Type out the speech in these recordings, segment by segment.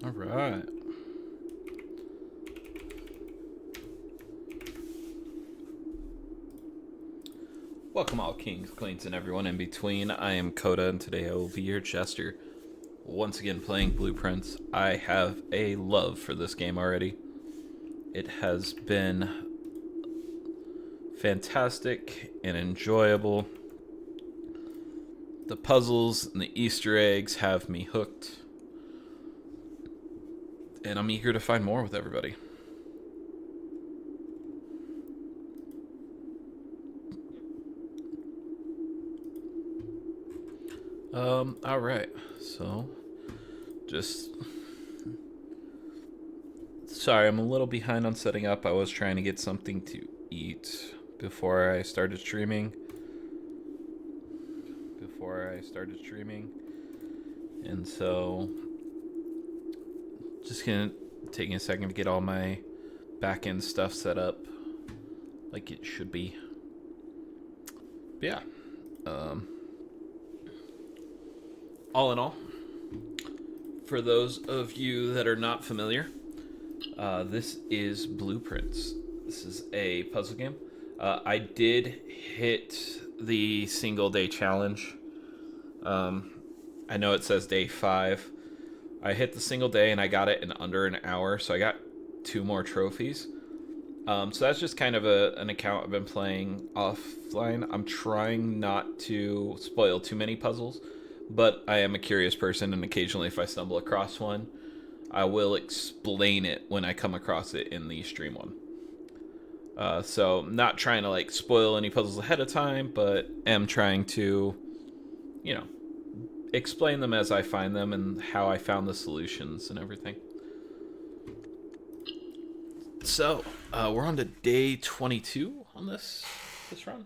All right. Welcome all kings, queens, and everyone in between. I am Coda, and today I will be your jester. Once again playing Blueprints. I have a love for this game already. It has been fantastic and enjoyable. The puzzles and the Easter eggs have me hooked. And I'm eager to find more with everybody. Alright. So, just... Sorry, I'm a little behind on setting up. I was trying to get something to eat before I started streaming. And so, just gonna take a second to get all my back end stuff set up like it should be. But yeah. All in all, for those of you that are not familiar, this is Blueprints. This is a puzzle game. I did hit the single day challenge. I know it says day 5. I hit the single day and I got it in under an hour, so I got 2 more trophies. So that's just kind of an account I've been playing offline. I'm trying not to spoil too many puzzles, but I am a curious person, and occasionally if I stumble across one, I will explain it when I come across it in the stream one. So not trying to like spoil any puzzles ahead of time, but am trying to, explain them as I find them and how I found the solutions and everything. So, we're on to day 22 on this run.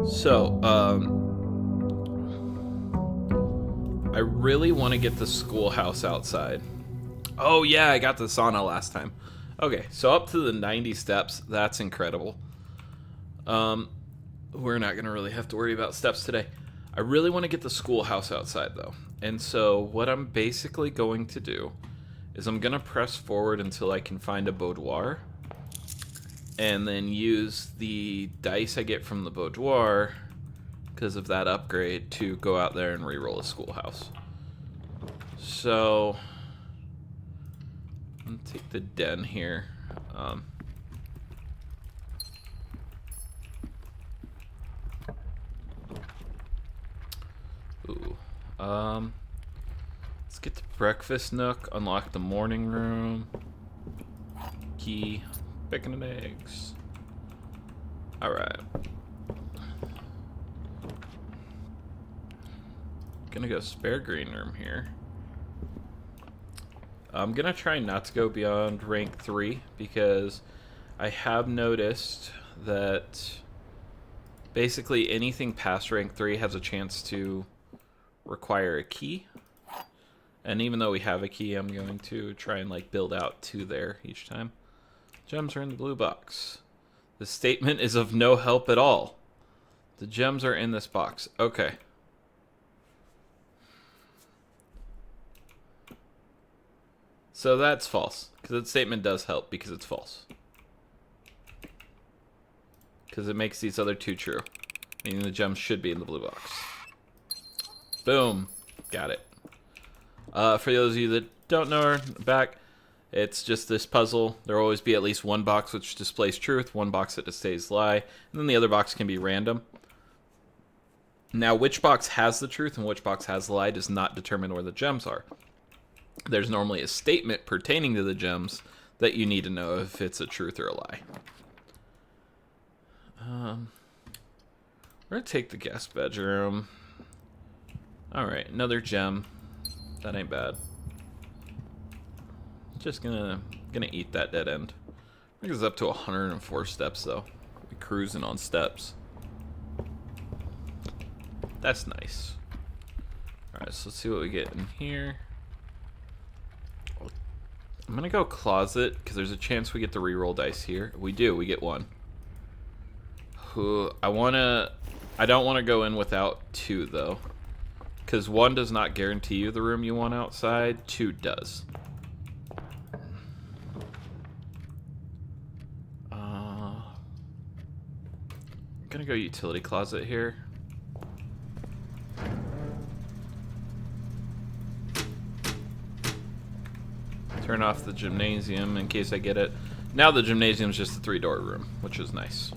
So, I really want to get the schoolhouse outside. Oh yeah, I got the sauna last time. Okay, so up to the 90 steps. That's incredible. We're not going to really have to worry about steps today. I really want to get the schoolhouse outside, though. And so what I'm basically going to do is I'm going to press forward until I can find a boudoir. And then use the dice I get from the boudoir, because of that upgrade, to go out there and reroll a schoolhouse. So, I'm going to take the den here. Let's get the breakfast nook, unlock the morning room, key, bacon and eggs. Alright. Gonna go spare green room here. I'm gonna try not to go beyond rank 3 because I have noticed that basically anything past rank 3 has a chance to require a key. And even though we have a key, I'm going to try and like build out to there each time. Gems are in the blue box. The statement is of no help at all. The gems are in this box. Okay. So that's false, because the statement does help because it's false. Because it makes these other 2 true. Meaning the gems should be in the blue box. Boom. Got it. For those of you that don't know, back, it's just this puzzle. There will always be at least one box which displays truth, one box that displays lie, and then the other box can be random. Now, which box has the truth and which box has the lie does not determine where the gems are. There's normally a statement pertaining to the gems that you need to know if it's a truth or a lie. We're going to take the guest bedroom. Alright, another gem. That ain't bad. Just gonna eat that dead end. I think it's up to 104 steps though. We're cruising on steps. That's nice. Alright, so let's see what we get in here. I'm gonna go closet because there's a chance we get the reroll dice here. We do. We get one. I don't want to go in without two though, because one does not guarantee you the room you want outside. Two does. I'm gonna go utility closet here. Turn off the gymnasium in case I get it. Now the gymnasium's just a 3-door room, which is nice.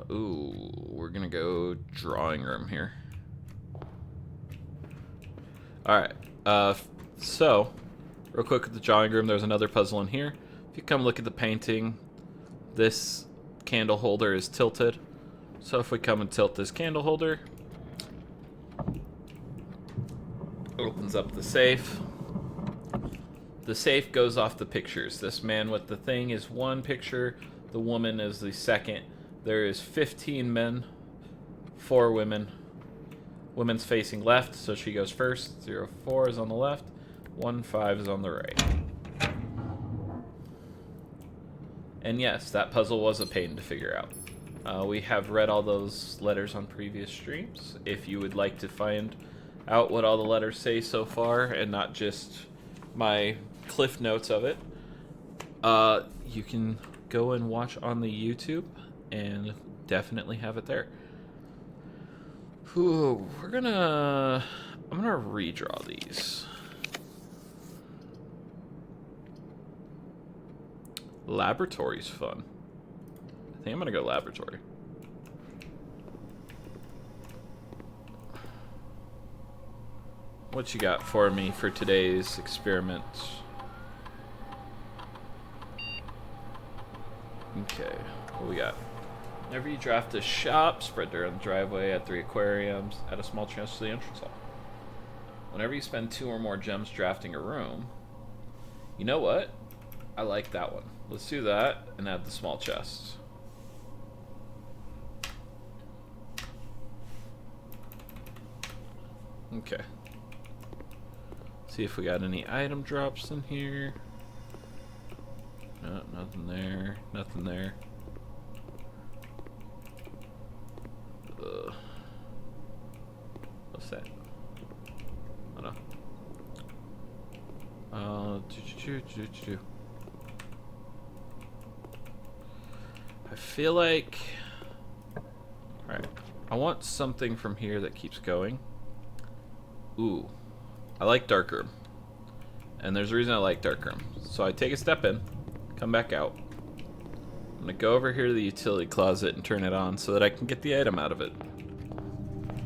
Ooh, we're gonna go drawing room here. Alright, so, real quick with the drawing room, there's another puzzle in here. If you come look at the painting, this candle holder is tilted. So if we come and tilt this candle holder, opens up the safe. The safe goes off the pictures. This man with the thing is one picture, the woman is the second. There is 15 men, 4 women. Women's facing left, so she goes first. 04 is on the left, 15 is on the right. And yes, that puzzle was a pain to figure out. We have read all those letters on previous streams. If you would like to find out what all the letters say so far and not just my cliff notes of it, you can go and watch on the YouTube and definitely have it there. Ooh, I'm gonna redraw these. Laboratory's fun. I think I'm gonna go laboratory. What you got for me for today's experiment? Okay, what we got? Whenever you draft a shop, spread dirt on the driveway, add 3 aquariums, add a small chest to the entrance hall. Whenever you spend 2 or more gems drafting a room, you know what? I like that one. Let's do that and add the small chests. Okay. See if we got any item drops in here. No, nothing there. Nothing there. What's that? Oh no. I feel like... Alright. I want something from here that keeps going. Ooh. I like darkroom. And there's a reason I like darkroom. So I take a step in, come back out. I'm gonna go over here to the utility closet and turn it on so that I can get the item out of it.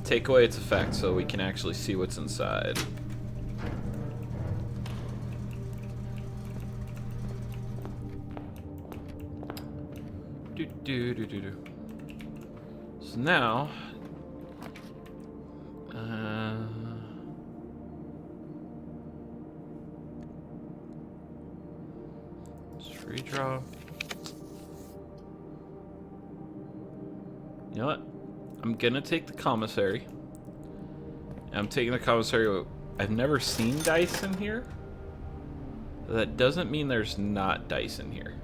Take away its effect so we can actually see what's inside. So now, let's redraw. You know what? I'm gonna take the commissary. I'm taking the commissary. I've never seen dice in here. That doesn't mean there's not dice in here.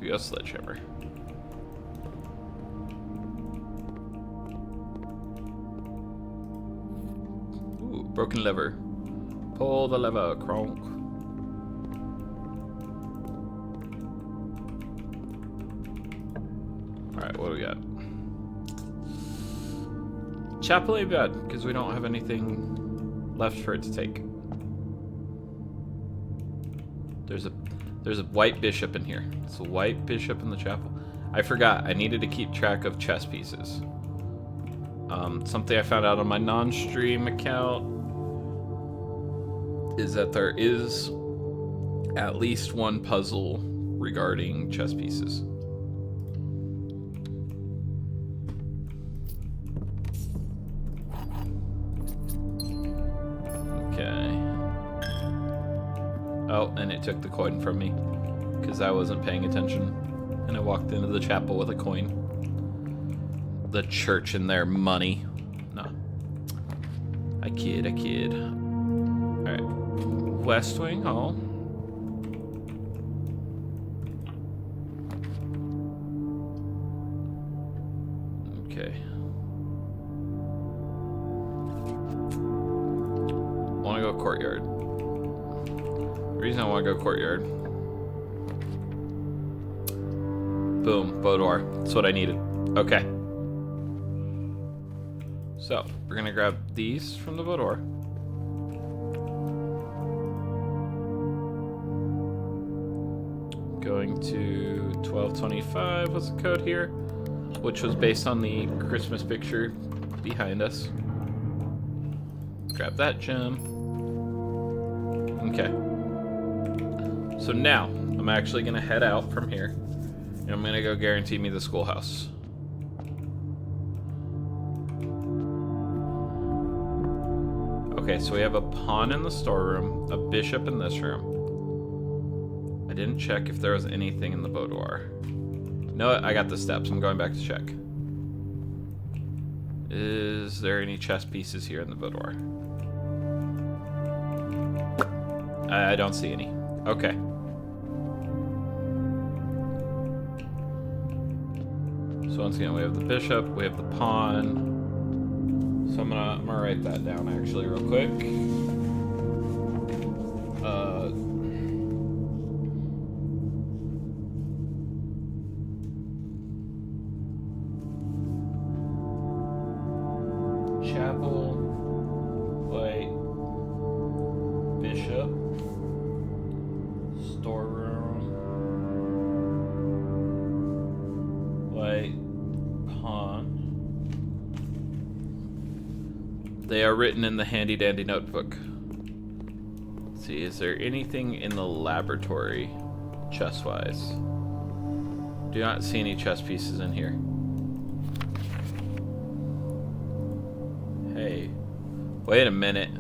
We got sledgehammer. Ooh, broken lever. Pull the lever, Kronk. Alright, what do we got? Chapel ain't bad, because we don't have anything left for it to take. There's a white bishop in here. It's a white bishop in the chapel. I forgot, I needed to keep track of chess pieces. Something I found out on my non-stream account is that there is at least one puzzle regarding chess pieces. Oh, and it took the coin from me because I wasn't paying attention and I walked into the chapel with a coin. the church and their money. No. I kid. Alright. West Wing Hall. Okay. Want to go courtyard. The reason I want to go courtyard. Boom, boudoir. That's what I needed. Okay. So, we're gonna grab these from the boudoir. Going to 1225 was the code here, which was based on the Christmas picture behind us. Grab that gem. Okay. So now, I'm actually gonna head out from here, and I'm gonna go guarantee me the schoolhouse. Okay, so we have a pawn in the storeroom, a bishop in this room. I didn't check if there was anything in the boudoir. No, I got the steps. I'm going back to check. Is there any chess pieces here in the boudoir? I don't see any. Okay. So once again, we have the bishop, we have the pawn. So I'm gonna write that down actually real quick. Chapel, white, bishop, storeroom, white, pawn. They are written in the handy dandy notebook. Let's see, is there anything in the laboratory chess-wise? Do not see any chess pieces in here. Hey, wait a minute.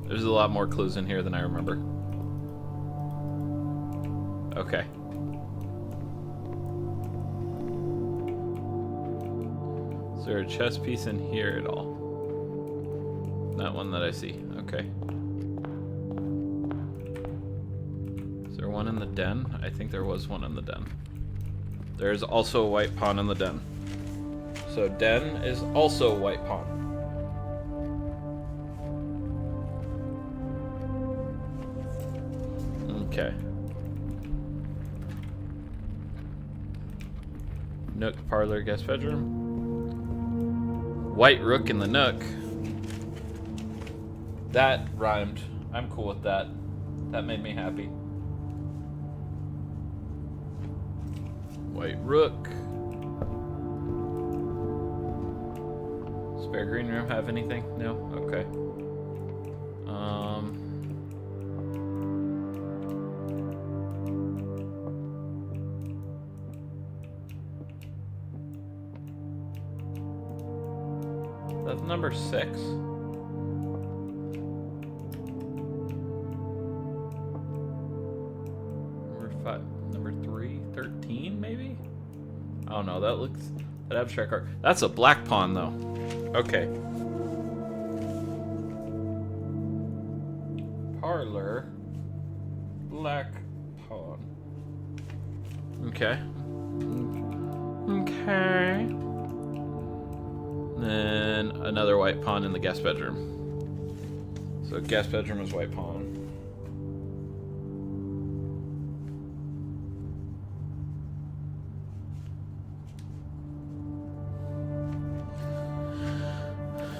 There's a lot more clues in here than I remember. Okay. Is there a chess piece in here at all? Not one that I see. Okay. Is there one in the den? I think there was one in the den. There's also a white pawn in the den. So den is also a white pawn. Okay. Nook, parlor, guest bedroom. White rook in the nook. That rhymed. I'm cool with that. That made me happy. White rook. Spare green room have anything? No? Okay. That's number 6. Number 5. Number 3. 13, maybe? I don't know. That looks... That abstract card. That's a black pawn, though. Okay. Parlor. Black pawn. Okay. Okay. Then another white pawn in the guest bedroom. So guest bedroom is white pawn.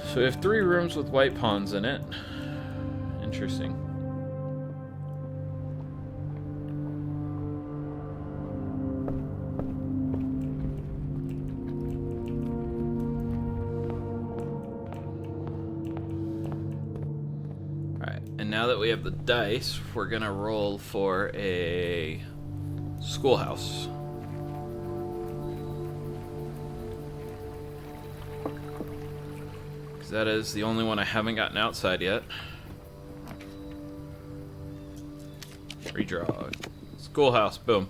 So we have 3 rooms with white pawns in it. Interesting. Now that we have the dice, we're gonna roll for a schoolhouse. because that is the only one I haven't gotten outside yet. Redraw. Schoolhouse. Boom.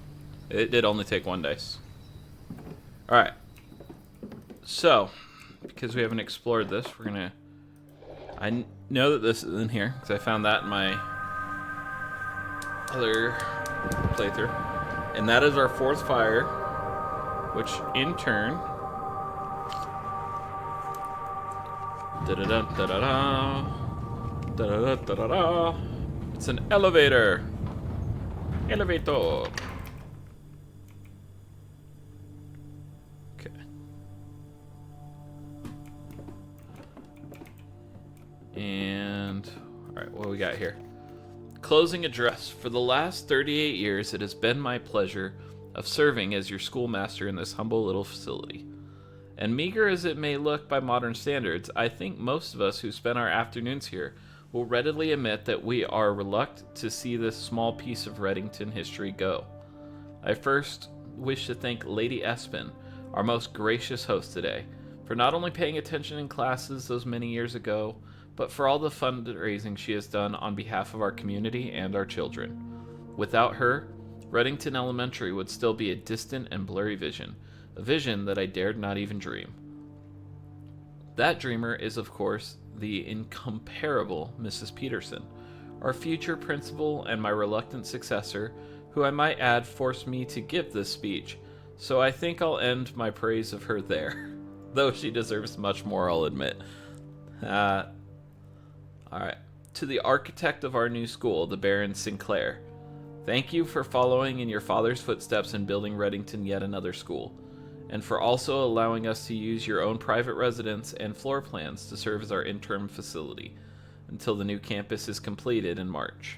It did only take 1 dice. Alright. So, because we haven't explored this, we're gonna... I know that this is in here, because I found that in my other playthrough. And that is our 4th fire, which in turn... Da-da-da, da-da-da. Da-da-da, da-da-da. It's an elevator. Elevator. Okay. And, alright, what do we got here? Closing address. For the last 38 years, it has been my pleasure of serving as your schoolmaster in this humble little facility. And meager as it may look by modern standards, I think most of us who spend our afternoons here will readily admit that we are reluctant to see this small piece of Reddington history go. I first wish to thank Lady Espin, our most gracious host today, for not only paying attention in classes those many years ago, but for all the fundraising she has done on behalf of our community and our children. Without her, Reddington Elementary would still be a distant and blurry vision, a vision that I dared not even dream. That dreamer is, of course, the incomparable Mrs. Peterson, our future principal and my reluctant successor, who I might add forced me to give this speech, so I think I'll end my praise of her there, though she deserves much more, I'll admit. Alright. To the architect of our new school, the Baron Sinclair, thank you for following in your father's footsteps and building Reddington yet another school, and for also allowing us to use your own private residence and floor plans to serve as our interim facility until the new campus is completed in March.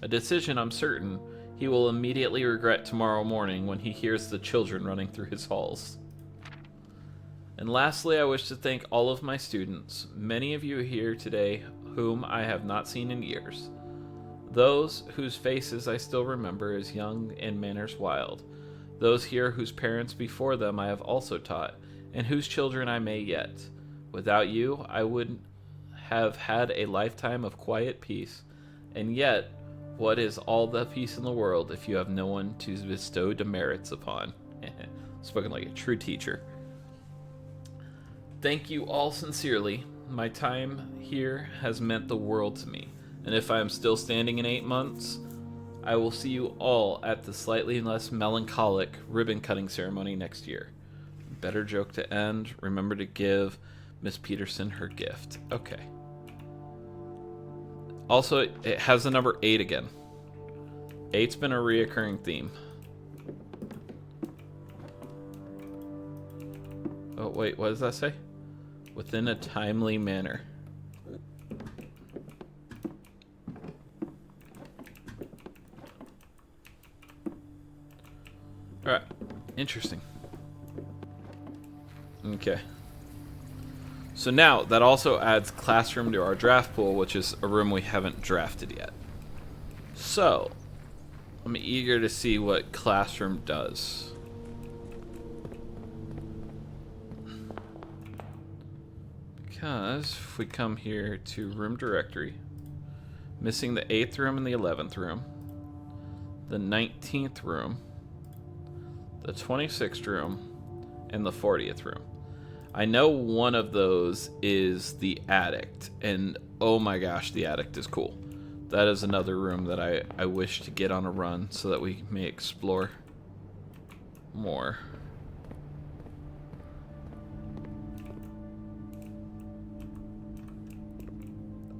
A decision I'm certain he will immediately regret tomorrow morning when he hears the children running through his halls. And lastly, I wish to thank all of my students, many of you here today whom I have not seen in years. Those whose faces I still remember as young and manners wild. Those here whose parents before them I have also taught, and whose children I may yet. Without you, I would have had a lifetime of quiet peace, and yet, what is all the peace in the world if you have no one to bestow demerits upon? Spoken like a true teacher. Thank you all sincerely. My time here has meant the world to me, and if I am still standing in 8 months, I will see you all at the slightly less melancholic ribbon-cutting ceremony next year. Better joke to end. Remember to give Miss Peterson her gift. Okay. Also, it has the number 8 again. 8's been a reoccurring theme. Oh, wait, what does that say? Within a timely manner. Alright, interesting. Okay. So now, that also adds classroom to our draft pool, which is a room we haven't drafted yet. So, I'm eager to see what classroom does. Because, if we come here to room directory, missing the 8th room and the 11th room, the 19th room, the 26th room, and the 40th room. I know one of those is the attic, and oh my gosh, the attic is cool. That is another room that I wish to get on a run so that we may explore more.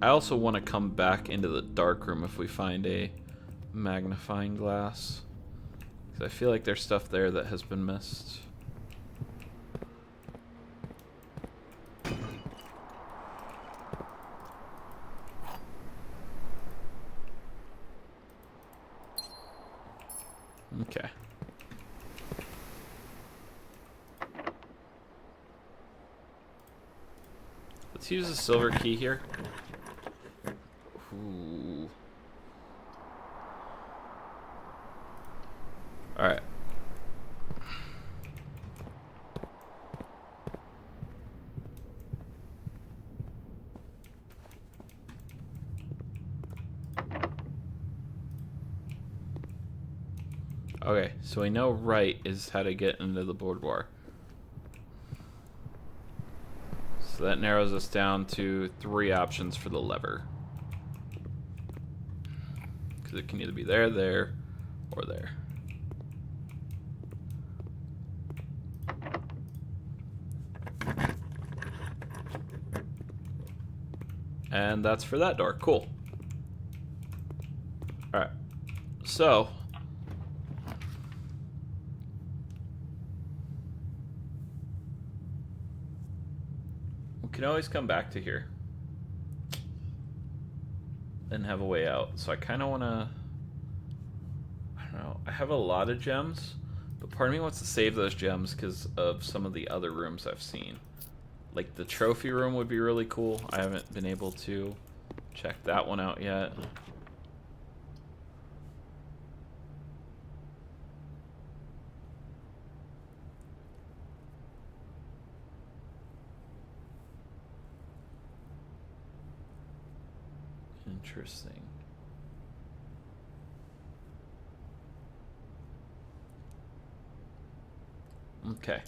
I also want to come back into the dark room if we find a magnifying glass, because I feel like there's stuff there that has been missed. Okay. Let's use the silver key here. Ooh. Alright. Okay, so we know right is how to get into the boudoir. So that narrows us down to 3 options for the lever. Because it can either be there, there, or there. And that's for that door. Cool. Alright. So we can always come back to here and have a way out. So I kind of want to... I don't know. I have a lot of gems, but part of me wants to save those gems because of some of the other rooms I've seen. Like the trophy room would be really cool. I haven't been able to check that one out yet. Interesting. Okay.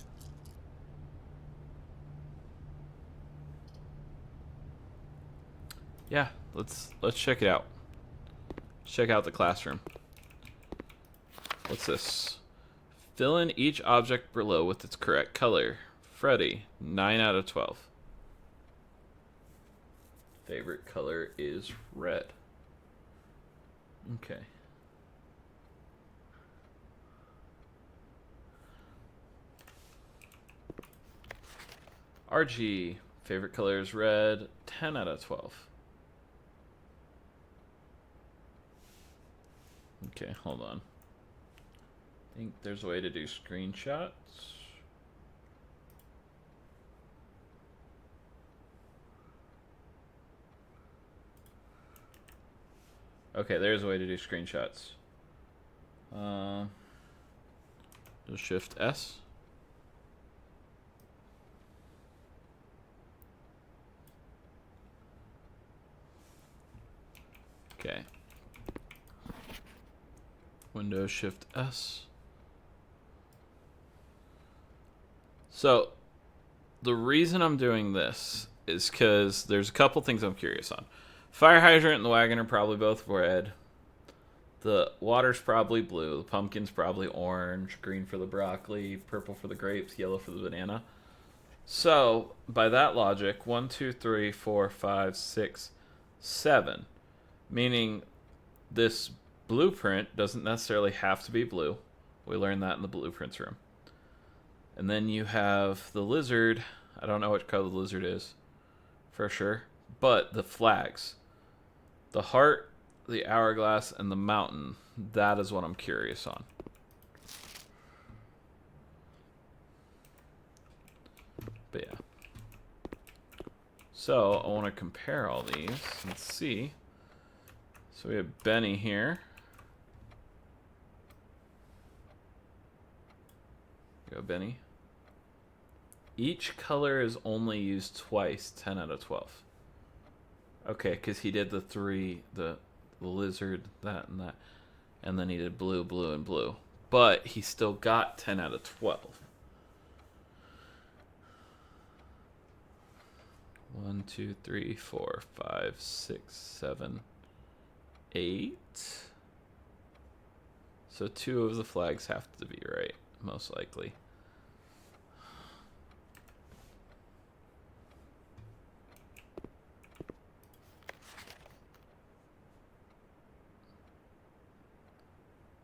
Yeah, let's check it out. Check out the classroom. What's this? Fill in each object below with its correct color. Freddy, 9 out of 12. Favorite color is red. Okay. RG, favorite color is red, 10 out of 12. Okay, hold on. I think there's a way to do screenshots. Okay, there's a way to do screenshots. Just Shift S. Okay. Windows Shift S. So, the reason I'm doing this is because there's a couple things I'm curious on. Fire hydrant and the wagon are probably both red. The water's probably blue. The pumpkin's probably orange. Green for the broccoli. Purple for the grapes. Yellow for the banana. So, by that logic, 1, 2, 3, 4, 5, 6, 7. Meaning this blueprint doesn't necessarily have to be blue. We learned that in the blueprints room. And then you have the lizard. I don't know which color the lizard is for sure. But the flags. The heart, the hourglass, and the mountain. That is what I'm curious on. But yeah. So I want to compare all these. Let's see. So we have Benny here. Go Benny. Each color is only used twice, 10 out of 12. Okay, because he did the 3, the lizard, that and that. And then he did blue, blue, and blue. But he still got 10 out of 12. 1, 2, 3, 4, 5, 6, 7, 8. So 2 of the flags have to be right, most likely.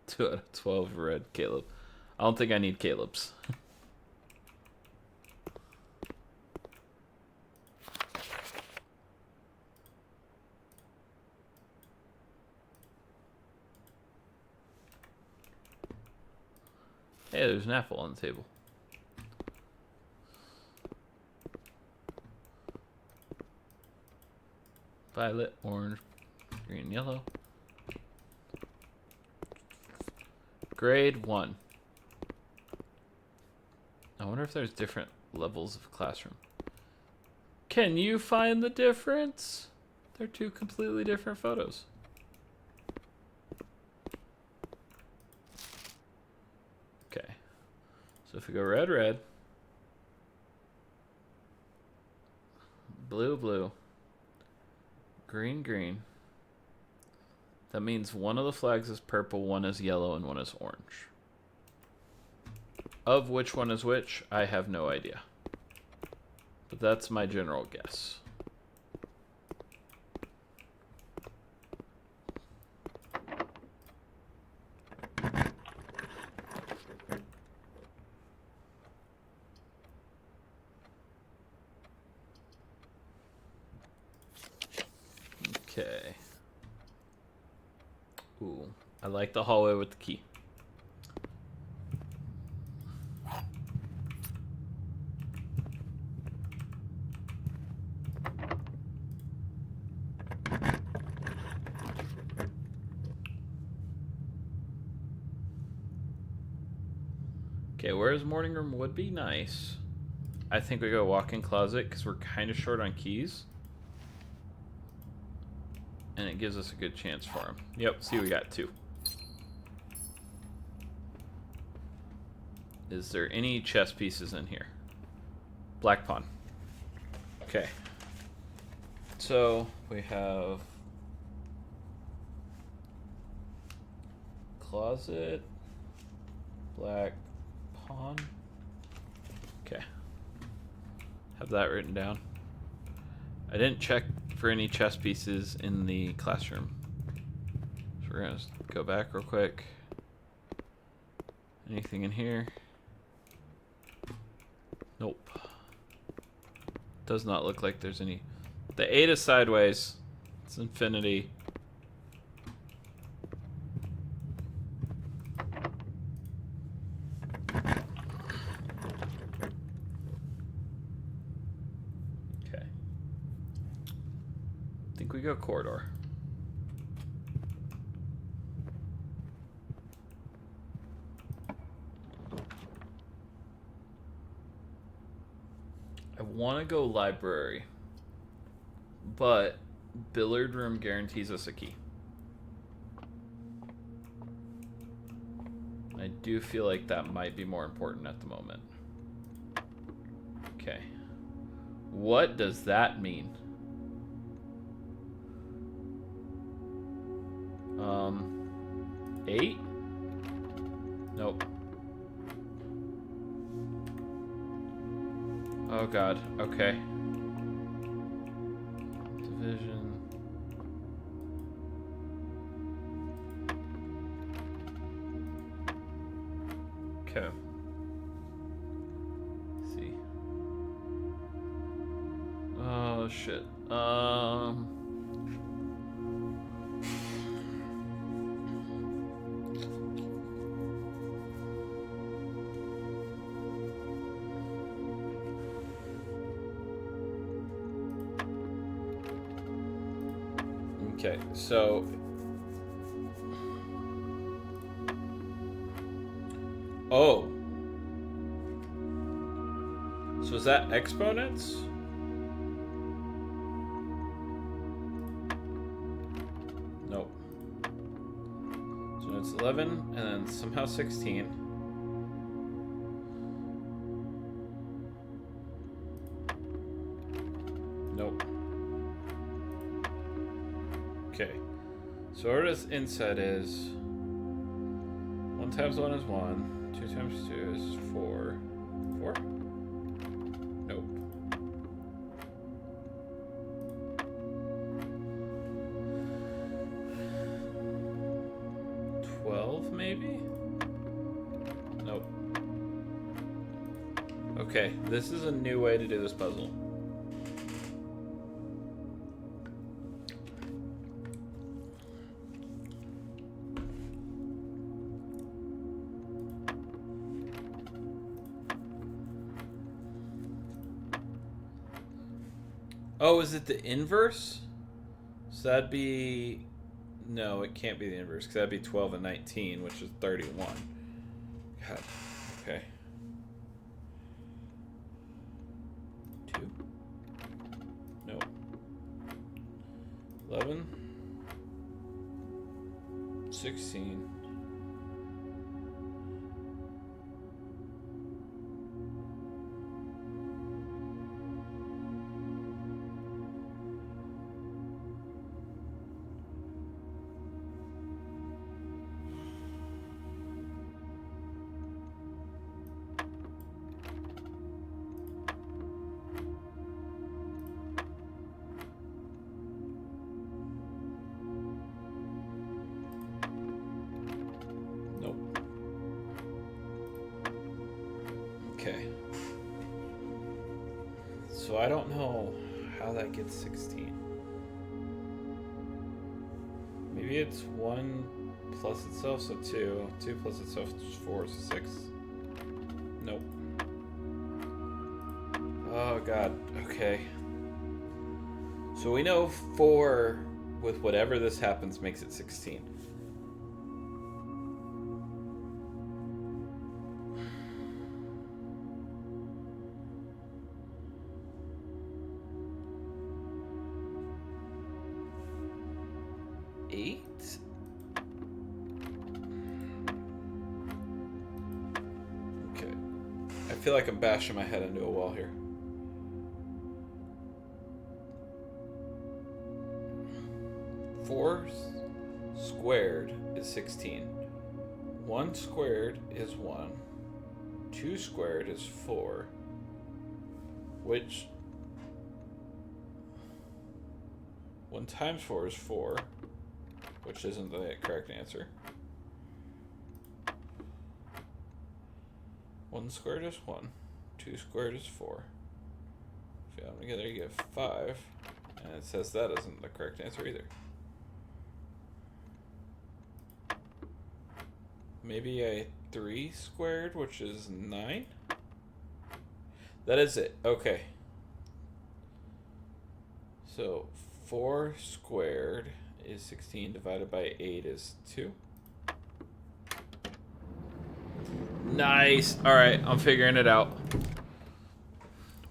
Two out of 12 red, Caleb. I don't think I need Caleb's. Hey, there's an apple on the table. Violet, orange, green, yellow. Grade 1. I wonder if there's different levels of classroom. Can you find the difference? They're 2 completely different photos. So if we go red, red, blue, blue, green, green, that means one of the flags is purple, one is yellow, and one is orange. Of which one is which, I have no idea. But that's my general guess. Okay. Ooh, I like the hallway with the key. Okay, where's morning room would be nice. I think we go walk-in closet because we're kind of short on keys. And it gives us a good chance for him. Yep, see, we got 2. Is there any chess pieces in here? Black pawn. Okay. So we have closet, black pawn. Okay. Have that written down. I didn't check for any chess pieces in the classroom. So we're gonna go back real quick. Anything in here? Nope. Does not look like there's any. The 8 is sideways. It's infinity. Okay. I think we go corridor. I want to go library, but billiard room guarantees us a key. I do feel like that might be more important at the moment. Okay. What does that mean? 8? Nope. Oh god, okay. Division. Okay. Let's see. Oh shit. Okay, so oh. So is that exponents? Nope. So it's 11 and then somehow 16. Nope. Okay. So our inset is 1 times 1 is 1. 2 times 2 is 4. 4? Nope. Maybe? Nope. Okay, this is a new way to do this puzzle. Oh, is it the inverse? So that'd be... No, it can't be the inverse, because that'd be 12 and 19, which is 31. God, okay. 2? No. 11. 16. So I don't know how that gets 16. Maybe it's 1 plus itself, so 2. 2 plus itself is 4, so 6. Nope. Oh god, okay. So we know 4 with whatever this happens makes it 16. Okay. I feel like I'm bashing my head into a wall here. Four squared is 16. 1 squared is 1. 2 squared is 4. Which 1 times 4 is 4, which isn't the correct answer. 1 squared is 1. 2 squared is 4. If you add them together, you get 5. And it says that isn't the correct answer either. Maybe a 3 squared, which is 9? That is it. Okay. So 4 squared is 16 divided by 8 is 2. Nice. All right, I'm figuring it out.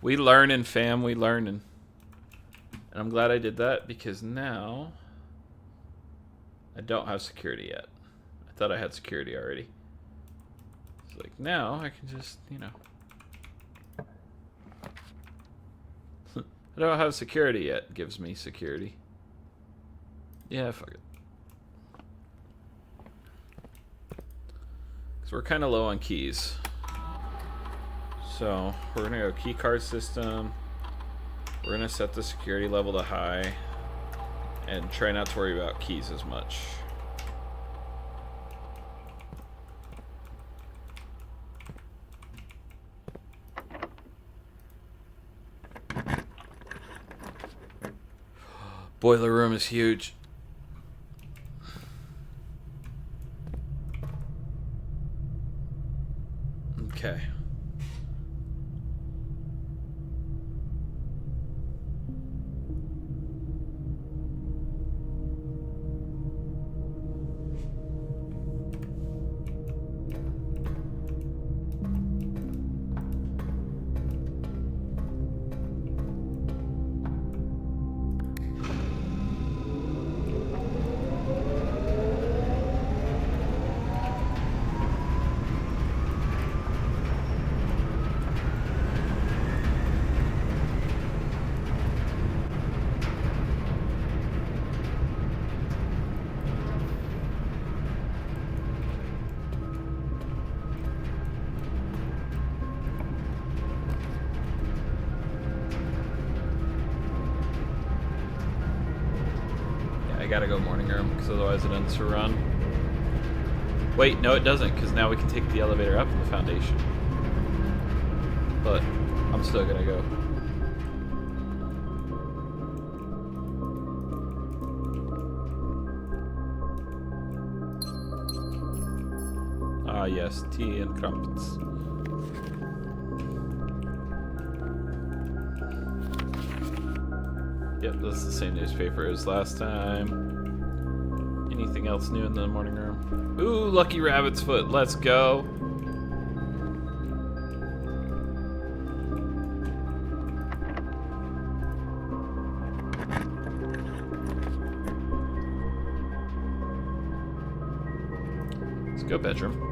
We learning, fam. We learning. And I'm glad I did that because now I don't have security yet. I thought I had security already. It's like now I can just, you know. I don't have security yet. Gives me security. Yeah, fuck it. Because we're kind of low on keys. So we're going to go key card system. We're going to set the security level to high. And try not to worry about keys as much. Boiler room is huge. Okay. Gotta go morning room because otherwise it ends to run. Wait, no it doesn't because now we can take the elevator up in the foundation. But I'm still gonna go. Ah yes, tea and crumpets. Yep, this is the same newspaper as last time. Anything else new in the morning room? Ooh, Lucky Rabbit's Foot. Let's go. Let's go bedroom.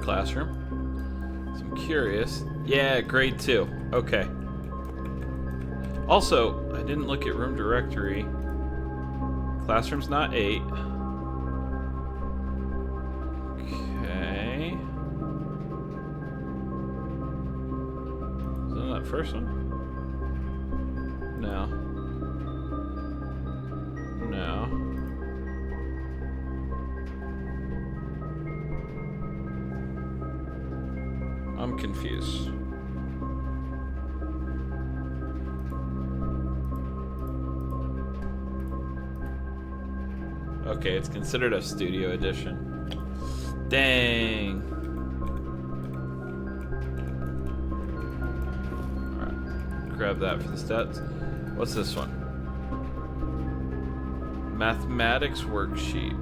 Classroom. So I'm curious. Yeah, grade 2. Okay. Also, I didn't look at room directory. Classroom's not 8. Okay. that first one? No. No. I'm confused. Okay, it's considered a studio edition. Dang. Alright, grab that for the stats. What's this one? Mathematics worksheet.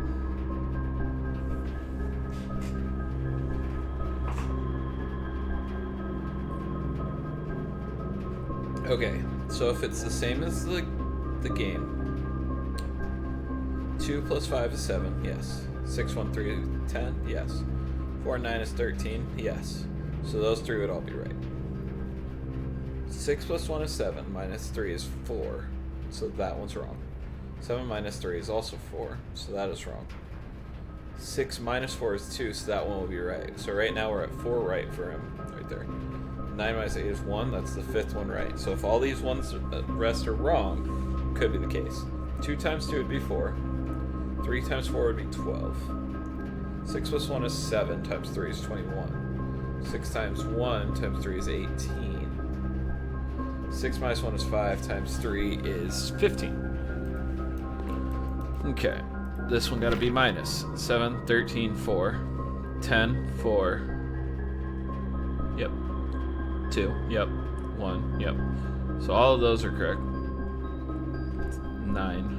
Okay, so if it's the same as the game, 2 plus 5 is 7, yes. 6, 1, 3, 10, yes. 4, 9 is 13, yes. So those three would all be right. 6 plus 1 is 7, minus 3 is 4, so that one's wrong. 7 minus 3 is also 4, so that is wrong. 6 minus 4 is 2, so that one will be right. So right now we're at 4 right for him, right there. 9 minus 8 is 1, that's the 5th one right. So if all these ones rest are wrong, could be the case. 2 times 2 would be 4. 3 times 4 would be 12. 6 plus 1 is 7, times 3 is 21. 6 times 1 times 3 is 18. 6 minus 1 is 5, times 3 is 15. Okay, this one gotta be minus. 7, 13, 4. 10, 4. Yep. 2, yep. 1, yep. So all of those are correct. 9.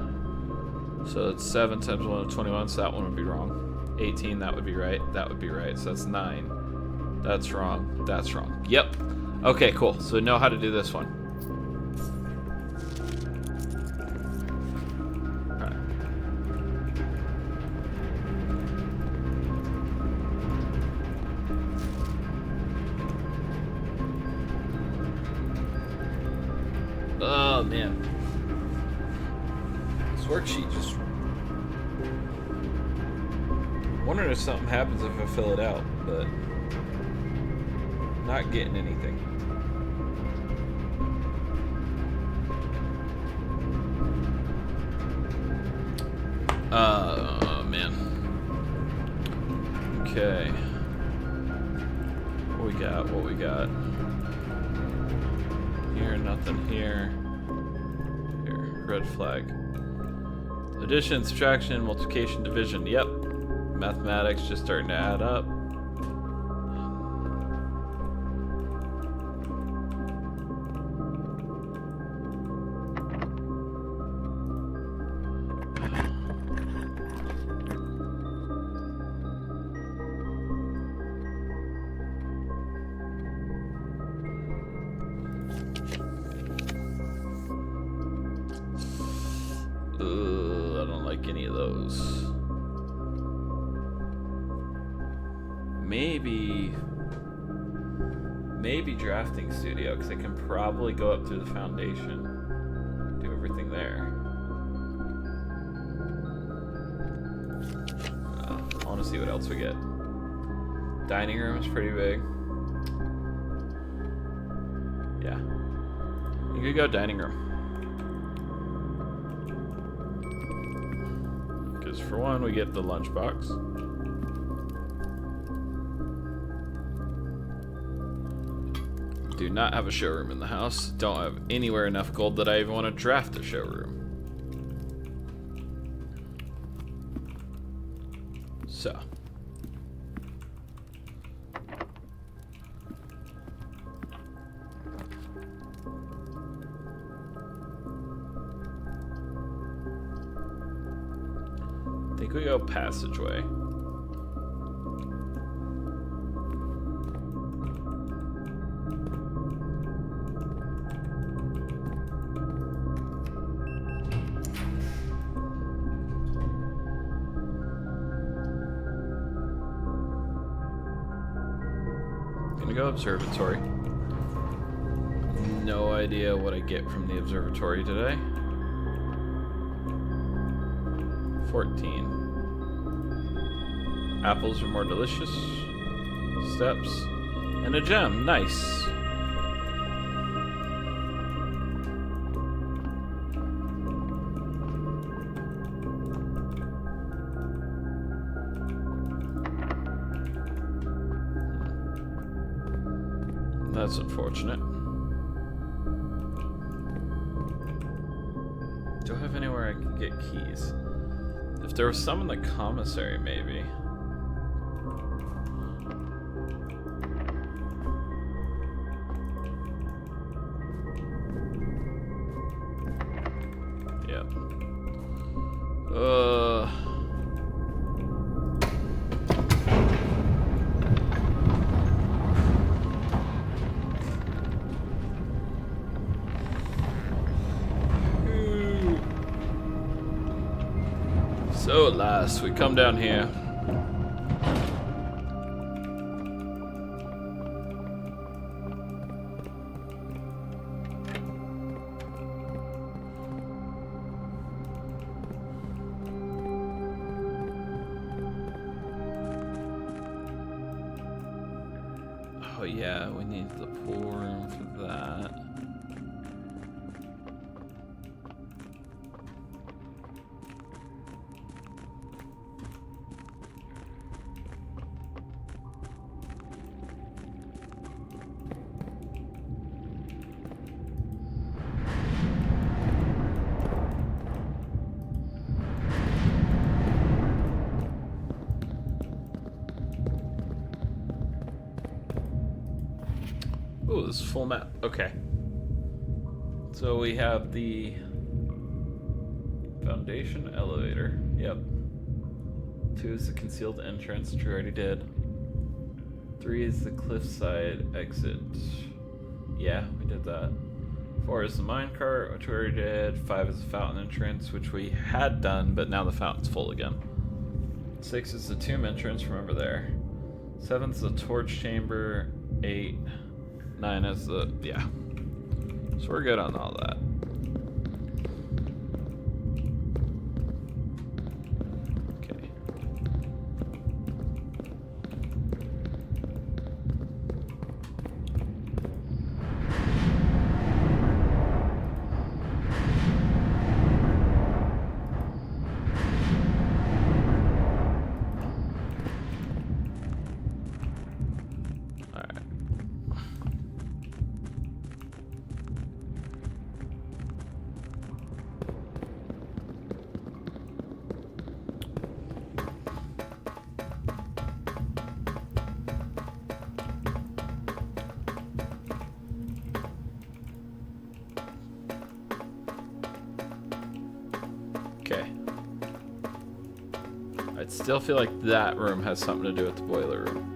So it's 7 times 1 is 21, so that one would be wrong. 18, that would be right. That would be right. So that's 9. That's wrong. That's wrong. Yep. Okay, cool. So we know how to do this one. Alright. Oh, man. Worksheet just wondering if something happens if I fill it out, but not getting anything. Oh man. Okay. What we got? Here, nothing here. Here, red flag. Addition, subtraction, multiplication, division. Yep. Mathematics just starting to add up. I don't like any of those. Maybe drafting studio, because I can probably go up through the foundation, do everything there. I want to see what else we get. Dining room is pretty big. Yeah, you could go dining room. Because for one, we get the lunchbox. Do not have a showroom in the house. Don't have anywhere enough gold that I even want to draft a showroom. So. I think we go passageway. Gonna go observatory. No idea what I get from the observatory today. 14. Apples are more delicious. Steps. And a gem. Nice. That's unfortunate. Do I have anywhere I can get keys? If there was some in the commissary, maybe. Yep. So at last, we come down here. Oh yeah, we need the pool room for that. Oh, this is full map. Okay. So we have the foundation elevator. Yep. 2 is the concealed entrance, which we already did. 3 is the cliffside exit. Yeah, we did that. 4 is the minecart, which we already did. 5 is the fountain entrance, which we had done, but now the fountain's full again. 6 is the tomb entrance from over there. 7 is the torch chamber. 8. 9 is the, yeah. So we're good on all that. Okay. Okay. I'd still feel like that room has something to do with the boiler room.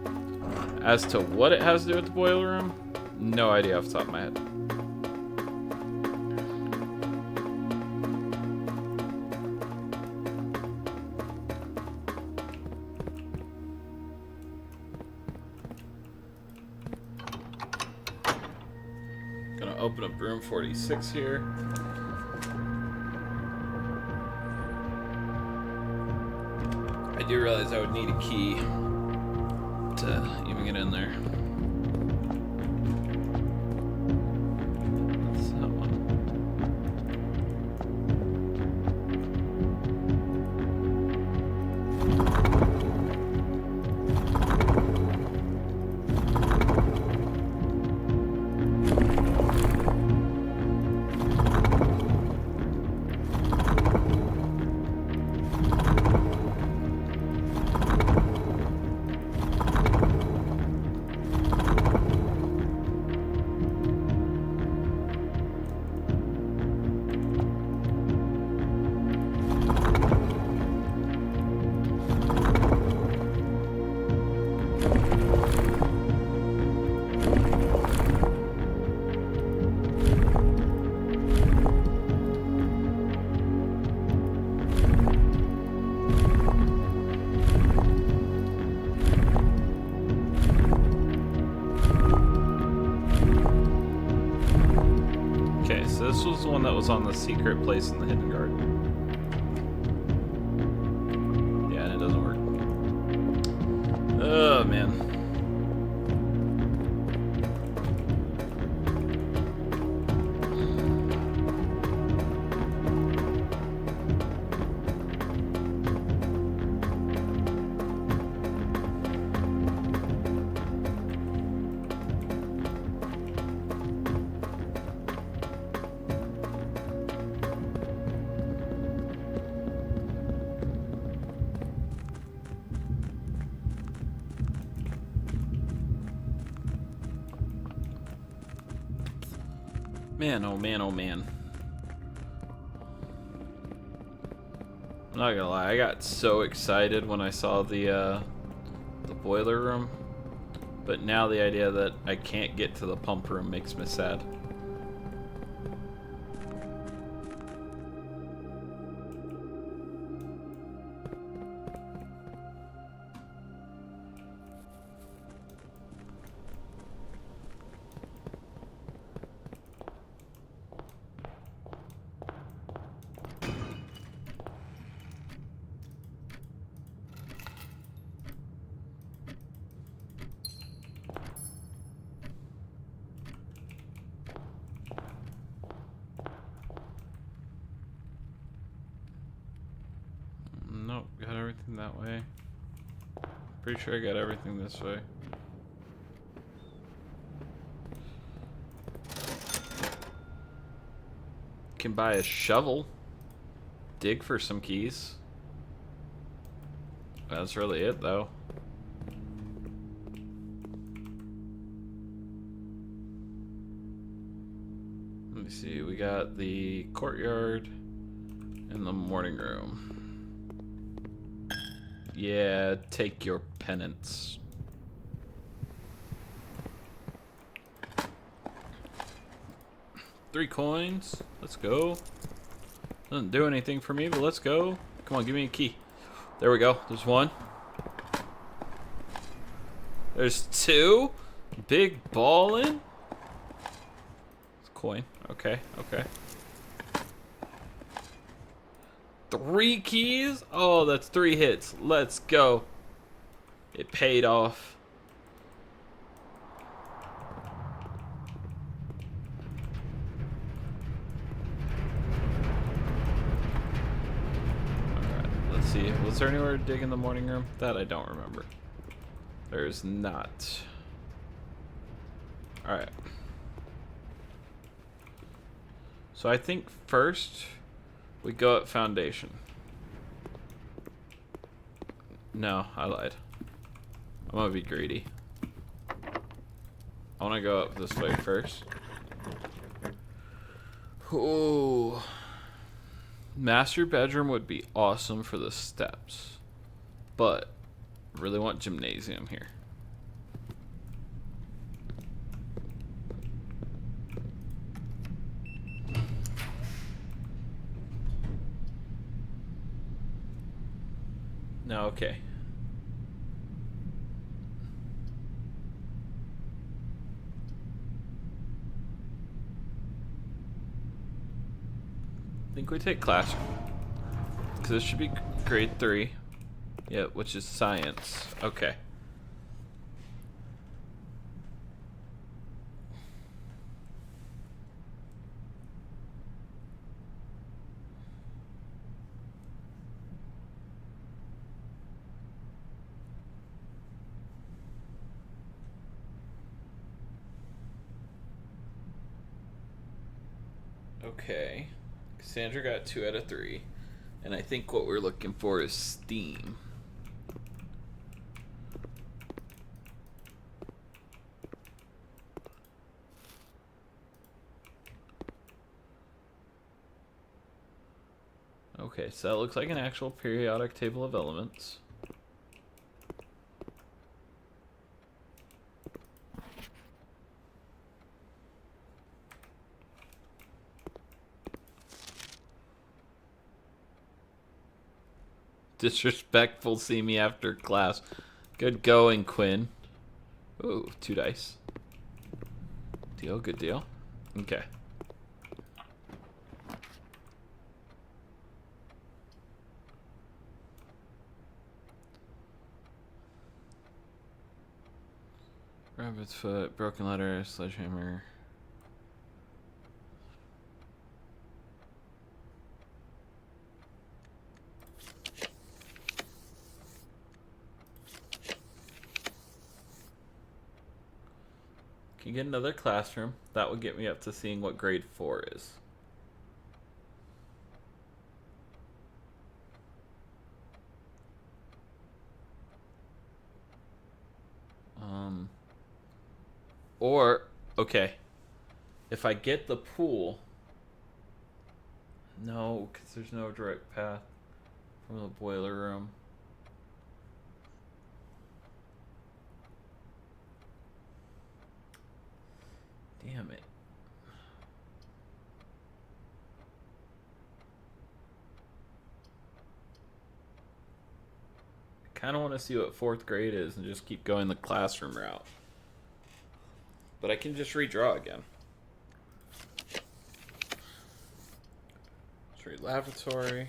As to what it has to do with the boiler room, no idea off the top of my head. Gonna open up room 46 here. I do realize I would need a key to even get in there. That's that one. So this was the one that was on the secret place in the hidden garden. Yeah, and it doesn't work. Oh, man. Man, oh man, oh man. I'm not gonna lie, I got so excited when I saw the boiler room. But now the idea that I can't get to the pump room makes me sad. Nope, got everything that way. Pretty sure I got everything this way. Can buy a shovel. Dig for some keys. That's really it, though. Let me see. We got the courtyard and the morning room. Yeah, take your penance. Three coins. Let's go. Doesn't do anything for me, but let's go. Come on, give me a key. There we go. There's one. There's two. Big ballin'. It's a coin. Okay, okay. 3 keys? Oh, that's 3 hits. Let's go. It paid off. Alright, let's see. Was there anywhere to dig in the morning room? That I don't remember. There's not. Alright. So I think first we go up foundation. No, I lied. I'm gonna be greedy. I wanna go up this way first. Ooh. Master bedroom would be awesome for the steps. But really want gymnasium here. No, okay. I think we take classroom. Because this should be grade 3. Yeah, which is science. Okay. Okay. Cassandra got 2 out of 3. And I think what we're looking for is steam. Okay, so that looks like an actual periodic table of elements. Disrespectful, see me after class. Good going, Quinn. Ooh, 2 dice. Deal, good deal. Okay. Rabbit's foot, broken letter, sledgehammer. Can get another classroom. That would get me up to seeing what grade 4 is. Or, okay. If I get the pool... No, because there's no direct path from the boiler room. Damn it. I kind of want to see what 4th grade is and just keep going the classroom route. But I can just redraw again. Street lavatory.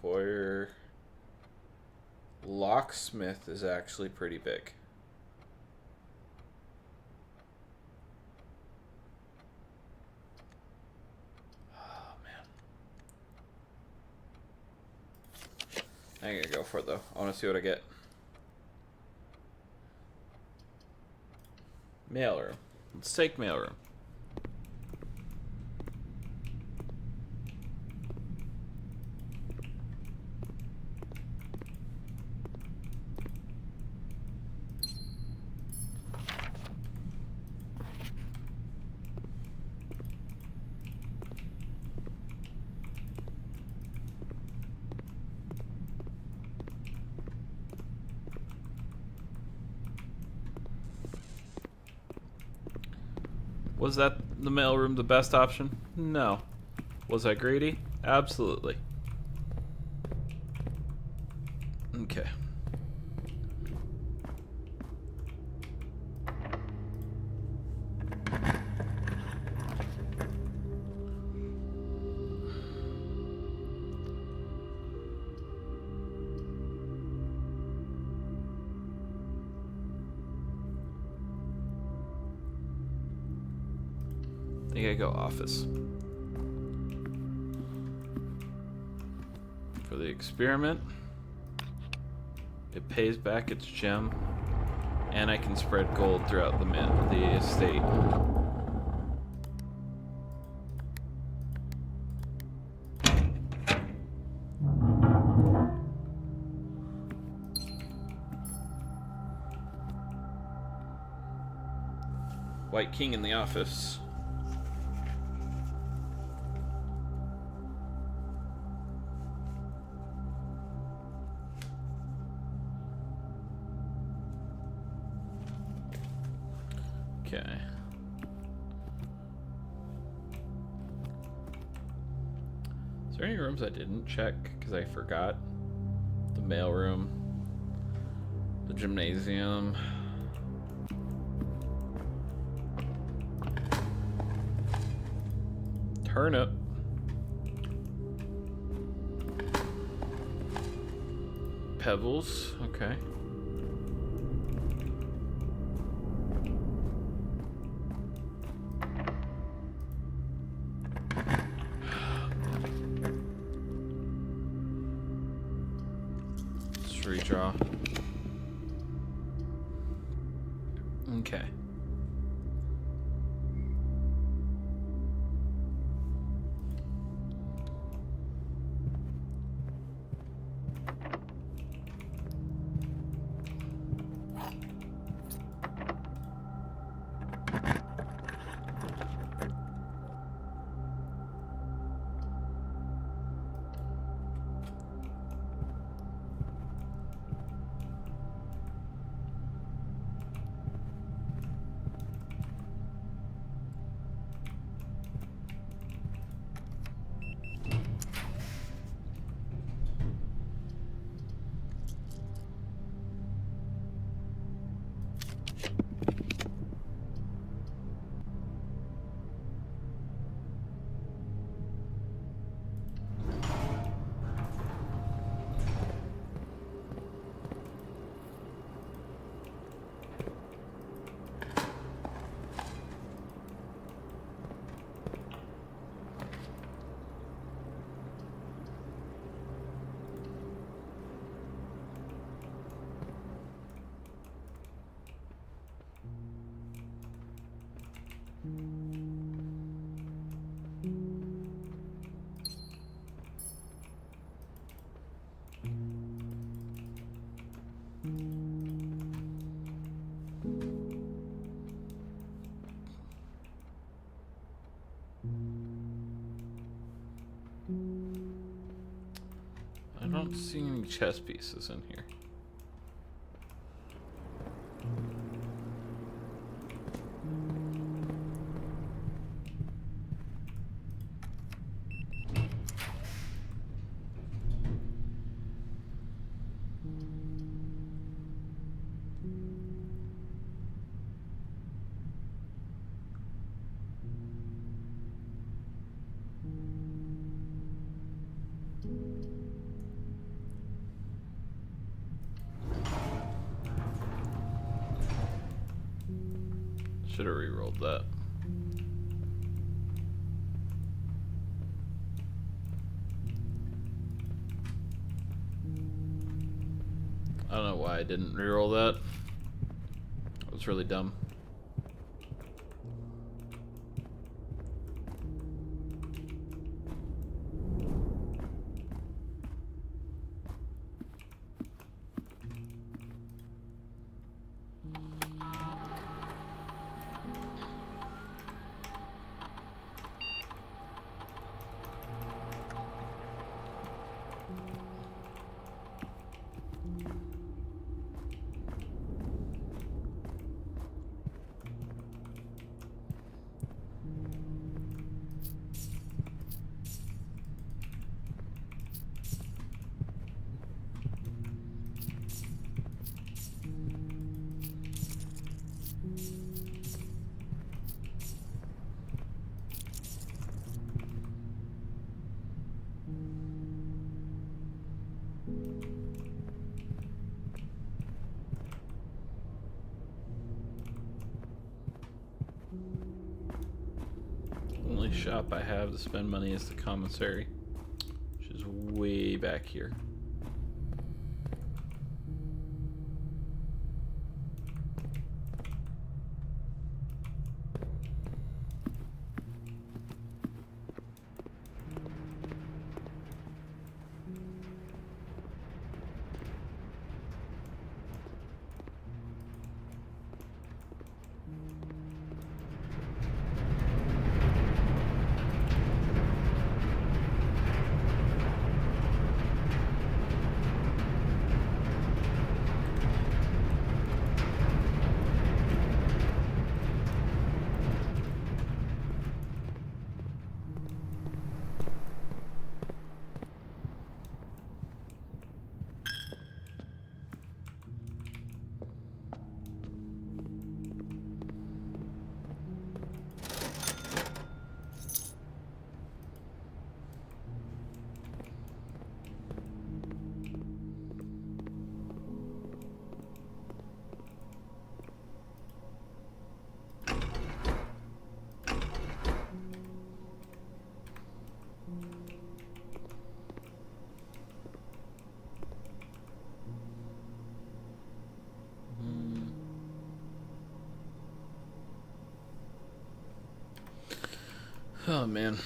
Foyer. Locksmith is actually pretty big. Oh, man. I'm gonna go for it, though. I want to see what I get. Mailroom. Let's take mailroom. Was that the mailroom the best option? No. Was I greedy? Absolutely. Okay. I think I go office. For the experiment, it pays back its gem, and I can spread gold throughout the estate. White King in the office. Okay. Is there any rooms I didn't check because I forgot? The mailroom, the gymnasium. Turnip. Pebbles, okay. Let's redraw. Okay. I don't see any chess pieces in here. Should have re-rolled that. I don't know why I didn't re-roll that. It was really dumb. Only shop I have to spend money is the commissary, which is way back here. Oh man.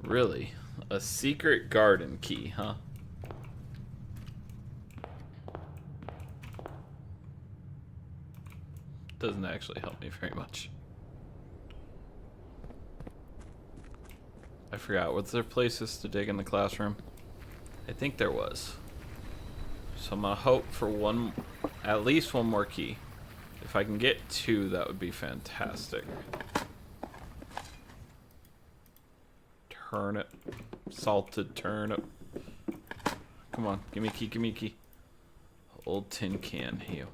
Really? A secret garden key, huh? Doesn't actually help me very much. I forgot. Was there places to dig in the classroom? I think there was. So I'm gonna hope for one, at least one more key. If I can get two, that would be fantastic. Turnip. Salted turnip. Come on, give me a key, give me a key. Old tin can here.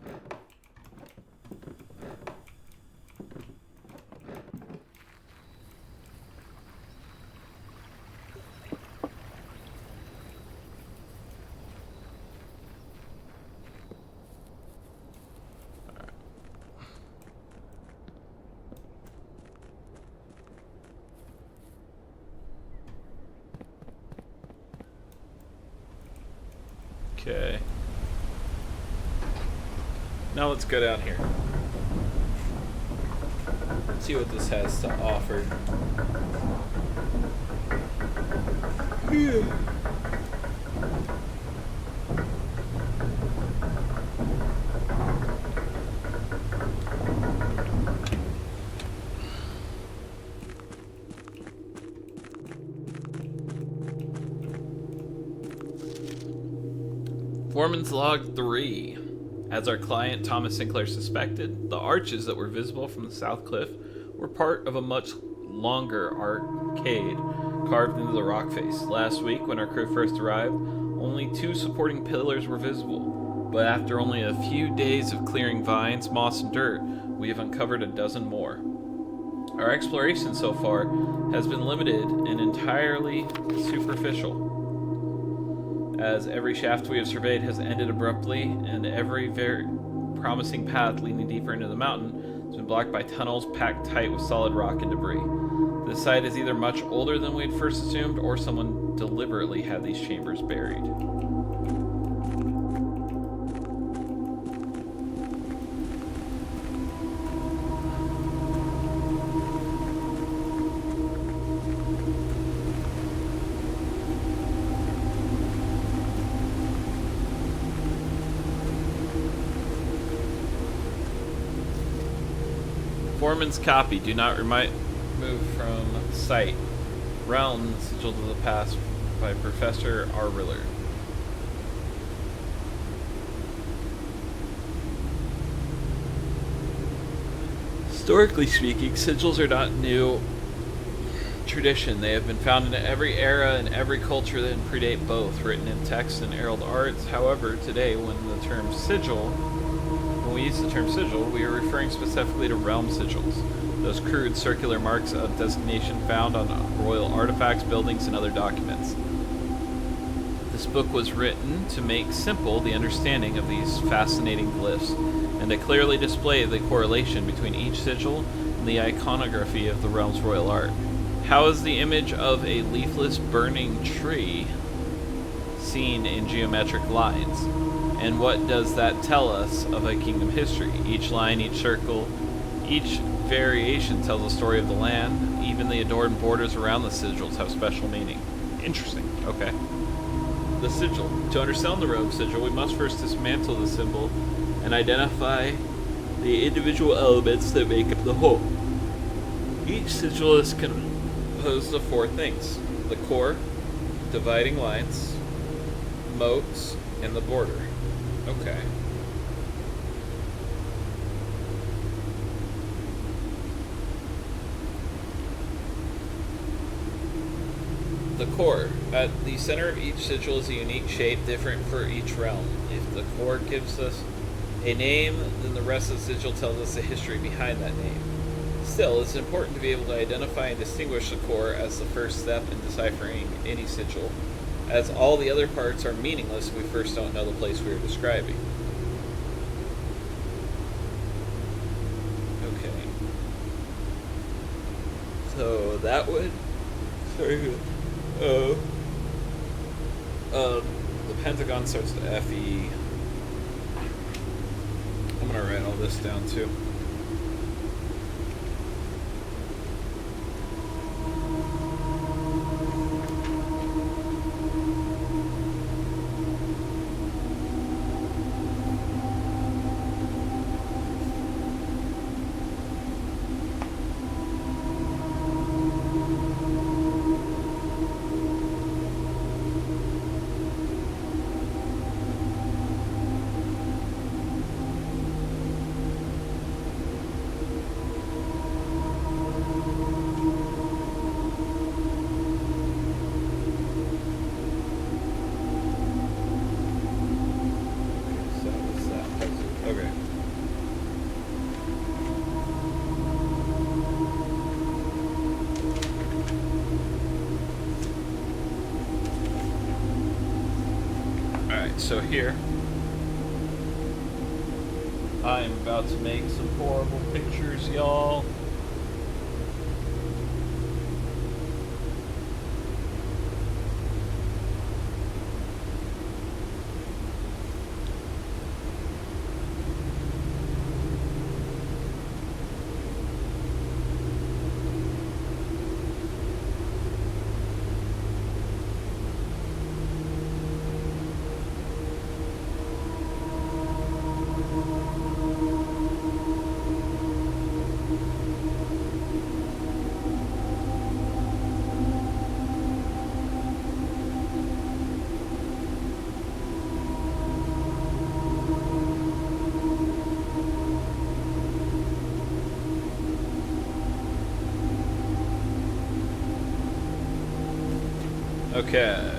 Okay. Now let's go down here. See what this has to offer. Foreman's Log 3. As our client Thomas Sinclair suspected, the arches that were visible from the south cliff were part of a much longer arcade carved into the rock face. Last week, when our crew first arrived, only 2 supporting pillars were visible, but after only a few days of clearing vines, moss, and dirt, we have uncovered a dozen more. Our exploration so far has been limited and entirely superficial, as every shaft we have surveyed has ended abruptly, and every very promising path leading deeper into the mountain has been blocked by tunnels packed tight with solid rock and debris. This site is either much older than we had first assumed, or someone deliberately had these chambers buried. Foreman's copy. Do not move from site. Realm, Sigil of the Past by Professor R. Riller. Historically speaking, sigils are not new tradition. They have been found in every era and every culture that predate both, written in text and herald arts. However, today, when we use the term sigil, we are referring specifically to realm sigils, those crude circular marks of designation found on royal artifacts, buildings, and other documents. This book was written to make simple the understanding of these fascinating glyphs, and to clearly display the correlation between each sigil and the iconography of the realm's royal art. How is the image of a leafless burning tree seen in geometric lines? And what does that tell us of a kingdom history? Each line, each circle, each variation tells a story of the land. Even the adorned borders around the sigils have special meaning. Interesting. Okay. The sigil. To understand the realm sigil, we must first dismantle the symbol and identify the individual elements that make up the whole. Each sigil is composed of 4 things: the core, dividing lines, moats, and the border. Okay. The core. At the center of each sigil is a unique shape different for each realm. If the core gives us a name, then the rest of the sigil tells us the history behind that name. Still, it's important to be able to identify and distinguish the core as the first step in deciphering any sigil, as all the other parts are meaningless if we first don't know the place we are describing. Okay. So that would... Sorry. The pentagon starts to FE. I'm gonna write all this down too. So here, I'm about to make some horrible pictures, y'all. Okay.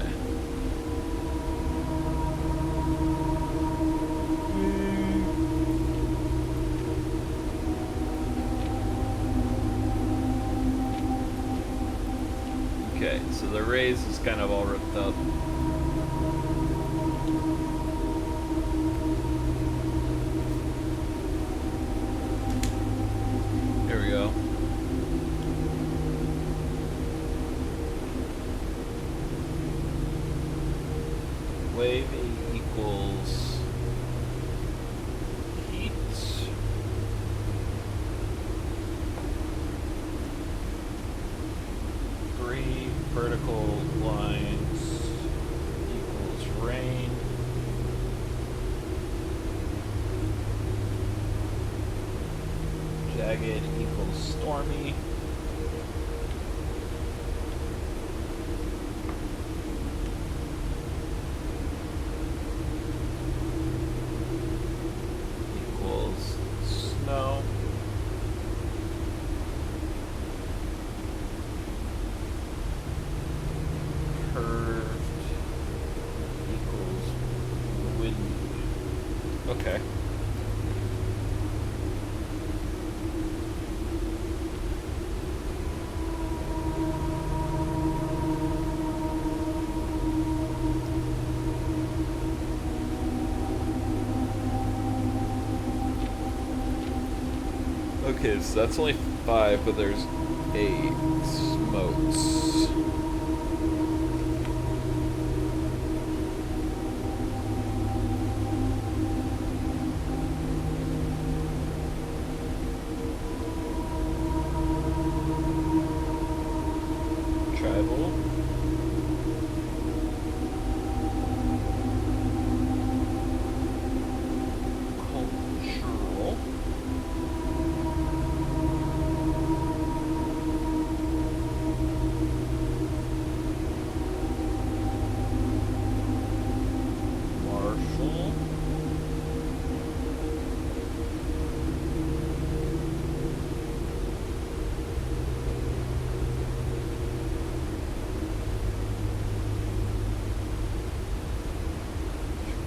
Okay, so the raise is kind of all ripped up. Here we go. Wave equals heat. Three vertical lines equals rain. Jagged equals stormy. Equals snow. Curved equals wind. Okay. Okay, so that's only 5, but there's 8 smokes. Tribal. Cultural. Martial.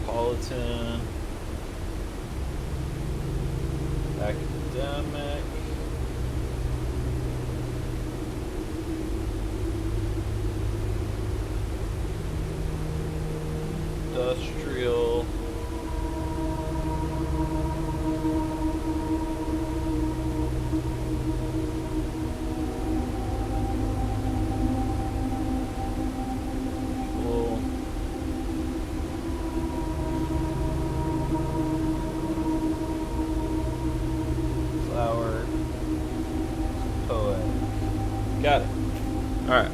Metropolitan. Academic. Industrial. Cool. Flower. Poet. Got it. Alright.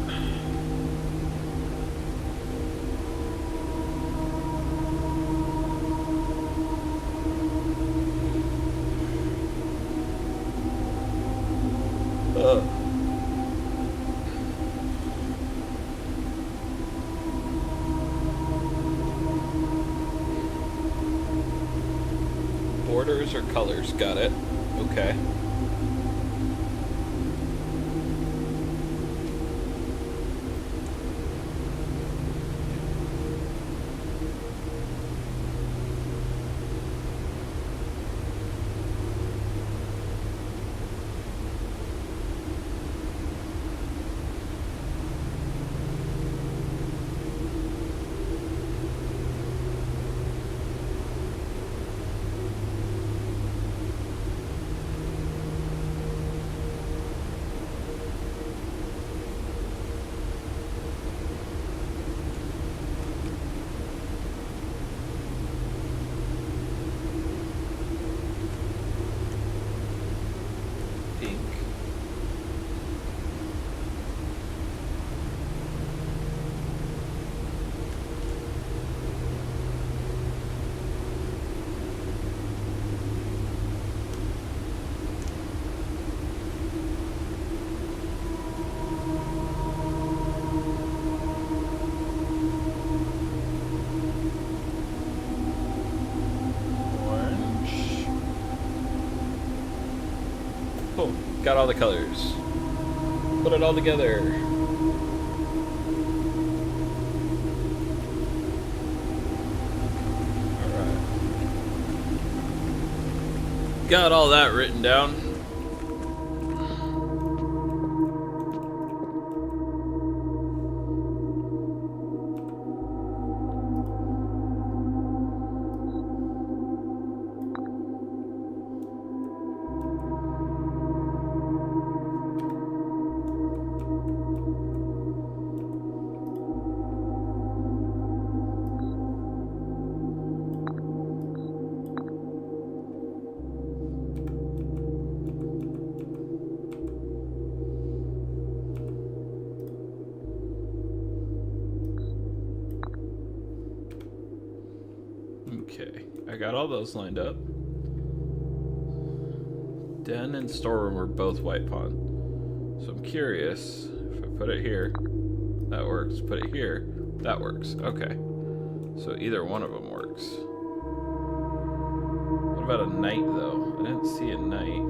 Borders or colors? Got it. Okay. Pink. Orange. Cool. Got all the colors. Put it all together. got all that written down. Okay, I got all those lined up. Den and storeroom are both white pawn. So I'm curious, if I put it here, that works. Put it here, that works. Okay. So either one of them works. What about a knight, though? I didn't see a knight.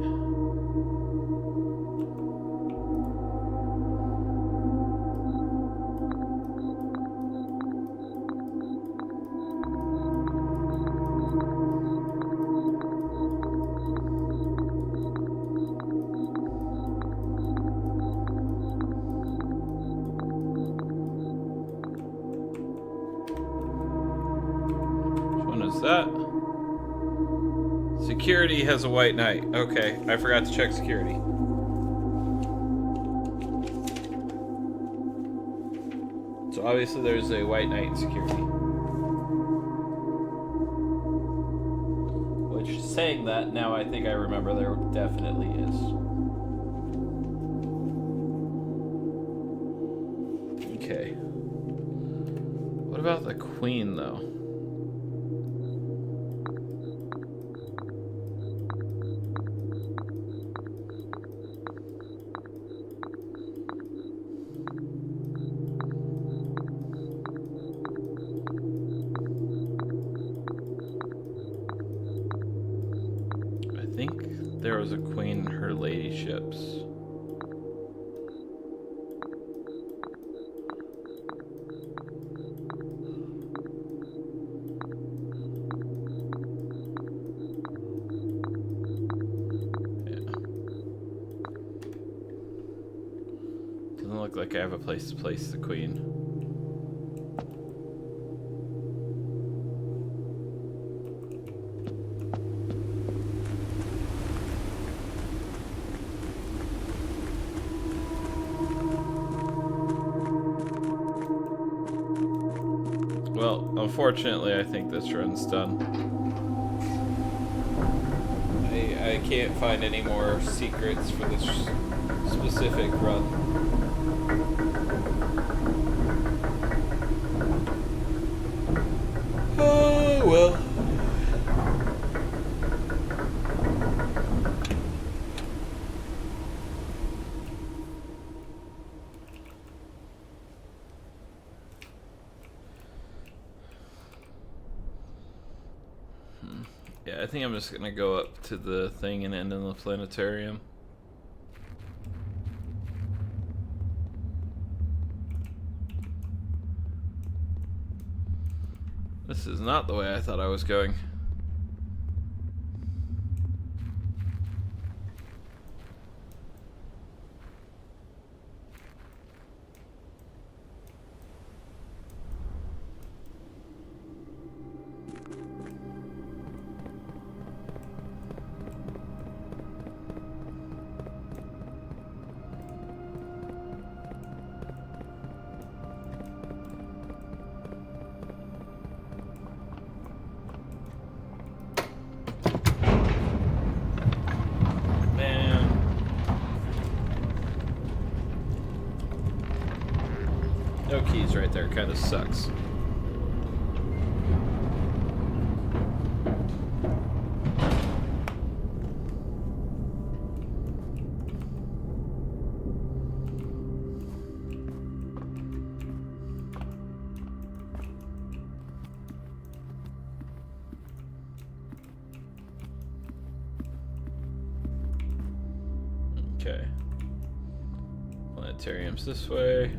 That security has a white knight. Okay, I forgot to check security. So obviously there's a white knight in security. Which, saying that, now I think I remember there definitely is. Okay. What about the queen, though? There was a queen and her ladyships. Yeah. Doesn't look like I have a place to place the queen. Well, unfortunately, I think this run's done. I can't find any more secrets for this specific run. Oh, well. Yeah, I think I'm just gonna go up to the thing and end in the planetarium. This is not the way I thought I was going. No keys right there, kind of sucks. Okay. Planetarium's this way.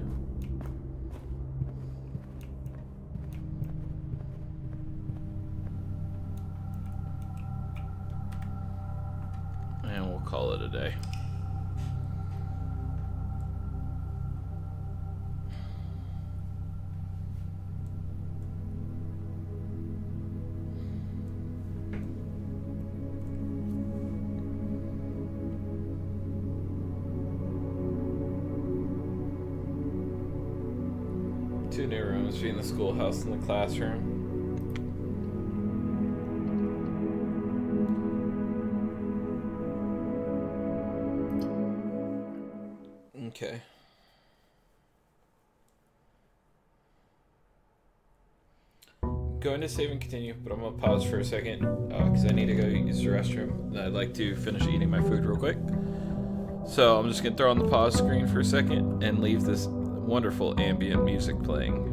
call it a day. Two new rooms between the schoolhouse and the classroom. Okay. Going to save and continue, but I'm gonna pause for a second because I need to go use the restroom. And I'd like to finish eating my food real quick. So I'm just gonna throw on the pause screen for a second and leave this wonderful ambient music playing.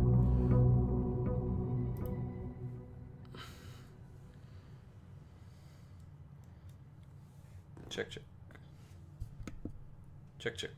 Check, check. Check, check.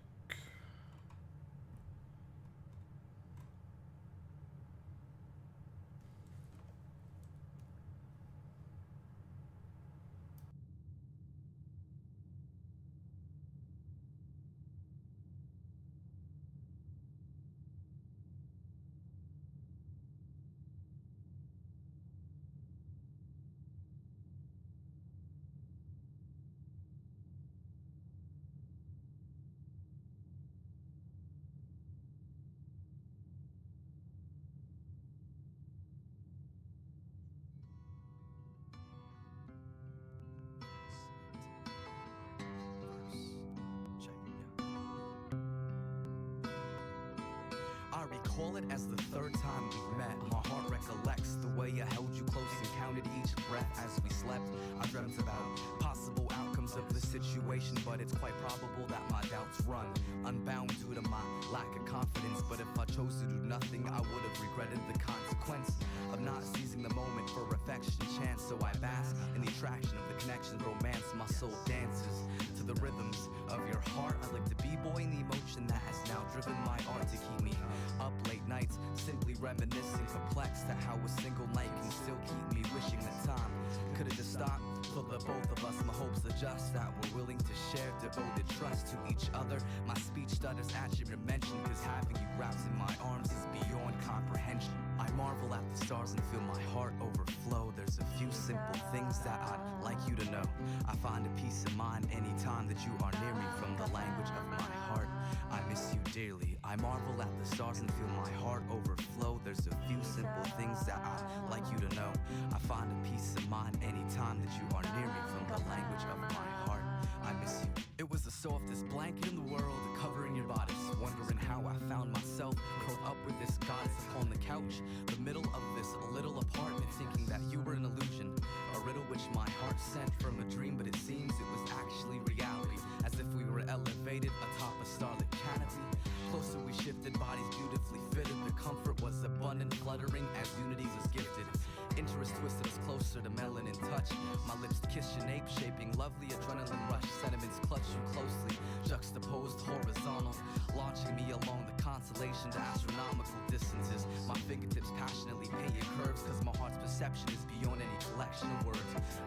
I recall it as the third time we've met. My heart recollects the way I held you close and counted each breath as we slept. I dreamt about possible outcomes of the situation, but it's quite probable that my doubts run unbound due to my lack of confidence. But if I chose to do nothing, I would have regretted the consequence of not seizing the moment for affection chance. So I bask in the attraction of the connection, romance. My soul dances to the rhythms of your heart. I like to b-boy the emotion that has now driven my art to keep me up late nights, simply reminiscing, perplexed at how a single night can still keep me wishing that time could have just stopped for the both of us. My hopes are just that we're willing to share devoted trust to each other. My speech stutters at your mention, cause having you wrapped in my arms is beyond comprehension. I marvel at the stars and feel my heart overflow. There's a few simple things that I'd like you to know. I find a peace of mind anytime that you are near me. From the language of my heart, I miss you dearly. I marvel at the stars and feel my heart overflow. There's a few simple things that I'd like you to know. I find a peace of mind anytime that you are near me. From the language of my heart, I miss you. It was the softest blanket in the world, covering your bodice. Wondering how I found myself curled up with this goddess upon the couch, the middle of this little apartment, thinking that you were an illusion, a riddle which my heart sent from a dream, but it seems it was actually reality, as if we were elevated atop a starlit canopy. Closer we shifted, bodies beautifully fitted. The comfort was abundant, fluttering as unity was gifted. Interest twisted us closer to melanin touch. My lips kissed your nape, shaping lovely adrenaline rush. Sentiments clutch you closely, juxtaposed horizontal, launching me along the constellation to astronomical distances. My fingertips passionately paint your curves, cause my heart's perception is beyond any collection of words.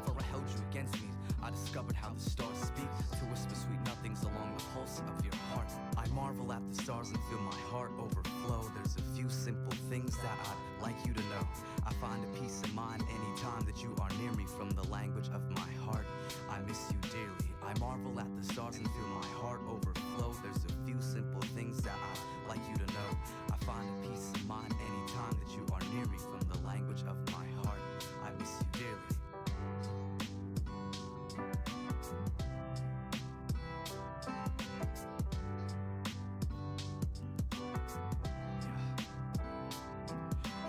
For I held you against me, I discovered how the stars speak to whisper sweet nothings along the pulse of your heart. I marvel at the stars and feel my heart overflow. There's a few simple things that I'd like you to know. I find a peace of mind anytime that you are near me. From the language of my heart, I miss you dearly. I marvel at the stars and feel my heart overflow. There's a few simple things that I'd like you to know. I find a peace of mind anytime that you are near me. From the language of my heart, I miss you dearly.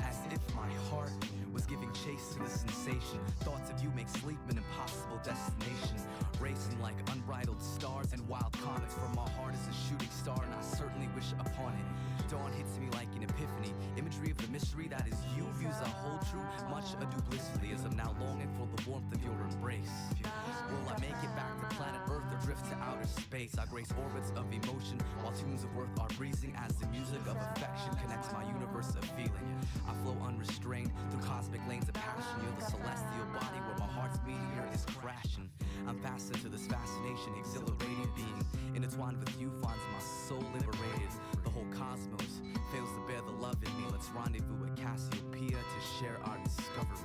As if my heart was giving chase to the sensation. Thoughts of you make sleep an impossible destination. Racing like unbridled stars and wild comets. For my heart is a shooting star and I certainly wish upon it. Dawn hits me like an epiphany. Imagery of the mystery that is you. Views I hold true, much ado blissfully, as I'm now longing for the warmth of your embrace. Will I make it back to planet Earth or drift drift to outer space. I grace orbits of emotion while tunes of earth are breezing as the music of affection connects my universe of feeling. I flow unrestrained through cosmic lanes of passion. You're the celestial body where my heart's meteor is crashing. I'm fastened to this fascination, exhilarated being intertwined with you finds my soul liberated. The whole cosmos fails to bear the love in me. Let's rendezvous at Cassiopeia to share our discoveries.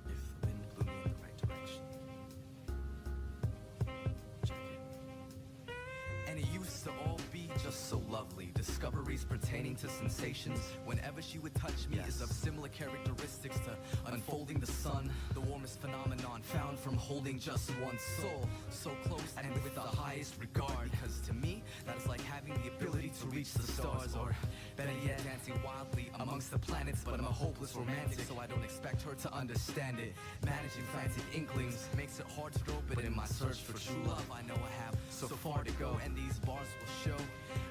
If the wind blew me in the right direction. Check it. And it used to all be just so lovely. Discoveries pertaining to sensations. Whenever she would touch me is of similar characteristics to unfolding the sun. The warmest phenomenon found from holding just one soul. So close and with the highest regard. Because to me, that is like having the ability to reach the stars. Or better yet, dancing wildly amongst the planets. But I'm a hopeless romantic, so I don't expect her to understand it. Managing frantic inklings makes it hard to grope. But in my search for true love, I know I have so far to go. And these bars will show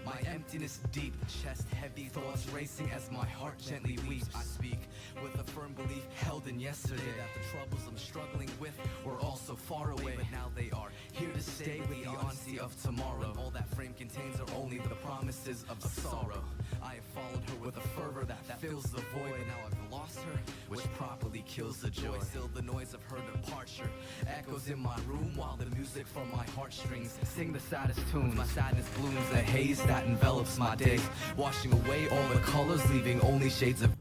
my emptiness deep, chest heavy, thoughts racing as my heart gently weeps. I speak with a firm belief held in yesterday that the troubles I'm struggling with were all so far away, but now they are here to stay with the honesty of tomorrow. All that frame contains are only the promises of sorrow. I have followed her with a fervor that fills the void, but now I've lost her, which properly kills the joy. Still the noise of her departure echoes in my room while the music from my heartstrings sing the saddest tunes. My sadness blooms a haze that envelops my days, washing away all the colors, leaving only shades of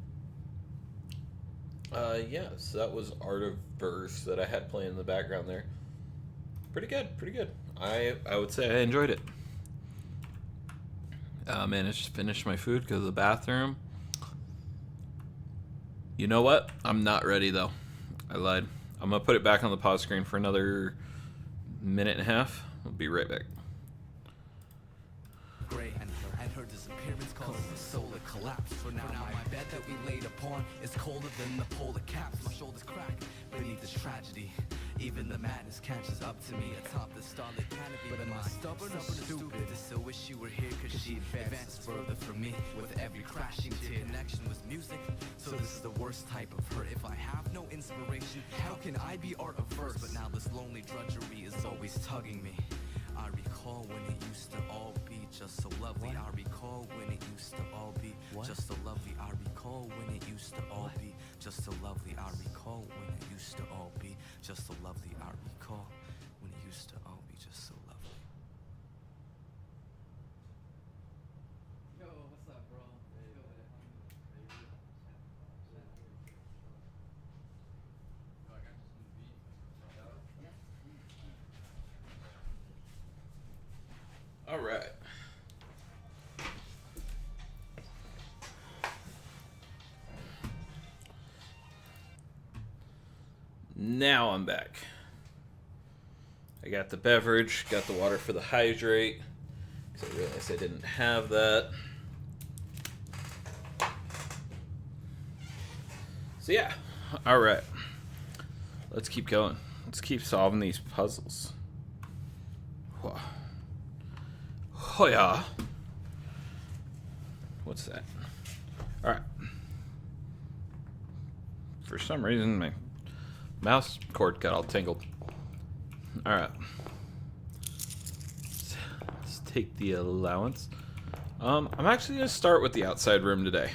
yes, that was Art of Verse that I had playing in the background there. Pretty good, pretty good. I would say I enjoyed it. Managed to finish my food, go to the bathroom. You know what? I'm not ready though. I lied. I'm gonna put it back on the pause screen for another minute and a half. I'll be right back. gray, and her disappearance caused the solar collapse. For now my bed that we laid upon is colder than the polar caps. My shoulders crack beneath this tragedy. Even the madness catches up to me atop the starlit canopy. But am I stubborn or stupid to still wish you were here? Cause she advances further from me with every crashing tear. Connection was music, so this is the worst type of hurt. If I have no inspiration, how can I be art of verse? But now this lonely drudgery is always tugging me. I recall when it used to all be just so lovely. I recall when it used to all be just so lovely. I recall when it used to all be just so lovely. I recall when it used to all be just so lovely. I recall when it used to all be just so lovely. Yo, what's up, bro? All right. Now I'm back. I got the beverage, got the water for the hydrate, because I realized I didn't have that. So yeah, all right. Let's keep going. Let's keep solving these puzzles. Whoa. Oh yeah. What's that? All right. For some reason, my mouse cord got all tangled. All right. Let's take the allowance. I'm actually gonna start with the outside room today.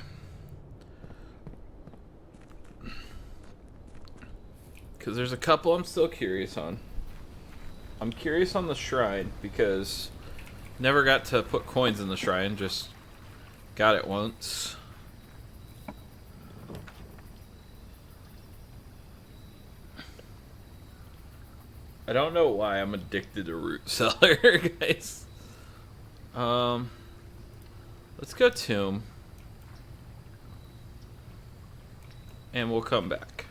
Because there's a couple I'm still curious on. I'm curious on the shrine because never got to put coins in the shrine, just got it once. I don't know why I'm addicted to root cellar, guys. Let's go tomb. And we'll come back.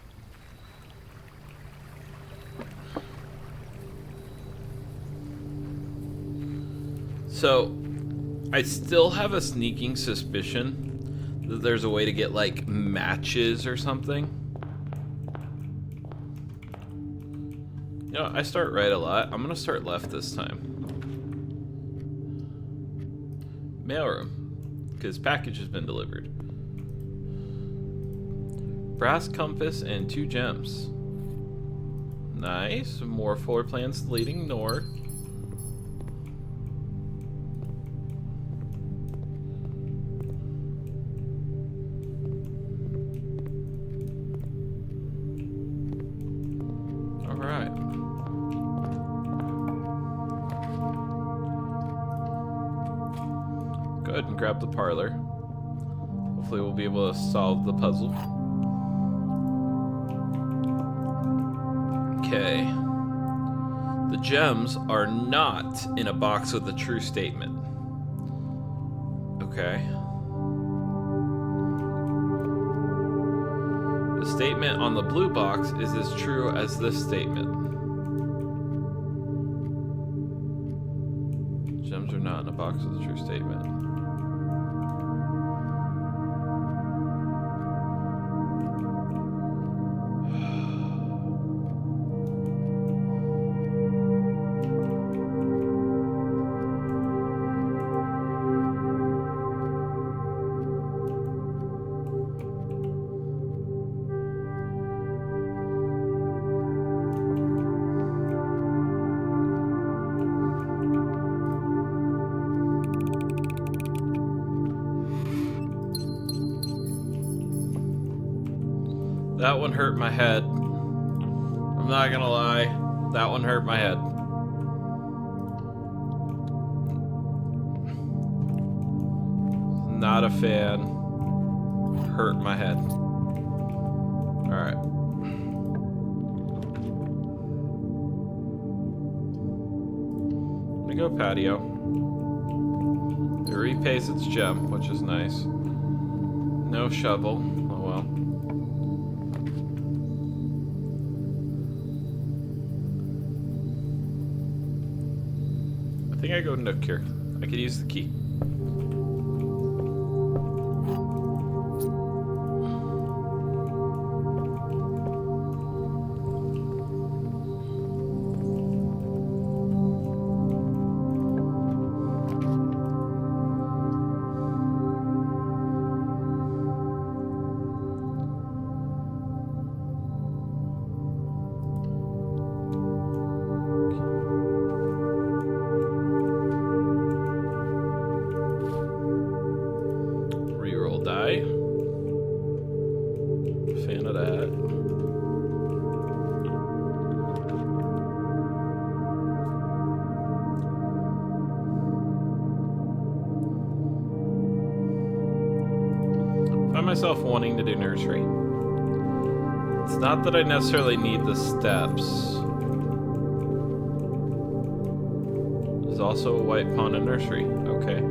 So, I still have a sneaking suspicion that there's a way to get, like, matches or something. You know, I start right a lot. I'm gonna start left this time. Mailroom. Because package has been delivered. Brass compass and 2 gems. Nice. More floor plans leading north. Alright. Go ahead and grab the parlor. Hopefully we'll be able to solve the puzzle. Okay. The gems are not in a box with a true statement. Okay. The statement on the blue box is as true as this statement. Gems are not in a box with a true statement. That one hurt my head. I'm not gonna lie. That one hurt my head. Not a fan. Hurt my head. Alright. I'm gonna go patio. It repays its gem, which is nice. No shovel. Oh well. I think I go Nook here. I could use the key. Die. Fan of that. I find myself wanting to do nursery. It's not that I necessarily need the steps. There's also a white pawn in nursery. Okay.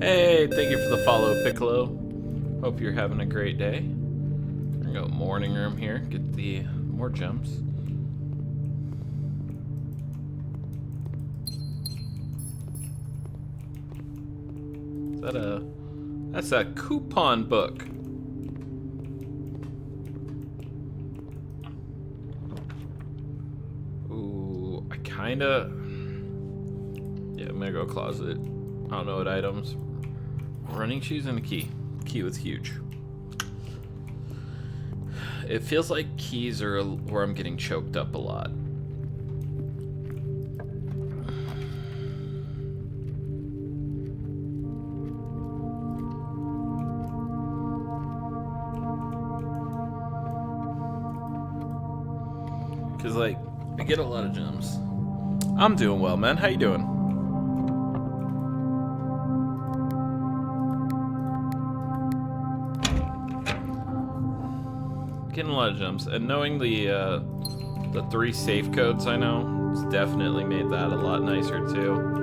Hey, thank you for the follow, Piccolo. Hope you're having a great day. We're gonna go morning room here, get the more gems. Is that a... That's a coupon book. Ooh, I kinda... Yeah, I'm gonna go closet. I don't know what items. Running shoes and a key. Key was huge. It feels like keys are where I'm getting choked up a lot. Because, like, I get a lot of gems. I'm doing well, man. How you doing? Getting a lot of gems. And knowing the 3 safe codes I know, it's definitely made that a lot nicer, too.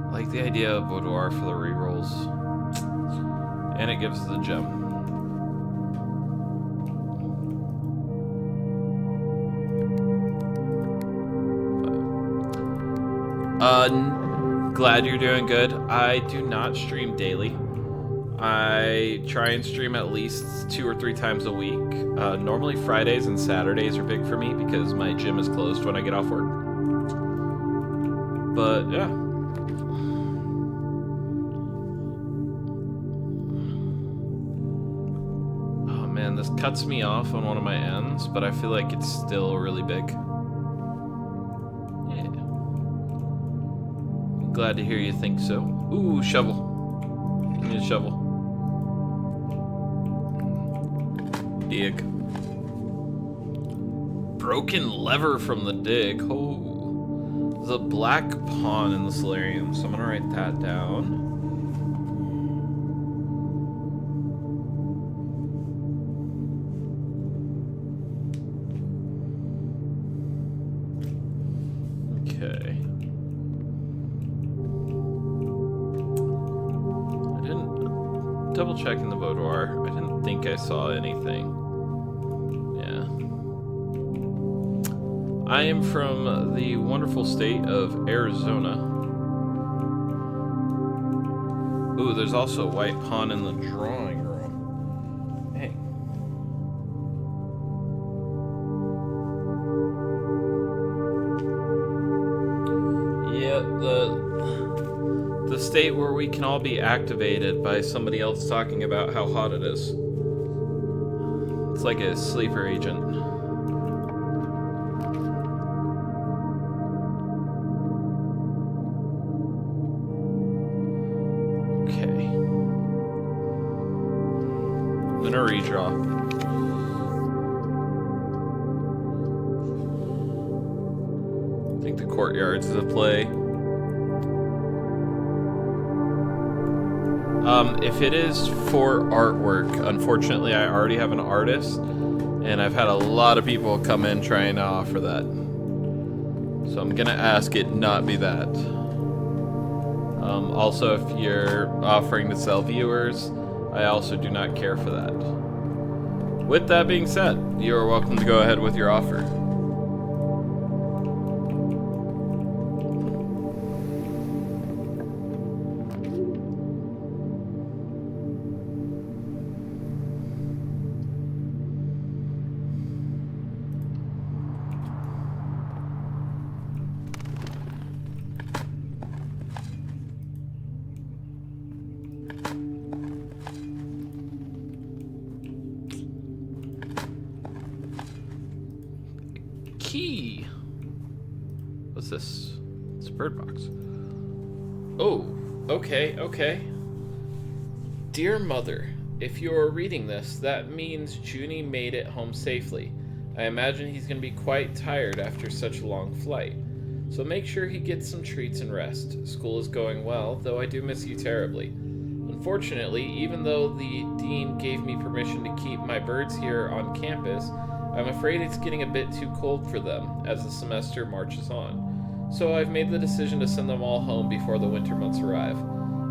I like the idea of boudoir for the rerolls. And it gives the gem. Glad you're doing good. I do not stream daily. I try and stream at least 2 or 3 times a week. Normally Fridays and Saturdays are big for me because my gym is closed when I get off work. But yeah. Oh man, this cuts me off on one of my ends, but I feel like it's still really big. Glad to hear you think so. Ooh, shovel. Give me a shovel. Dig. Broken lever from the dig. Oh. There's a black pawn in the solarium, so I'm gonna write that down. Okay. Double checking the boudoir. I didn't think I saw anything. Yeah. I am from the wonderful state of Arizona. Ooh, there's also a white pawn in the drawing room. Hey. Yeah, the state where we can all be activated by somebody else talking about how hot it is. It's like a sleeper agent. Okay. I'm gonna redraw. I think the courtyard's the play. If it is for artwork, unfortunately I already have an artist, and I've had a lot of people come in trying to offer that. So I'm gonna ask it not be that. Also, if you're offering to sell viewers, I also do not care for that. With that being said, you are welcome to go ahead with your offer. Key. What's this? It's a bird box. Oh, okay. Dear Mother, if you're reading this, that means Junie made it home safely. I imagine he's going to be quite tired after such a long flight. So make sure he gets some treats and rest. School is going well, though I do miss you terribly. Unfortunately, even though the dean gave me permission to keep my birds here on campus, I'm afraid it's getting a bit too cold for them as the semester marches on. So I've made the decision to send them all home before the winter months arrive.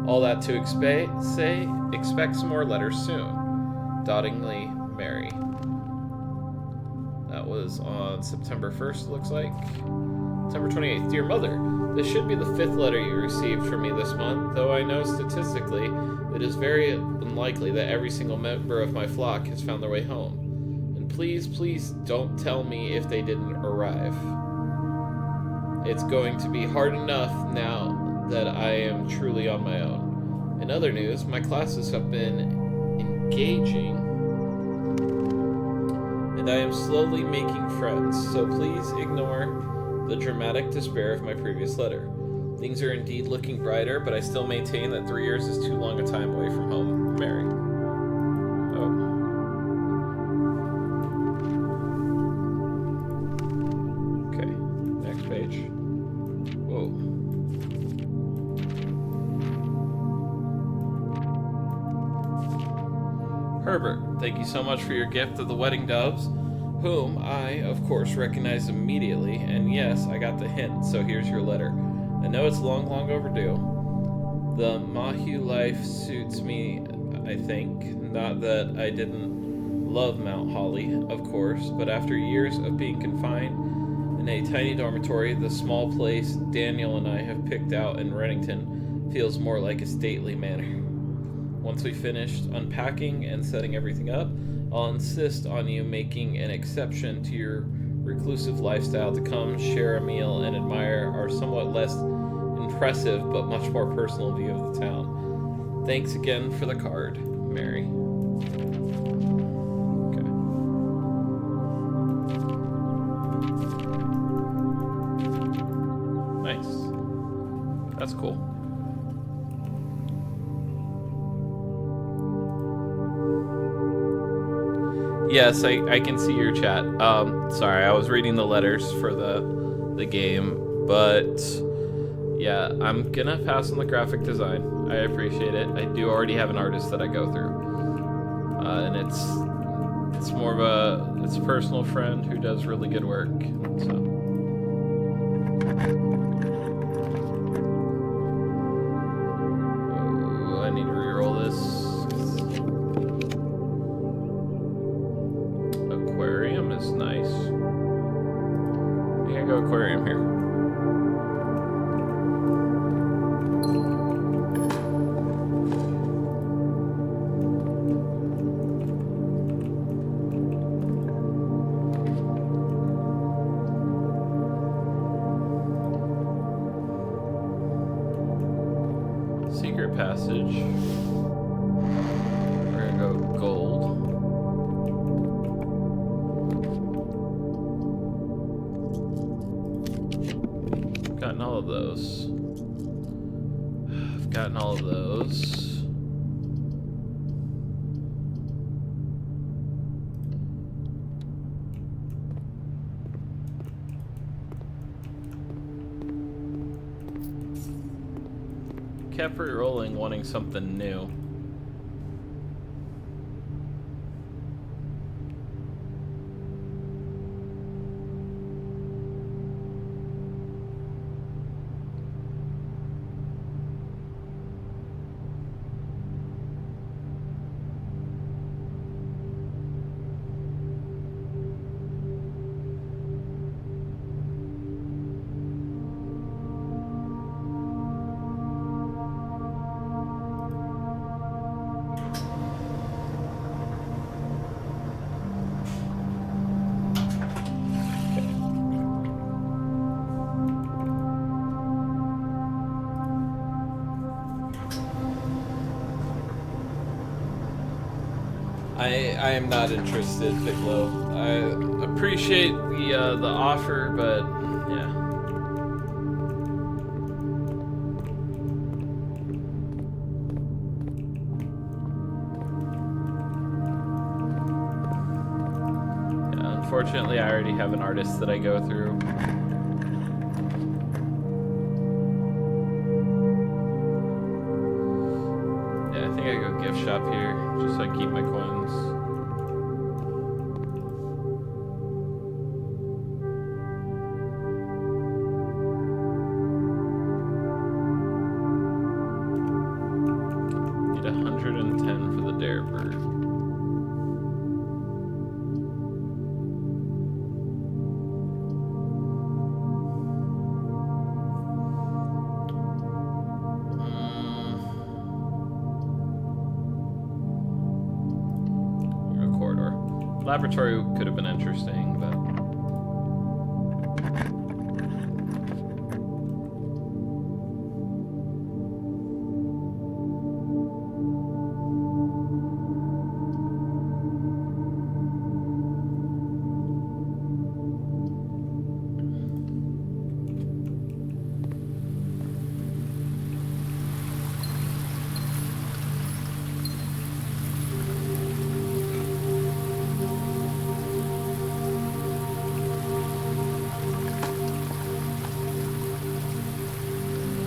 All that to expect some more letters soon. Doddingly, Mary. That was on September 1st, looks like. September 28th. Dear Mother, this should be the 5th letter you received from me this month, though I know statistically it is very unlikely that every single member of my flock has found their way home. Please don't tell me if they didn't arrive. It's going to be hard enough now that I am truly on my own. In other news, my classes have been engaging, and I am slowly making friends, so please ignore the dramatic despair of my previous letter. Things are indeed looking brighter, but I still maintain that 3 years is too long a time away from home. Mary. Oh. Okay, next page. Whoa. Herbert, thank you so much for your gift of the wedding doves, whom I, of course, recognized immediately, and yes, I got the hint, so here's your letter. I know it's long, long overdue. The Mahu life suits me, I think. Not that I didn't love Mount Holly, of course, but after years of being confined in a tiny dormitory, the small place Daniel and I have picked out in Reddington feels more like a stately manor. Once we finished unpacking and setting everything up, I'll insist on you making an exception to your reclusive lifestyle to come share a meal and admire our somewhat less impressive but much more personal view of the town. Thanks again for the card, Mary. Okay. Nice. That's cool. Yes, I can see your chat. Sorry, I was reading the letters for the game, but yeah, I'm gonna pass on the graphic design. I appreciate it. I do already have an artist that I go through, and it's more of it's a personal friend who does really good work. So. Oh, I need to re-roll this. Aquarium is nice. I think I go aquarium here. Secret passage. We're gonna go gold. I've gotten all of those. I've gotten all of those. Kept re-rolling, wanting something new. I am not interested, Piccolo. I appreciate the offer, but yeah. Yeah, unfortunately, I already have an artist that I go through. Yeah, I think I go gift shop here, just so I keep my coins. Need 110 for the Dare Bird. Laboratory could have been interesting, but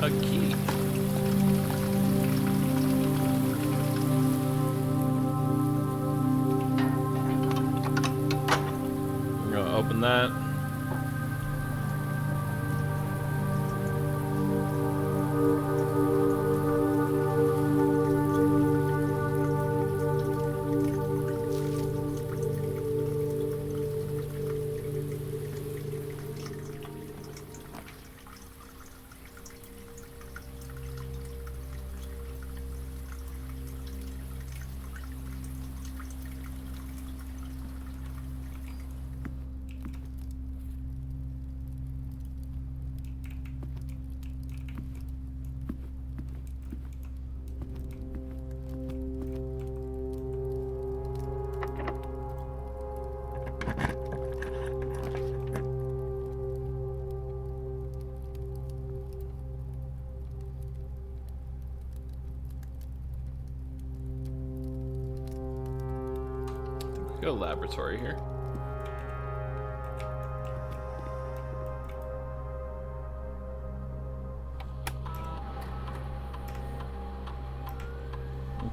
a key. We're gonna open that. Got a laboratory here.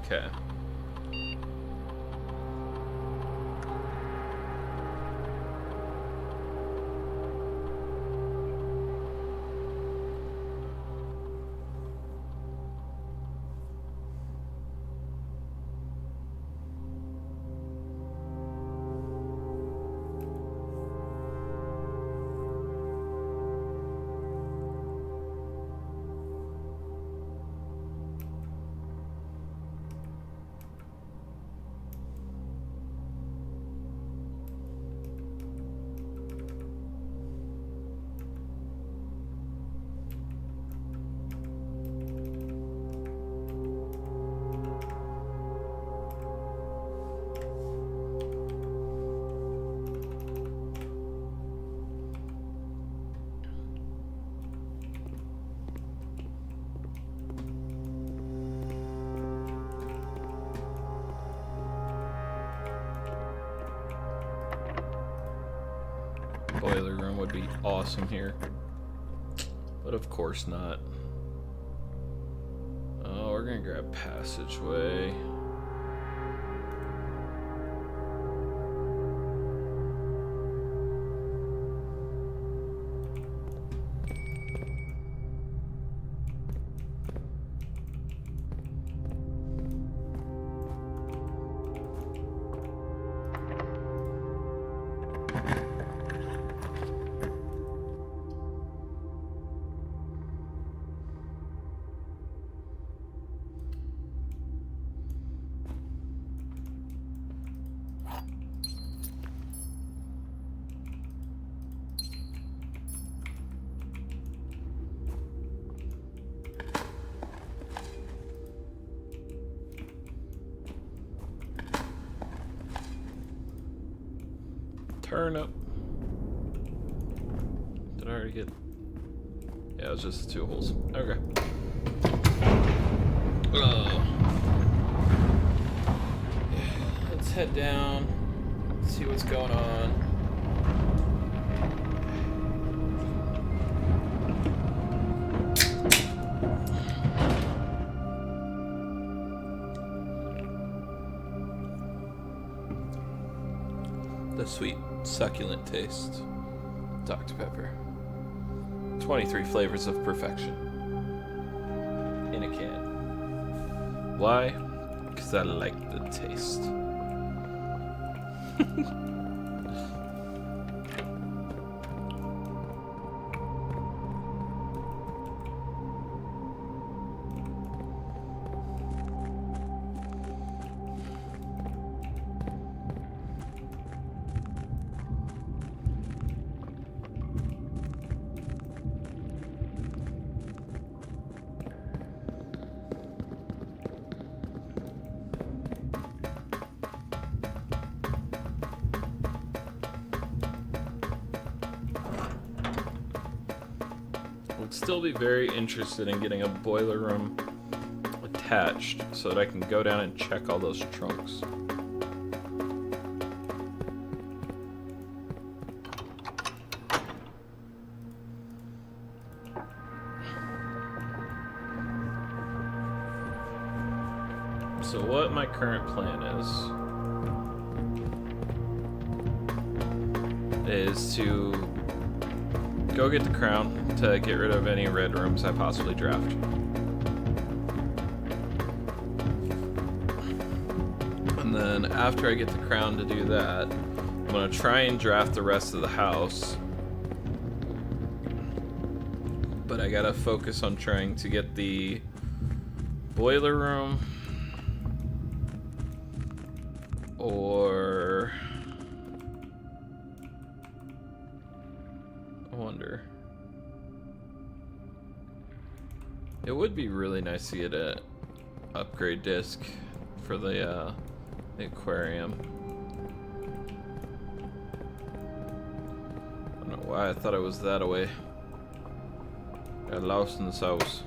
Okay. Boiler room would be awesome here. But of course not. Oh, we're gonna grab passageway. Turnip. Did I already get? Yeah, it was just the 2 holes. Okay. Let's head down. See what's going on. The sweet, succulent taste. Dr. Pepper. 23 flavors of perfection. In a can. Why? Because I like the taste. Would still be very interested in getting a boiler room attached so that I can go down and check all those trunks. So what my current plan is to go get the crown to get rid of any red rooms I possibly draft. And then after I get the crown to do that, I'm gonna try and draft the rest of the house. But I gotta focus on trying to get the boiler room or I wonder. It would be really nice to get a upgrade disc for the aquarium. I don't know why I thought it was that away. Got lost in the sauce.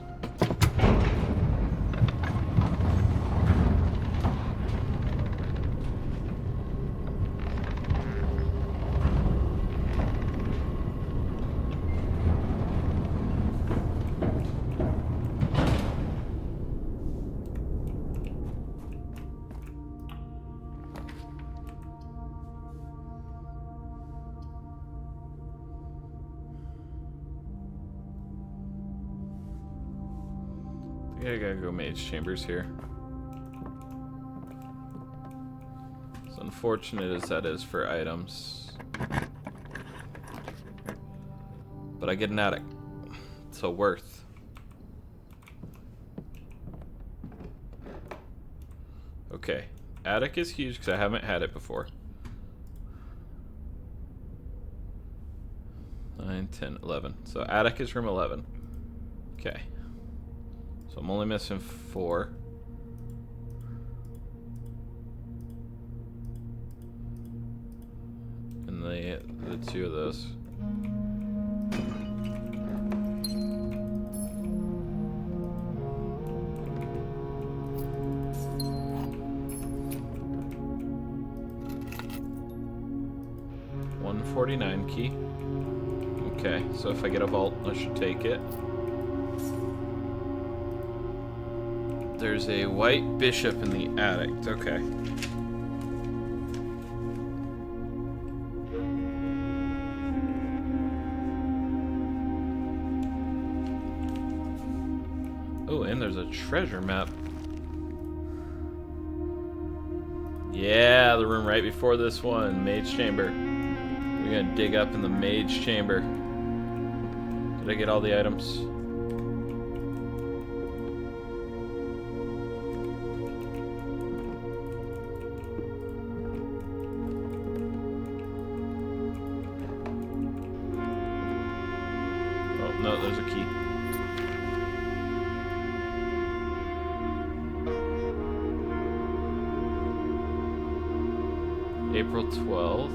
I gotta go mage chambers here. As unfortunate as that is for items. But I get an attic. So worth. Okay. Attic is huge because I haven't had it before. 9, 10, 11. So attic is room 11. Okay. So I'm only missing 4. And the 2 of those. $149 key. Okay, so if I get a vault, I should take it. There's a white bishop in the attic. Okay. Oh, and there's a treasure map. Yeah, the room right before this one, Mage Chamber. We're gonna dig up in the Mage Chamber. Did I get all the items? No, there's a key. April 12th.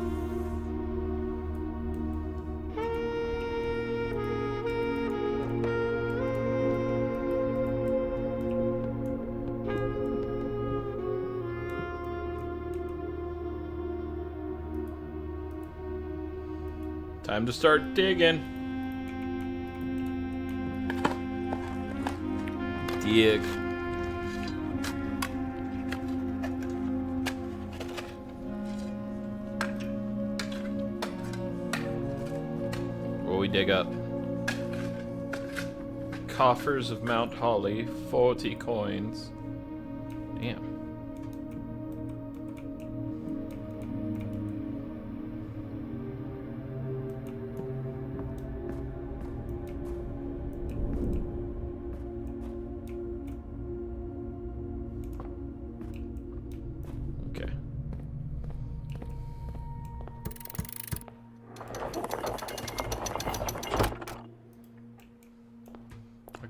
Time to start digging. Dig. What we dig up? Coffers of Mount Holly, 40 coins. Damn.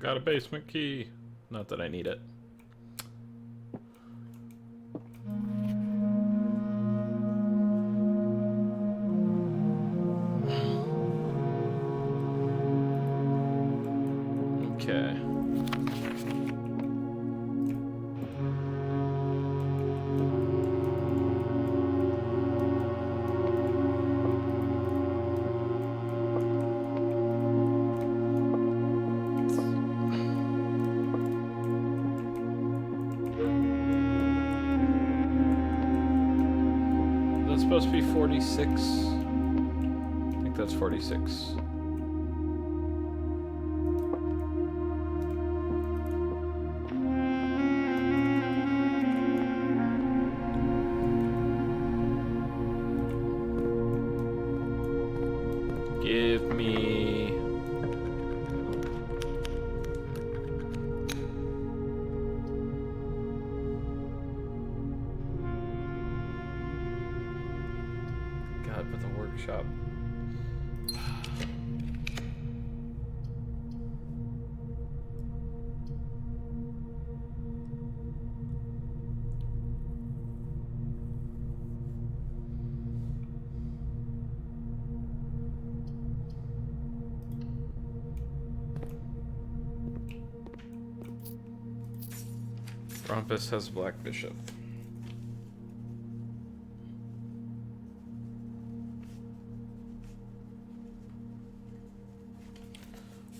Got a basement key. Not that I need it. Okay. that supposed to be 46? I think that's 46. Give me... God, but the workshop. Rompus has Black Bishop.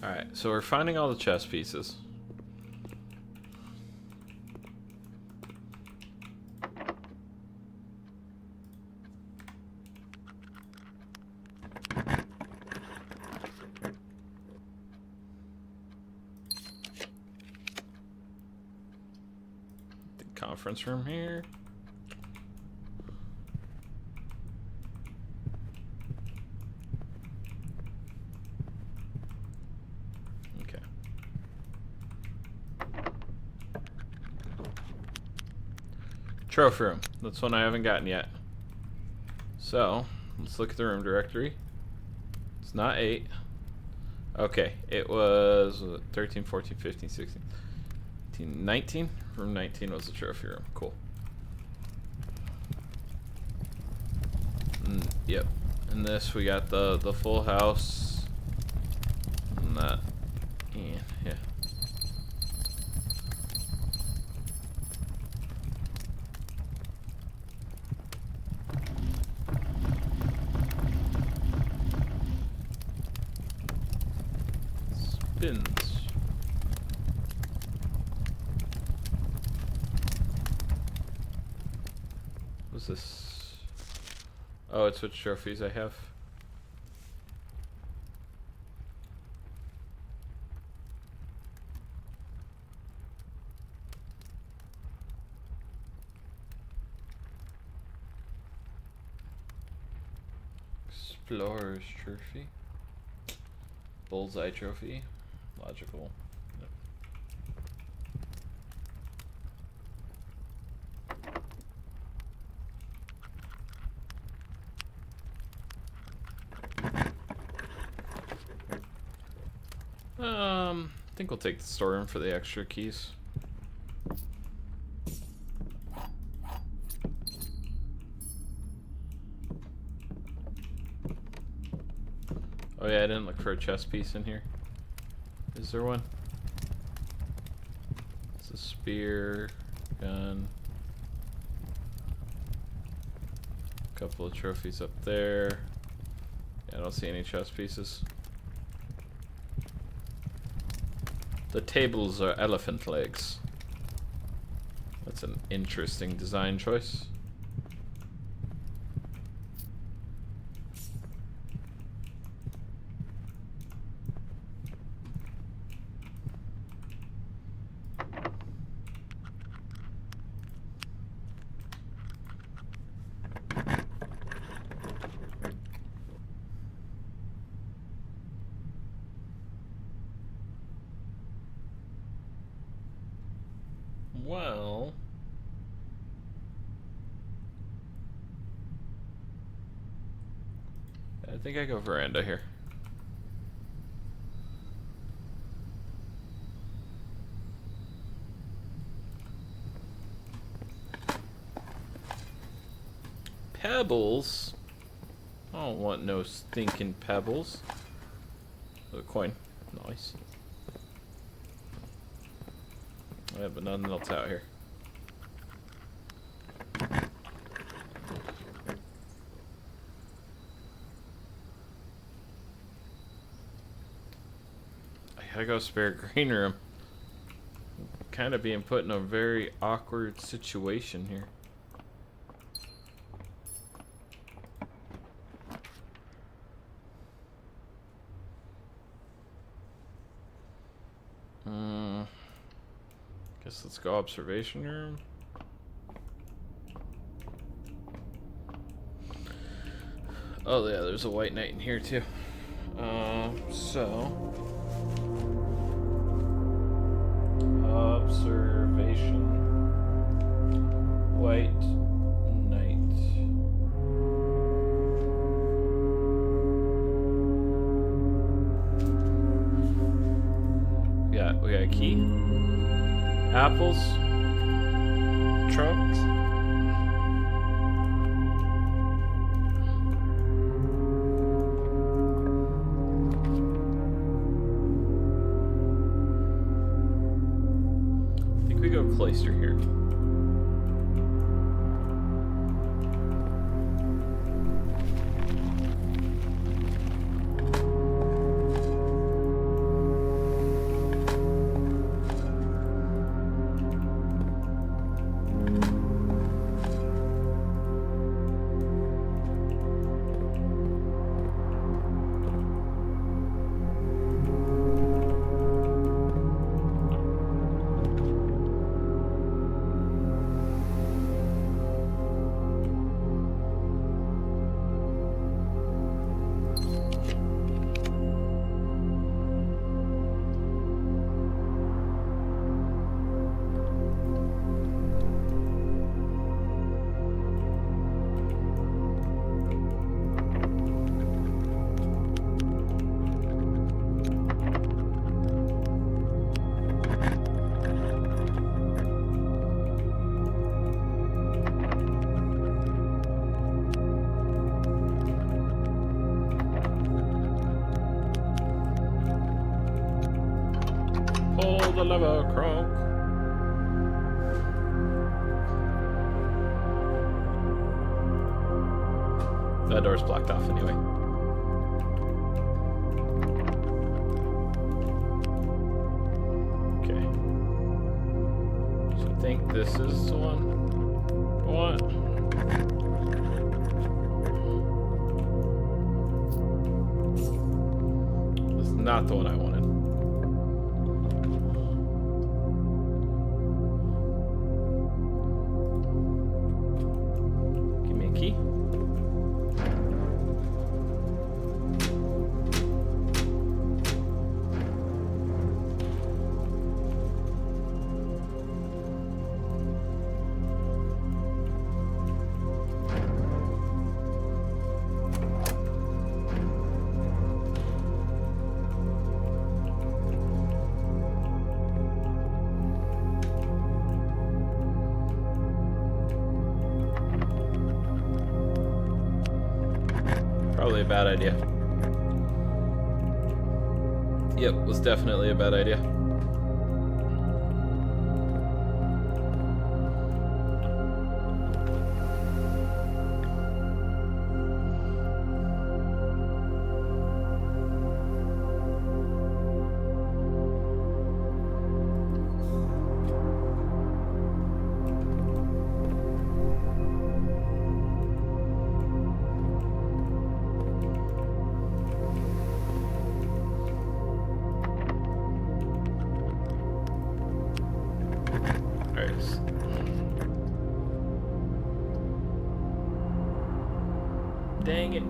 Alright, so we're finding all the chess pieces. The conference room here. Trophy room. That's one I haven't gotten yet. So, let's look at the room directory. It's not 8. Okay, it was 13, 14, 15, 16, 18, 19. Room 19 was the trophy room. Cool. Yep. In this, we got the full house. And that. And, yeah. Spins. What's this? Oh, it's which trophies I have. Explorer's trophy. Bullseye trophy. Logical. Yep. I think we'll take the storeroom for the extra keys. Oh yeah, I didn't look for a chess piece in here. Is there one? It's a spear, gun. A couple of trophies up there. Yeah, I don't see any chess pieces. The tables are elephant legs. That's an interesting design choice. Well, I think I go veranda here. Pebbles? I don't want no stinking pebbles. A coin. Nice. Yeah, but nothing else out here. I gotta go spare green room. Kind of being put in a very awkward situation here. guess let's go observation room. Oh yeah, there's a white knight in here too. So observation, white knight. We got a key. Apples. Trunks. I think we go cloister here. Pull the lever, Kronk. That door's blocked off anyway. Okay. So I think this is the one. What? This is not the one I wanted. Give me a key. Probably a bad idea. Yep, was definitely a bad idea. Dang it.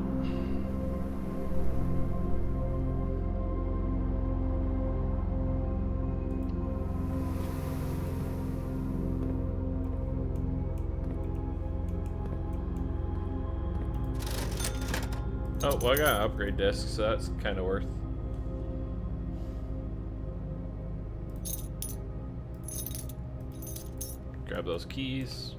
Oh, well, I got an upgrade disc, so that's kind of worth. Grab those keys.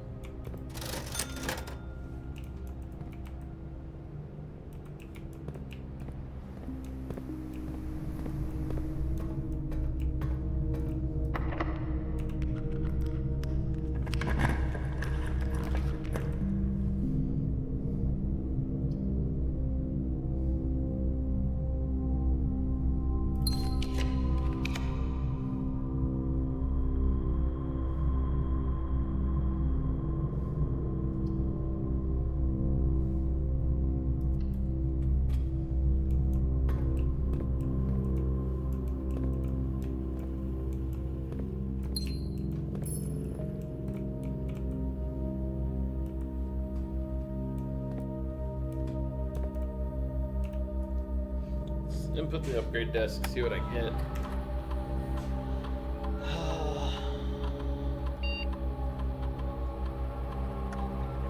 Input the upgrade desk, see what I get.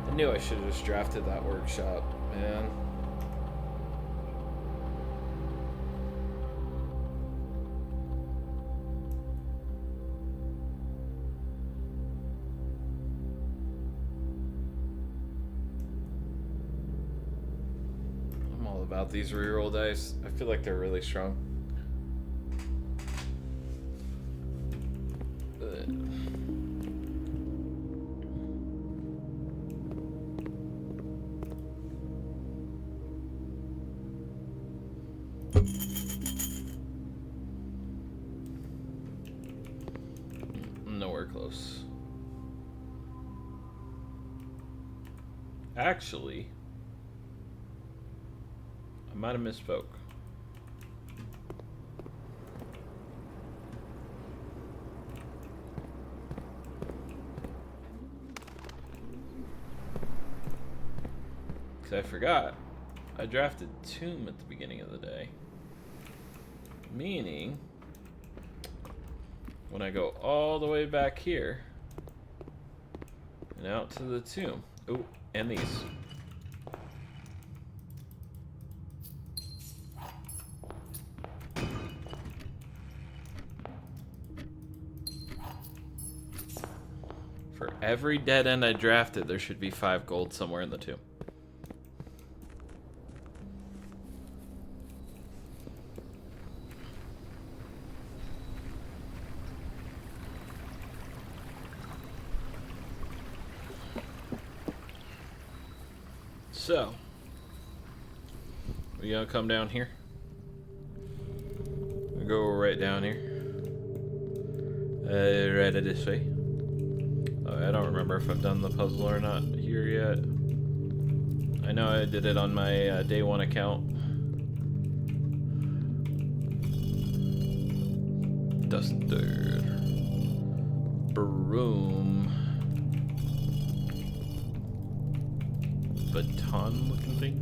I knew I should have just drafted that workshop, man. I'm all about these reroll dice. I feel like they're really strong. Nowhere close. Actually, I might have misspoke. Because I forgot, I drafted Tomb at the beginning of the day. Meaning, when I go all the way back here and out to the Tomb. Ooh, and these. For every dead end I drafted, there should be 5 gold somewhere in the Tomb. So, we gonna come down here. We go right down here. Right this way. I don't remember if I've done the puzzle or not here yet. I know I did it on my day 1 account. Duster. Broom. Baton looking thing.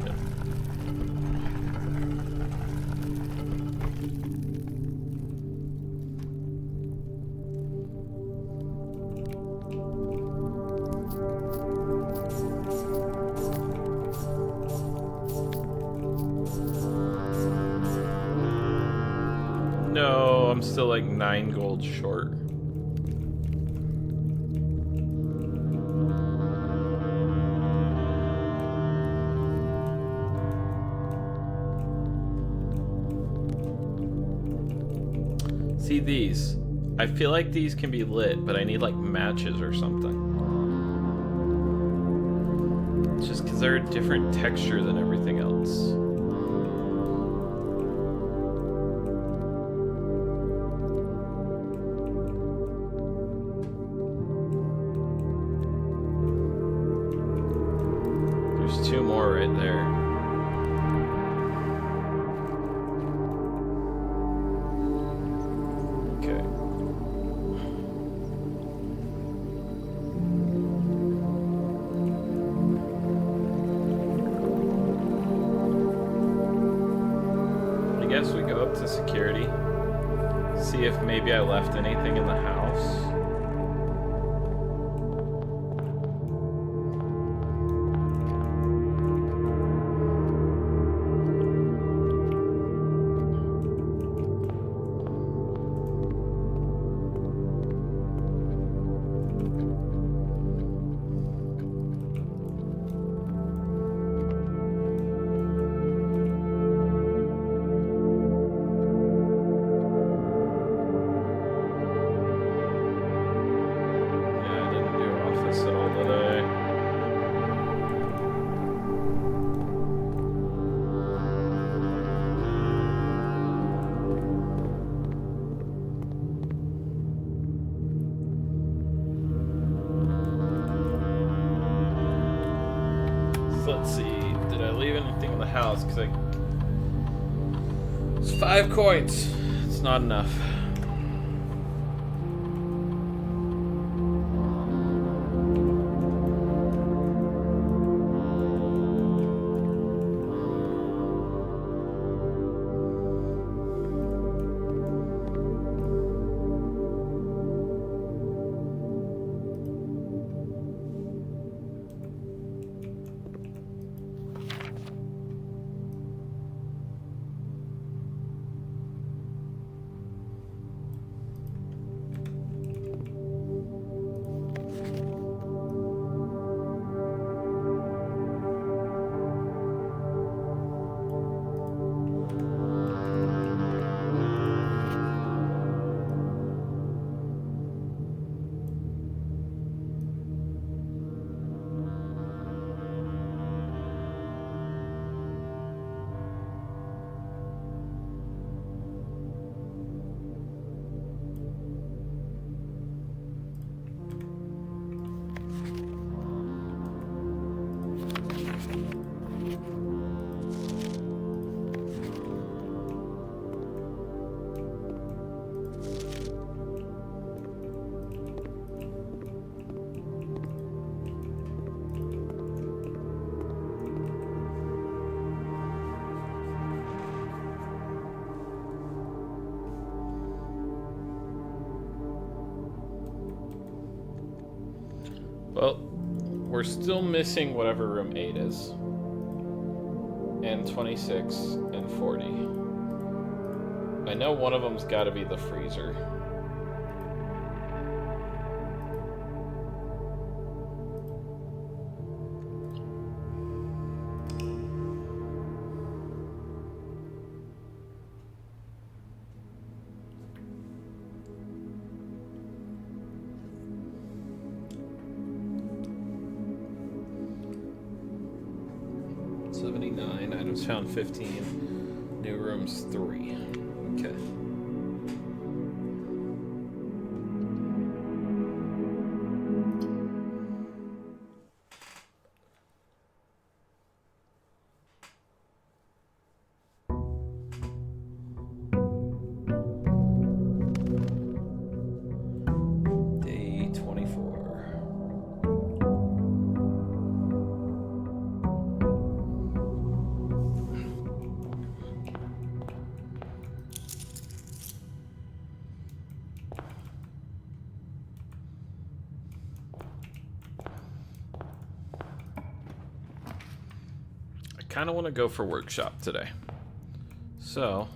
Yep. No, I'm still like 9 gold short. See these? I feel like these can be lit, but I need like matches or something. It's just because they're a different texture than everything else. There's 2 more right there. We go up to security, see if maybe I left anything in the house. Let's see, did I leave anything in the house? Because it's 5 coins. It's not enough. Well, we're still missing whatever room 8 is. And 26 and 40. I know one of them's got to be the freezer. Items found 15. New rooms 3. Okay. Day 24. I kind of want to go for workshop today. So,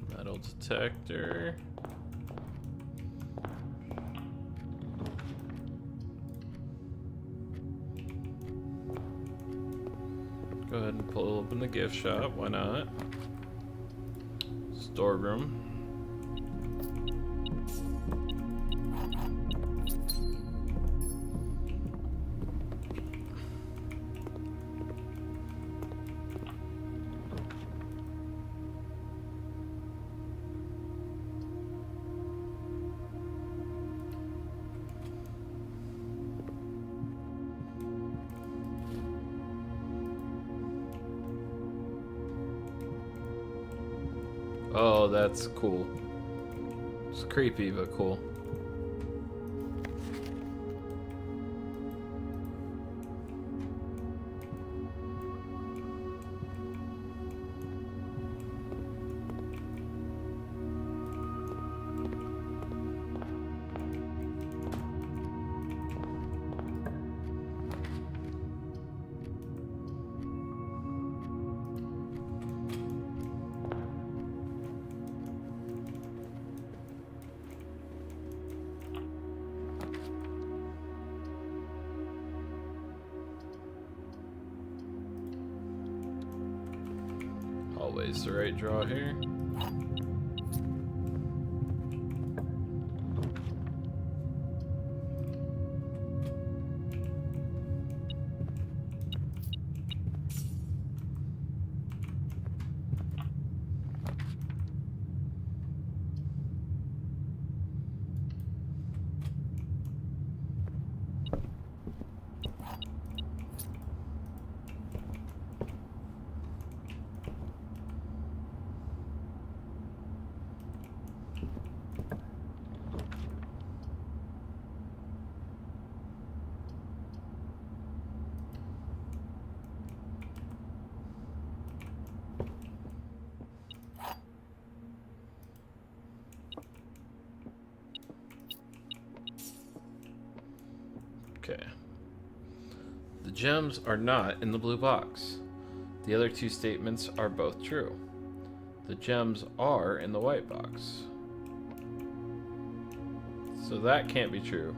metal detector. Go ahead and pull open the gift shop, why not? Storeroom. Oh, that's cool. It's creepy, but cool. Always the right draw here. Okay. The gems are not in the blue box. The other two statements are both true. The gems are in the white box. So that can't be true.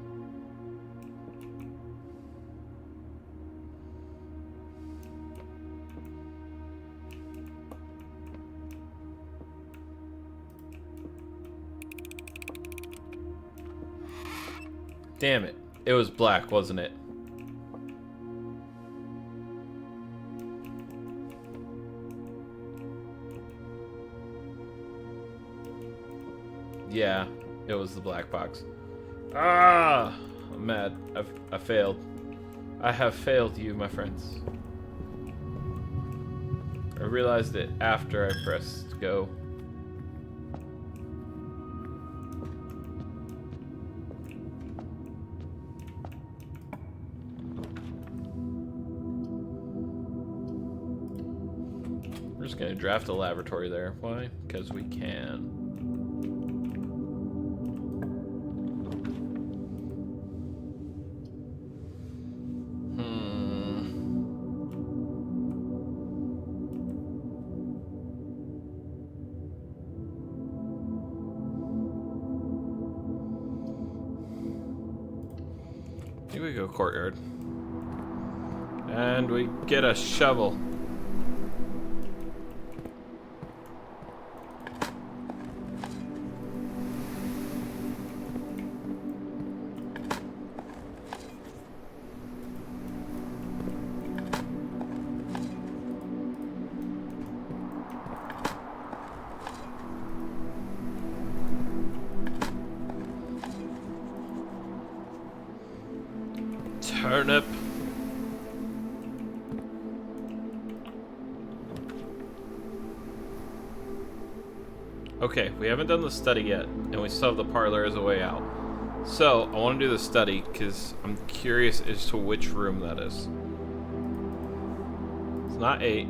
Damn it. It was black, wasn't it? Yeah, it was the black box. Ah! I'm mad. I failed. I have failed you, my friends. I realized it after I pressed go. We're just gonna draft a laboratory there. Why? Because we can. Here we go, courtyard. And we get a shovel. Turnip. Okay, we haven't done the study yet, and we still have the parlor as a way out. So, I want to do the study, because I'm curious as to which room that is. It's not 8.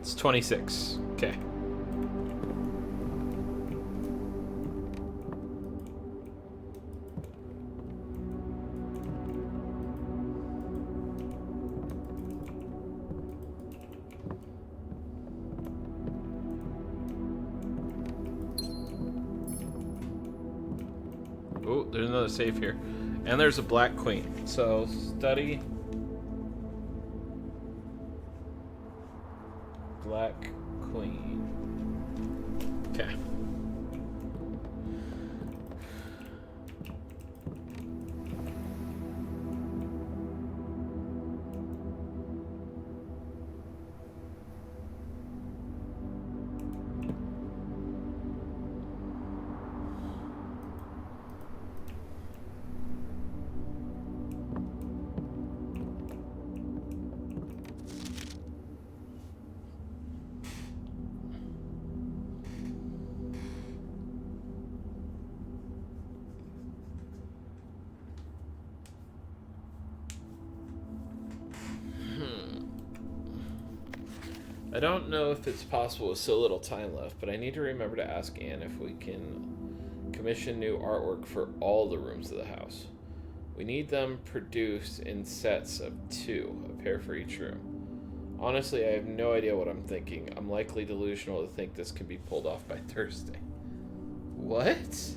It's 26. Okay. Oh, there's another safe here. And there's a black queen. So, study. Black queen. Okay. I don't know if it's possible with so little time left, but I need to remember to ask Anne if we can commission new artwork for all the rooms of the house. We need them produced in sets of 2, a pair for each room. Honestly, I have no idea what I'm thinking. I'm likely delusional to think this can be pulled off by Thursday. What?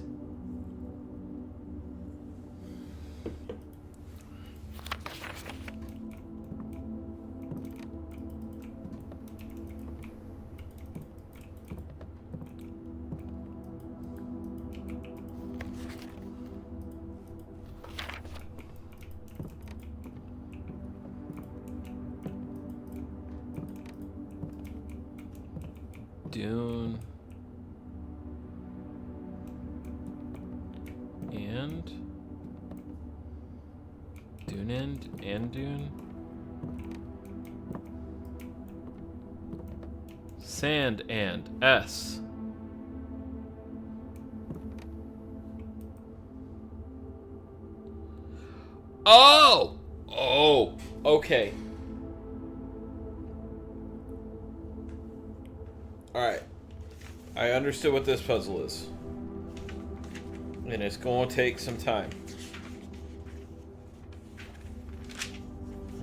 Dune and Dune and Dune. Sand and S. Oh! Oh, okay. Alright. I understood what this puzzle is. And it's going to take some time.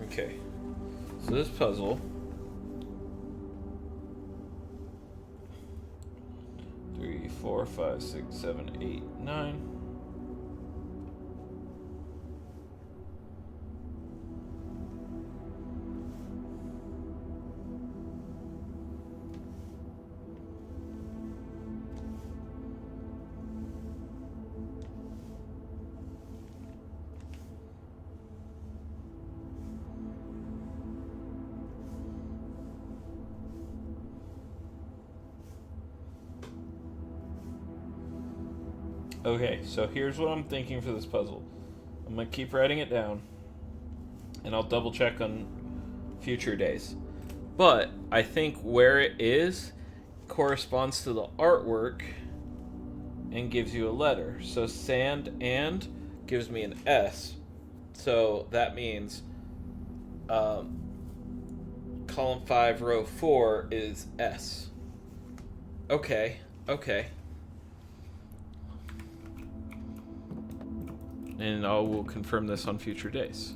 Okay. So this puzzle... 3, 4, 5, 6, 7, 8, 9... Okay, so here's what I'm thinking for this puzzle. I'm going to keep writing it down, and I'll double check on future days. But I think where it is corresponds to the artwork and gives you a letter. So sand and gives me an S. So that means column 5, row 4 is S. Okay, okay. And I will confirm this on future days.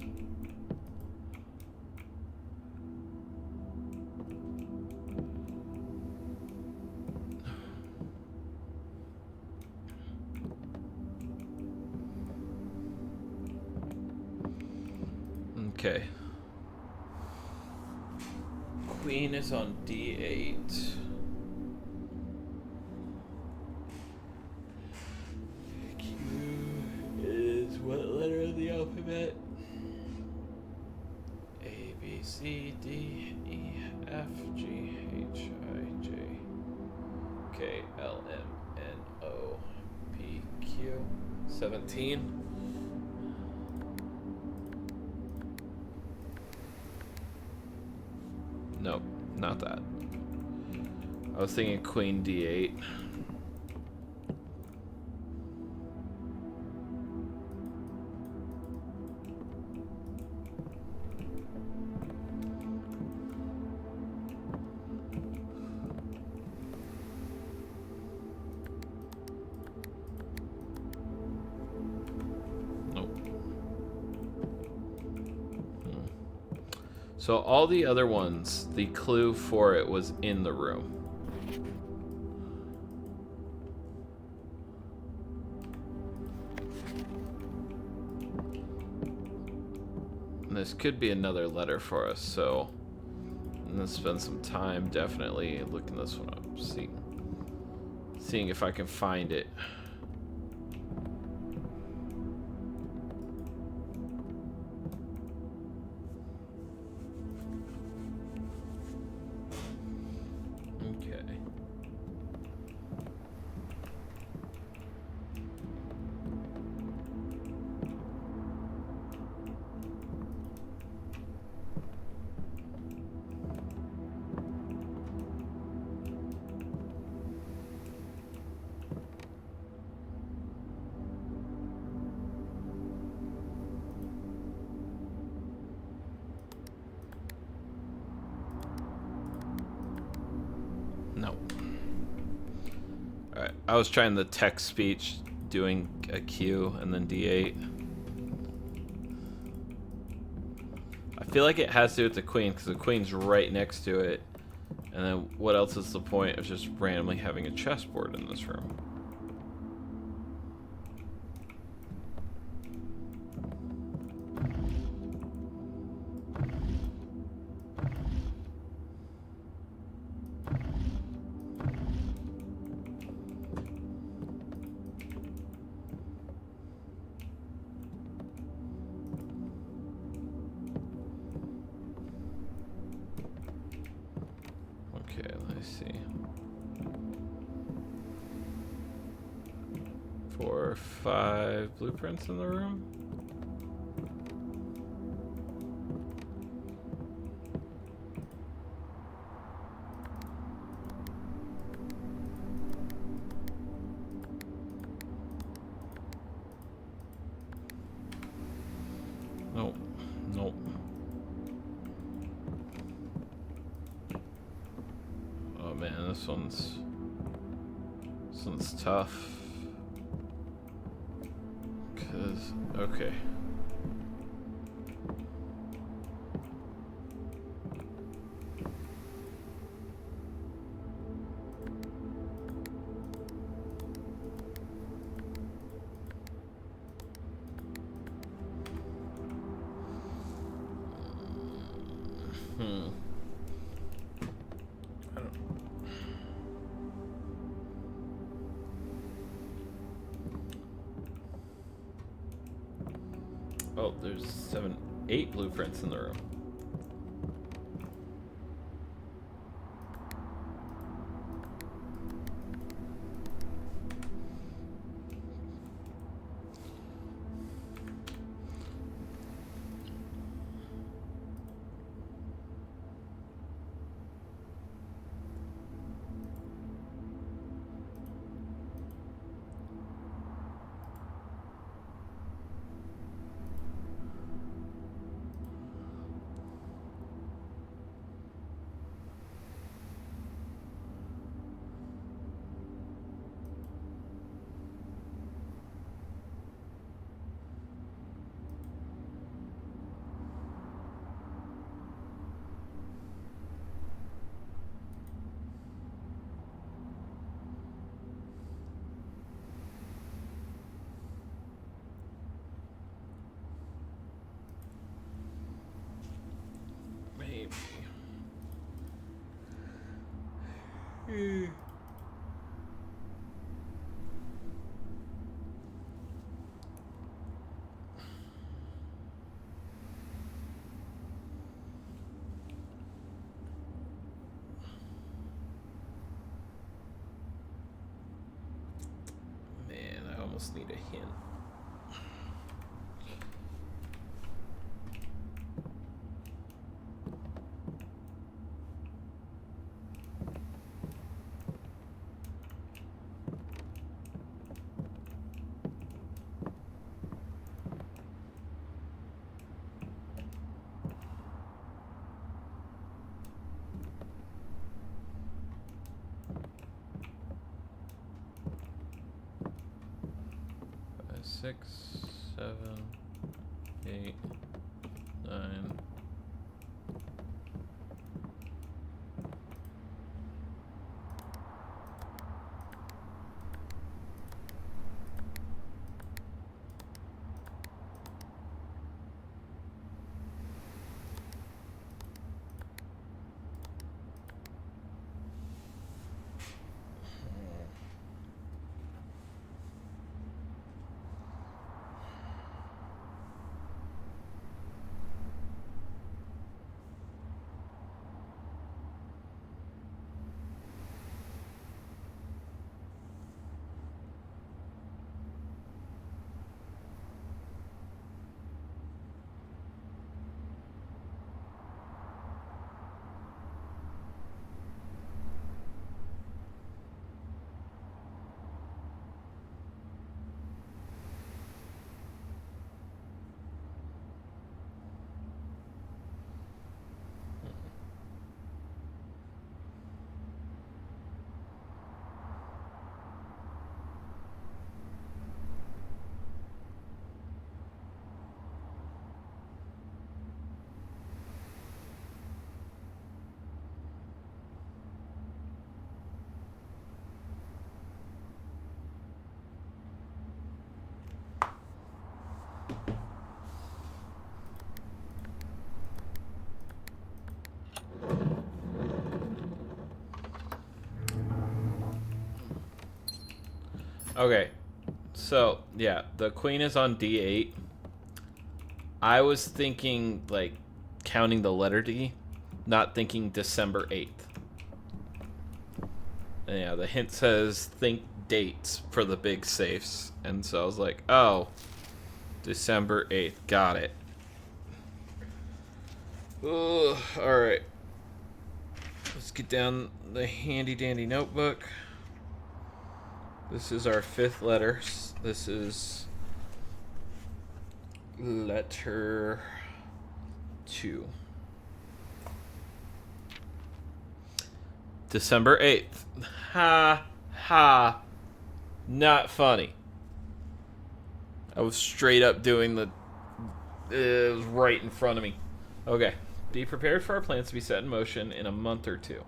Okay. Queen is on D8. Q is what letter of the alphabet? A, B, C, D, E, F, G, H, I, J, K, L, M, N, O, P, Q. 17. Nope, not that. I was thinking Queen D8. So all the other ones, the clue for it was in the room. And this could be another letter for us, so I'm gonna spend some time definitely looking this one up, seeing if I can find it. No. Alright, I was trying the text speech, doing a Q and then D8. I feel like it has to do with the queen, because the queen's right next to it. And then what else is the point of just randomly having a chessboard in this room? Okay, let's see. 4 or 5 blueprints in the room? Nope. Nope. Oh man, this one's tough. Okay. I don't. Oh, there's 8 blueprints in the room. almost need a hint. Six, 7, 8, 9. Okay, so yeah, the queen is on D8. I was thinking like counting the letter D, not thinking December 8th. And yeah, the hint says think dates for the big safes, and so I was like, oh, December 8th, got it. Ugh, all right, let's get down the handy dandy notebook. This is our 5th letter. This is letter 2. December 8th. Ha ha. Not funny. I was straight up doing the... It was right in front of me. Okay. Be prepared for our plans to be set in motion in a month or 2.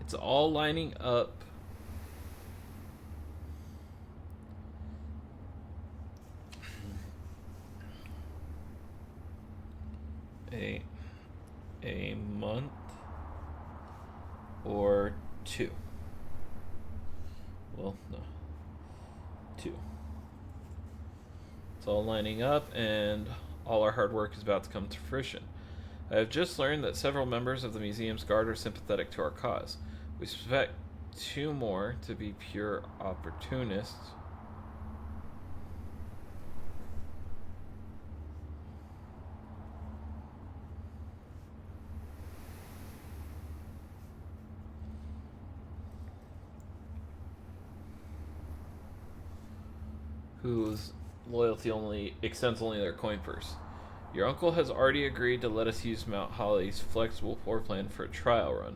It's all lining up. A month or 2. Well, no. 2. It's all lining up, and all our hard work is about to come to fruition. I have just learned that several members of the museum's guard are sympathetic to our cause. We suspect 2 more to be pure opportunists. Whose loyalty only extends only their coin purse. Your uncle has already agreed to let us use Mount Holly's flexible floor plan for a trial run.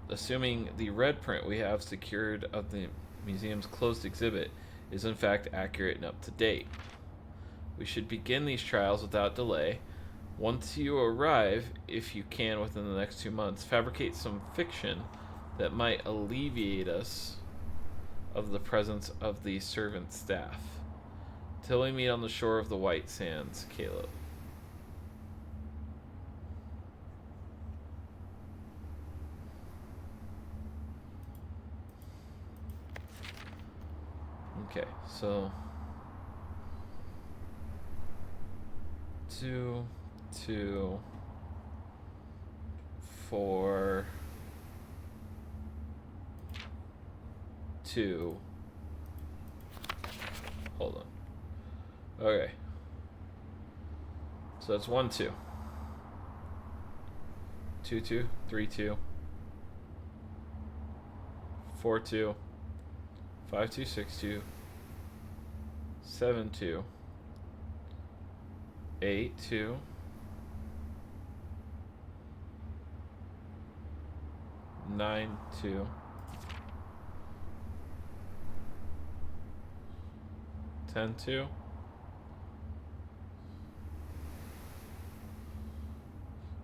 Assuming the red print we have secured of the museum's closed exhibit is in fact accurate and up to date. We should begin these trials without delay. Once you arrive, if you can within the next 2 months, fabricate some fiction that might alleviate us of the presence of the servant staff. Till we meet on the shore of the White Sands, Caleb. Okay, so 2, 2, 4, 2. Hold on. Okay. So that's 1 2. 2 2, 3 2, 4 2, 5 2, 6 2, 7 2, 8 2, 9 2, 10 2.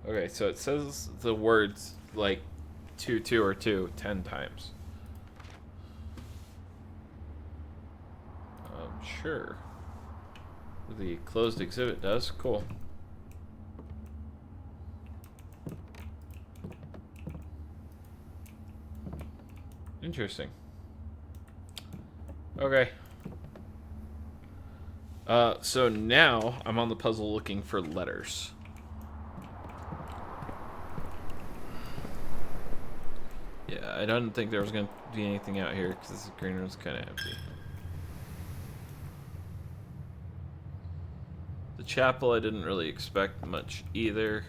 Okay, so it says the words like 2 2 or 2 10 times. Sure. The closed exhibit does. Cool. Interesting. Okay. So now I'm on the puzzle looking for letters. Yeah, I didn't think there was going to be anything out here because the green room's kind of empty. The chapel, I didn't really expect much either.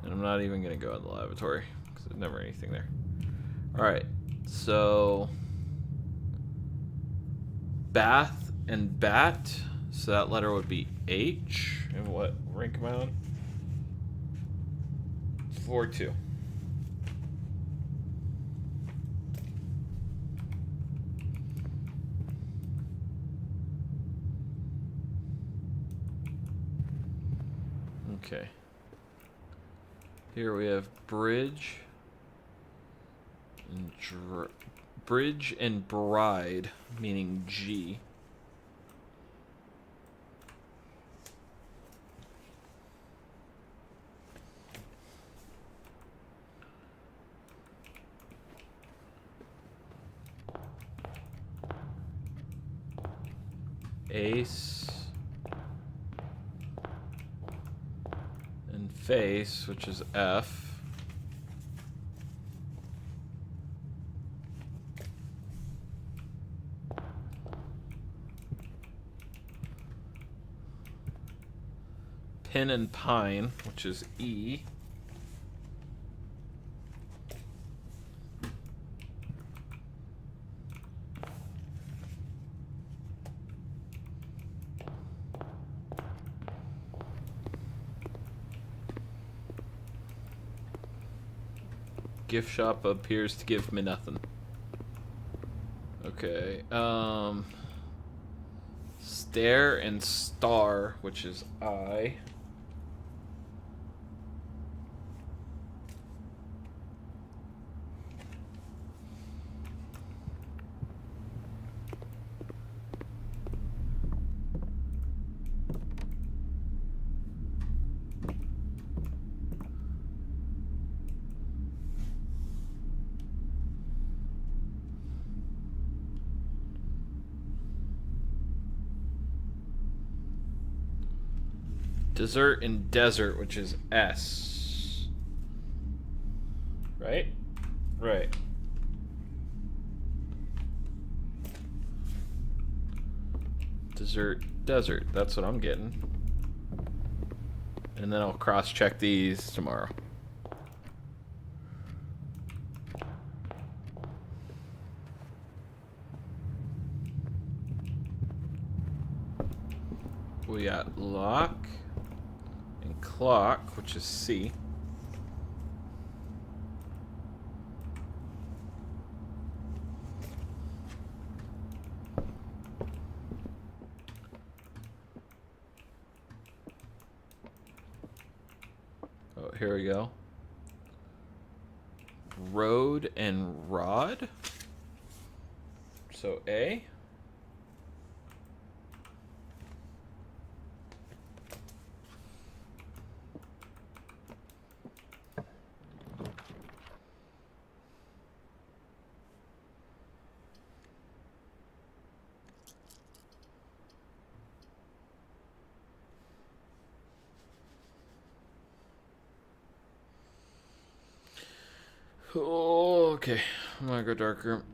And I'm not even going to go in the lavatory because there's never anything there. Alright, so bath and bat. So that letter would be H. And what rank am I on? 4 2. Okay. Here we have bridge and bridge and bride, meaning G. Ace and face, which is F. Pin and pine, which is E. Gift shop appears to give me nothing. Okay. Stare and star, which is I. Dessert and desert, which is S. Right? Right. Dessert, desert. That's what I'm getting. And then I'll cross-check these tomorrow. We got lock and clock, which is C. Oh, here we go. Road and rod. So A. Oh. Okay, I'm gonna go dark room.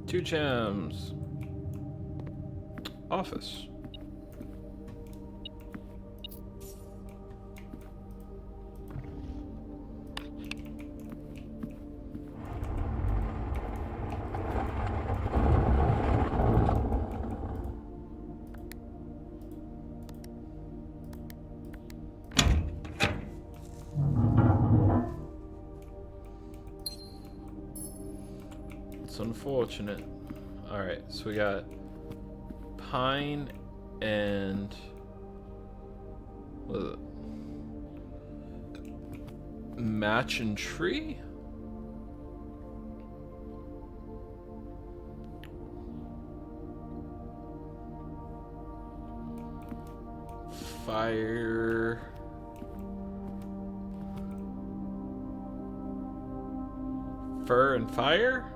Two gems. Office. It's unfortunate. Alright, so we got pine and what is it? Match and tree? Fire. Fir and fire?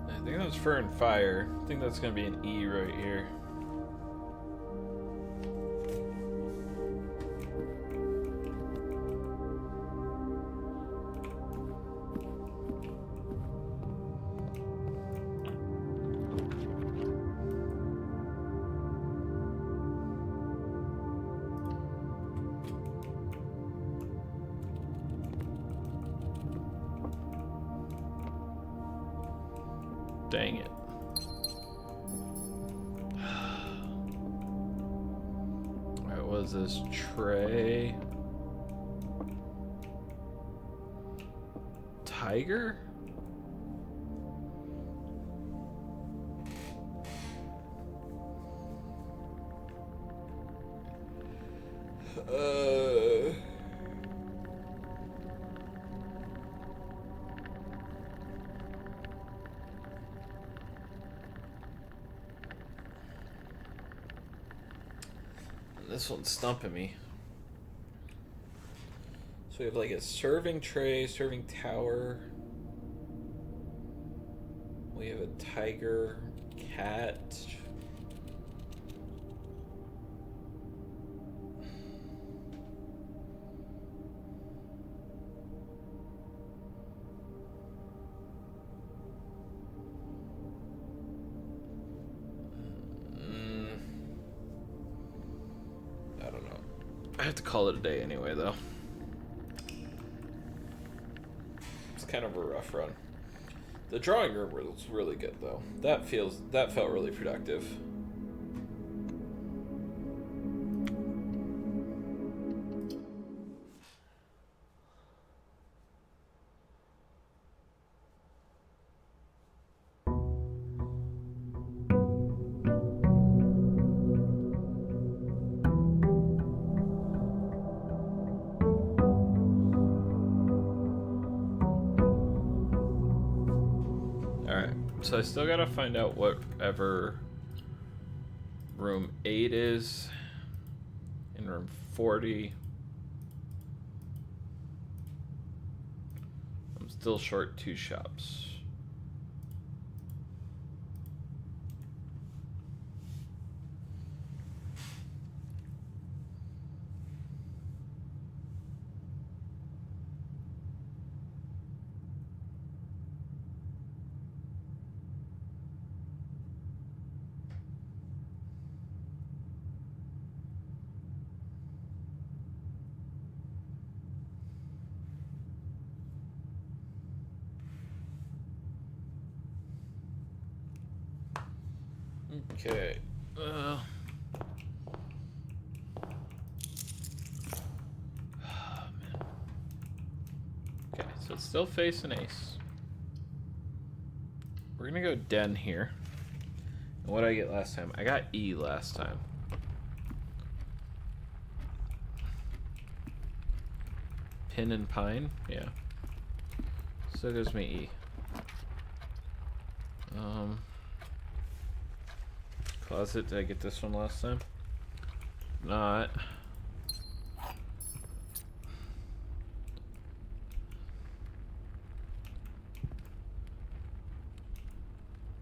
I think that's fir and fire. I think that's gonna be an E right here. Dang it. Alright, what is this? Tray. Tiger? This one's stumping me. So we have like a serving tray, serving tower. We have a tiger, cat. I have to call it a day anyway, though. It's kind of a rough run. The drawing room was really good, though. That felt really productive. So I still gotta find out whatever room 8 is in room 40. I'm still short 2 shops. Okay. Man. Okay, so it's still facing ace. We're gonna go den here. And what did I get last time? I got E last time. Pin and pine? Yeah. So gives me E. Closet, did I get this one last time? Not.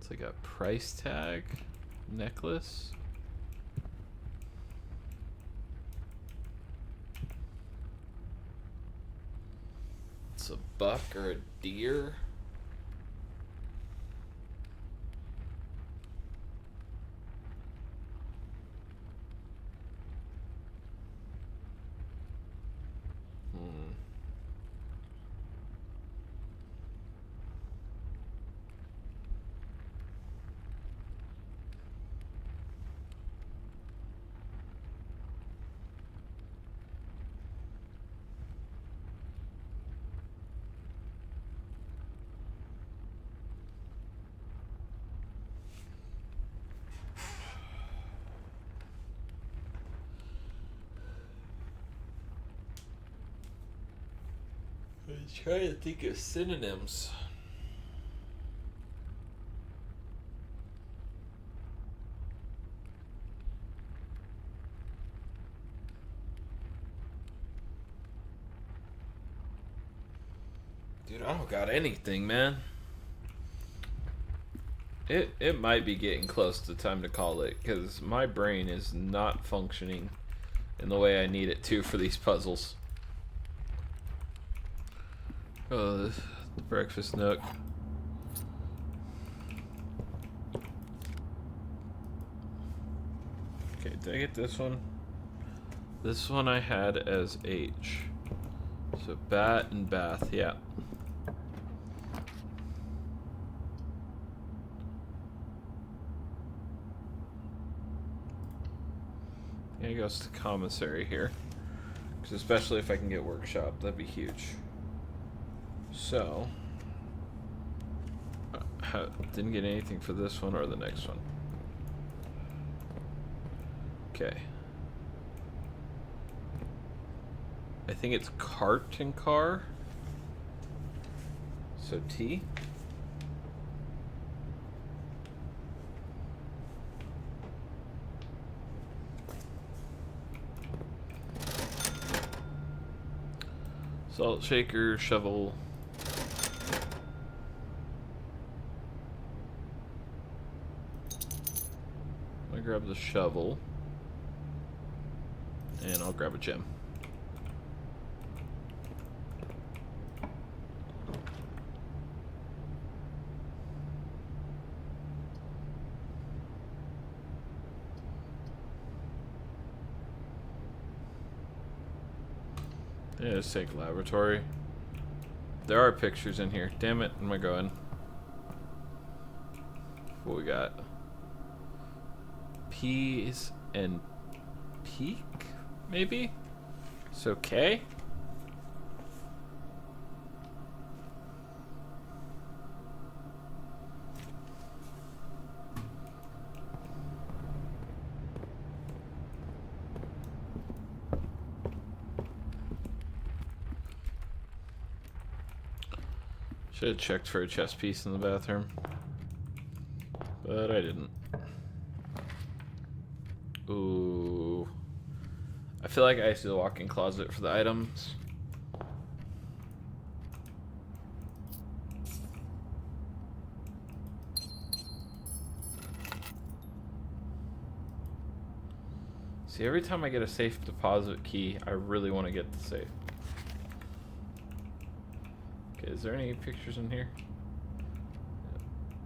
It's like a price tag necklace. It's a buck or a deer. I'm trying to think of synonyms. Dude, I don't got anything, man. It might be getting close to time to call it, because my brain is not functioning in the way I need it to for these puzzles. Oh, the breakfast nook. Okay, did I get this one? This one I had as H. So bat and bath, yeah. Yeah, it goes to commissary here. Because especially if I can get workshop, that'd be huge. So, didn't get anything for this one or the next one. Okay. I think it's cart and car. So T. Salt shaker, shovel. I'm gonna grab the shovel. And I'll grab a gem. Yeah, let's take laboratory. There are pictures in here. Damn it, am I going? What we got? Peas and peak, maybe? It's okay. Should have checked for a chess piece in the bathroom, but I didn't. Ooh. I feel like I have to walk in closet for the items. See, every time I get a safe deposit key, I really want to get the safe. Okay, is there any pictures in here?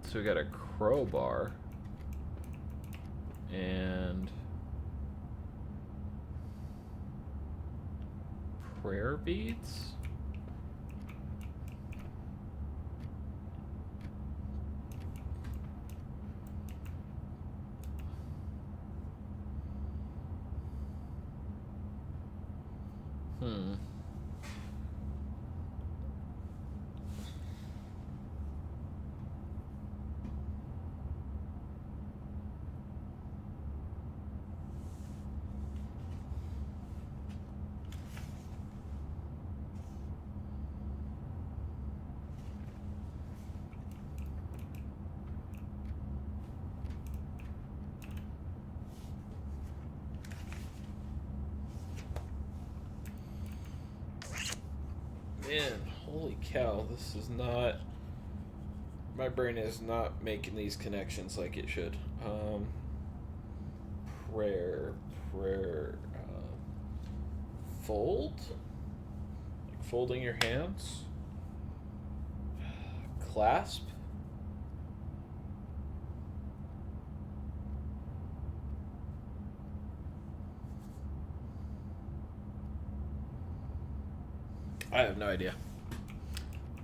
So we got a crowbar. And prayer beads? Man, holy cow, this is not... My brain is not making these connections like it should. Prayer, fold? Like folding your hands? Clasp? I have no idea.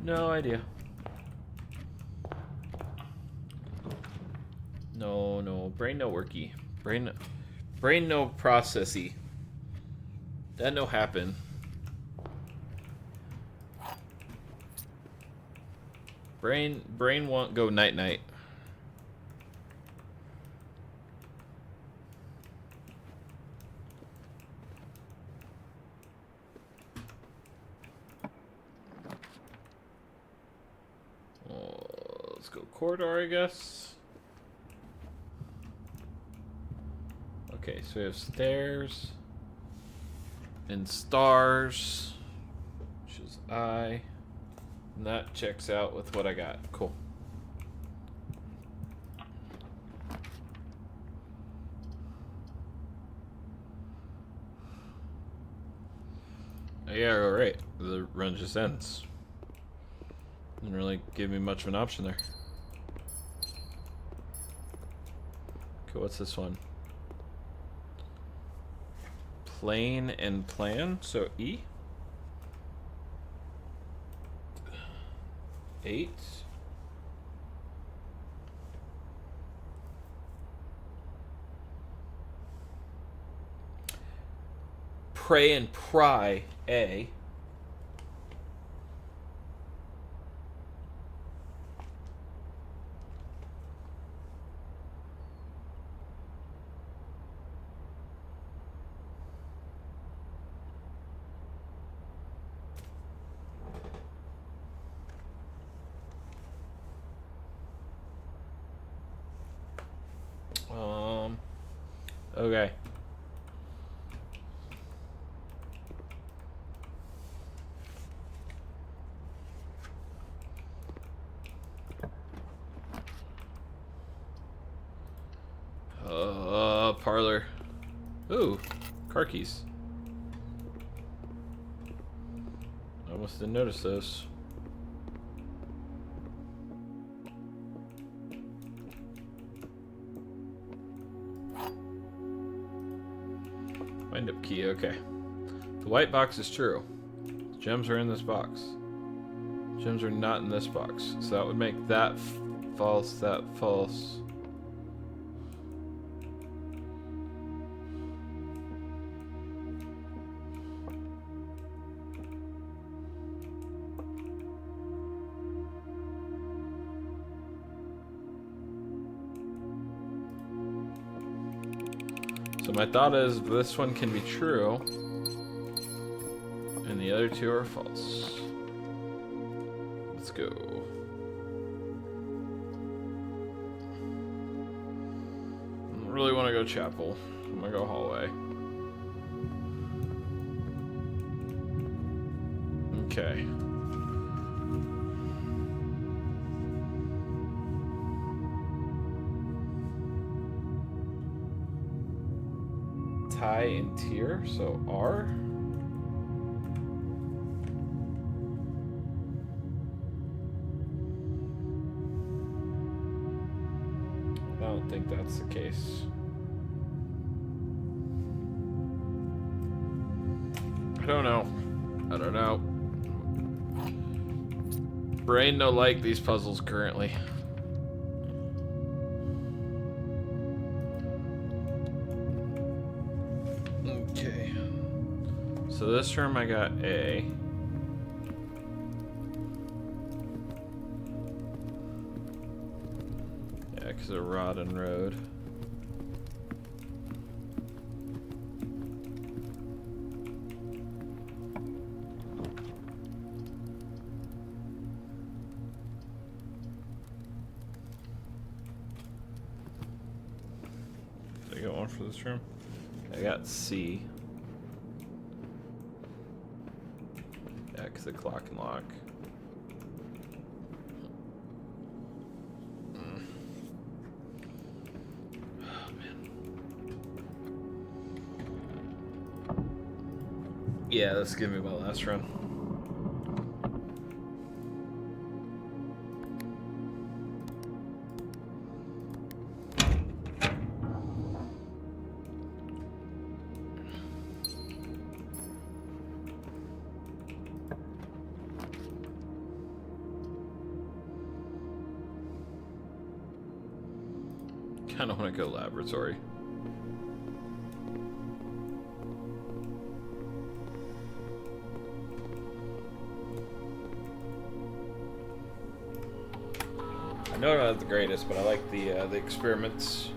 No idea. No, brain no worky. Brain no processy. That no happen. Brain won't go night night. Let's go corridor, I guess. Okay, so we have stairs and stars, which is I. And that checks out with what I got. Cool. Oh, yeah, right. The run just ends. Didn't really give me much of an option there. Okay, what's this one? Plane and plan, so E. 8. Pray and pry, A. Okay. Parlor. Ooh, car keys. I almost didn't notice those. Wind up key, okay. The white box is true. The gems are in this box. Gems are not in this box. So that would make that false, that false. So my thought is this one can be true, and the other two are false. Let's go. I don't really want to go chapel. I'm gonna go hallway. Okay. Tie and tier, so R. I don't think that's the case. I don't know. Brain no like these puzzles currently. Okay. So this term I got A. Yeah, because of Rod and Road. Did I get one for this room? I got C. check the clock and lock. Oh, man. Yeah, that's gonna be my last run. Kind of want to go laboratory. I know I'm not the greatest, but I like the experiments.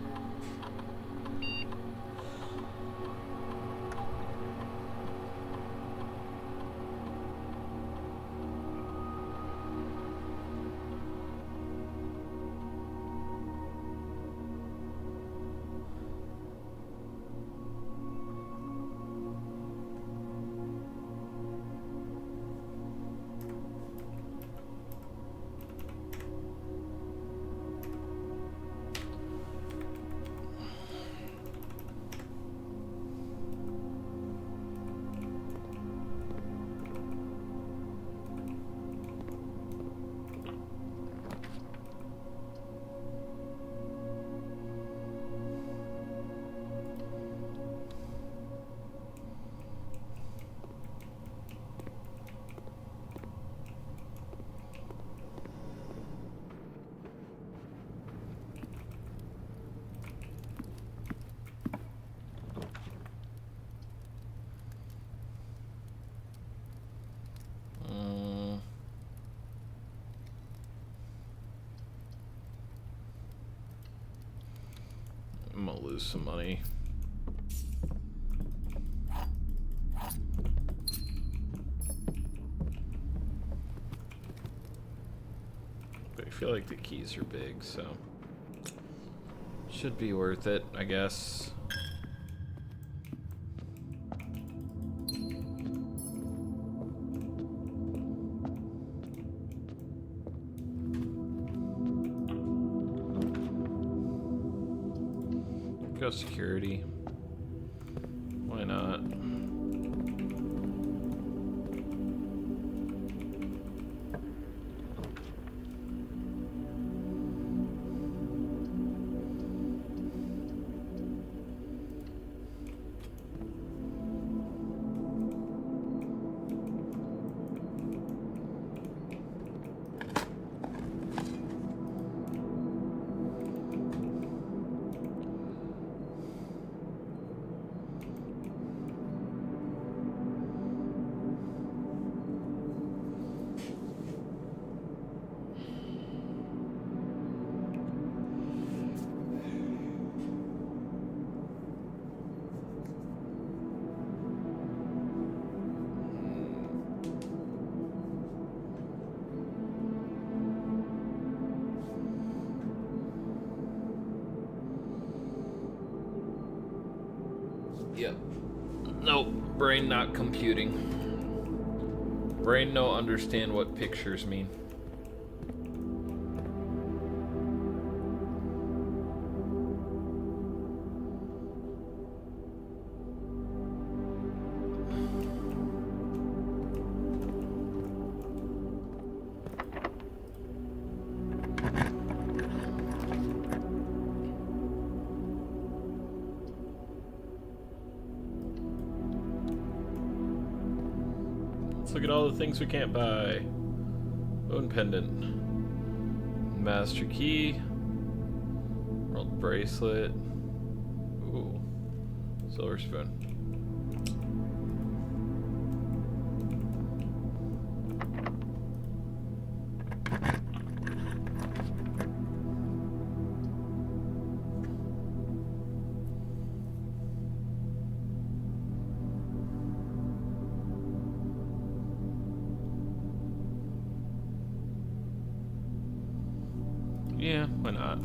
I'm gonna lose some money. But I feel like the keys are big, so should be worth it, I guess. Go security. Why not? Yep. Nope. Brain not computing. Brain no understand what pictures mean. Look at all the things we can't buy. Bone pendant. Master key. World bracelet. Ooh. Silver spoon. Yeah, why not?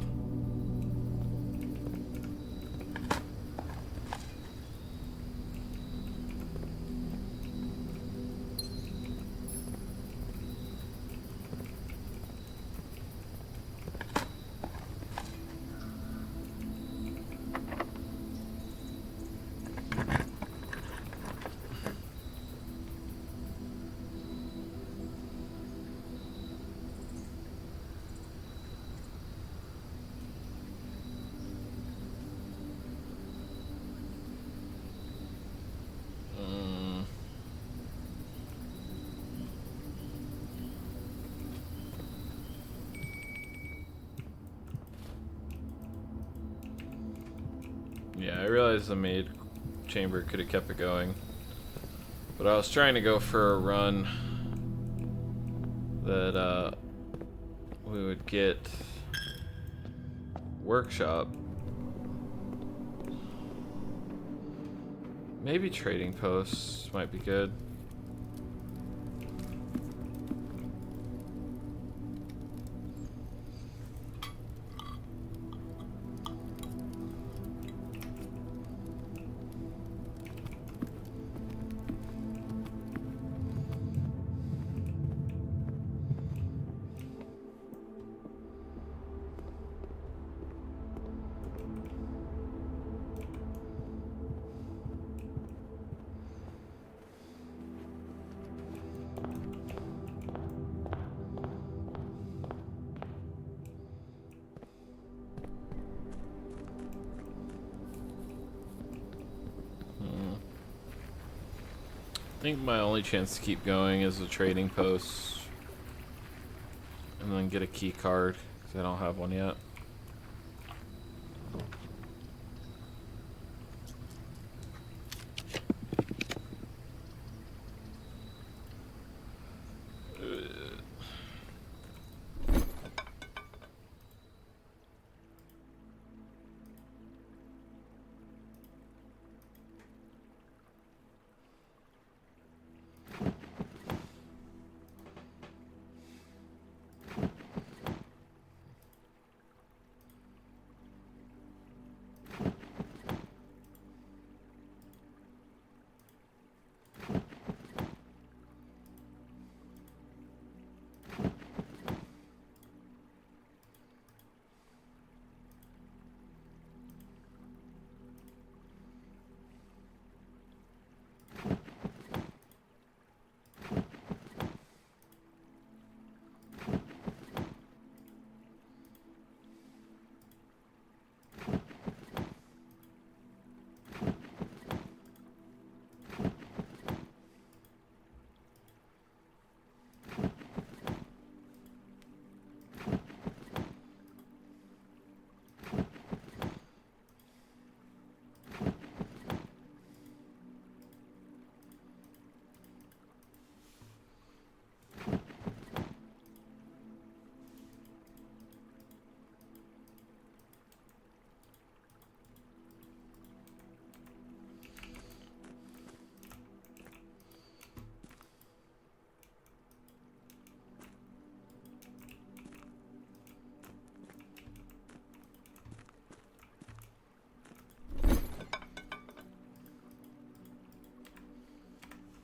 Yeah, I realized the maid chamber could have kept it going. But I was trying to go for a run that we would get workshop. Maybe trading posts might be good. I think my only chance to keep going is the trading posts. And then get a key card, because I don't have one yet.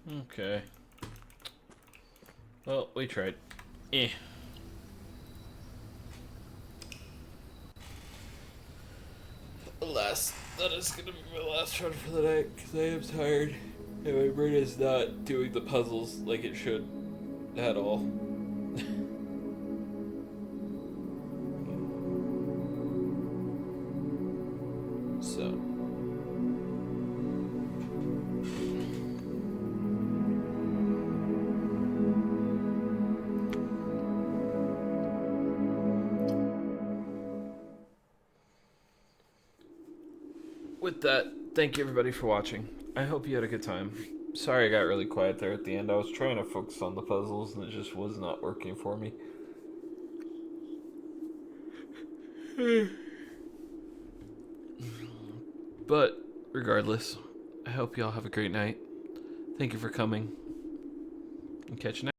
Okay. Well, we tried. Alas, that is gonna be my last run for the night, because I am tired. And my brain is not doing the puzzles like it should at all. So. With that, thank you everybody for watching. I hope you had a good time. Sorry I got really quiet there at the end. I was trying to focus on the puzzles and it just was not working for me. But regardless, I hope y'all have a great night. Thank you for coming. And catch you next.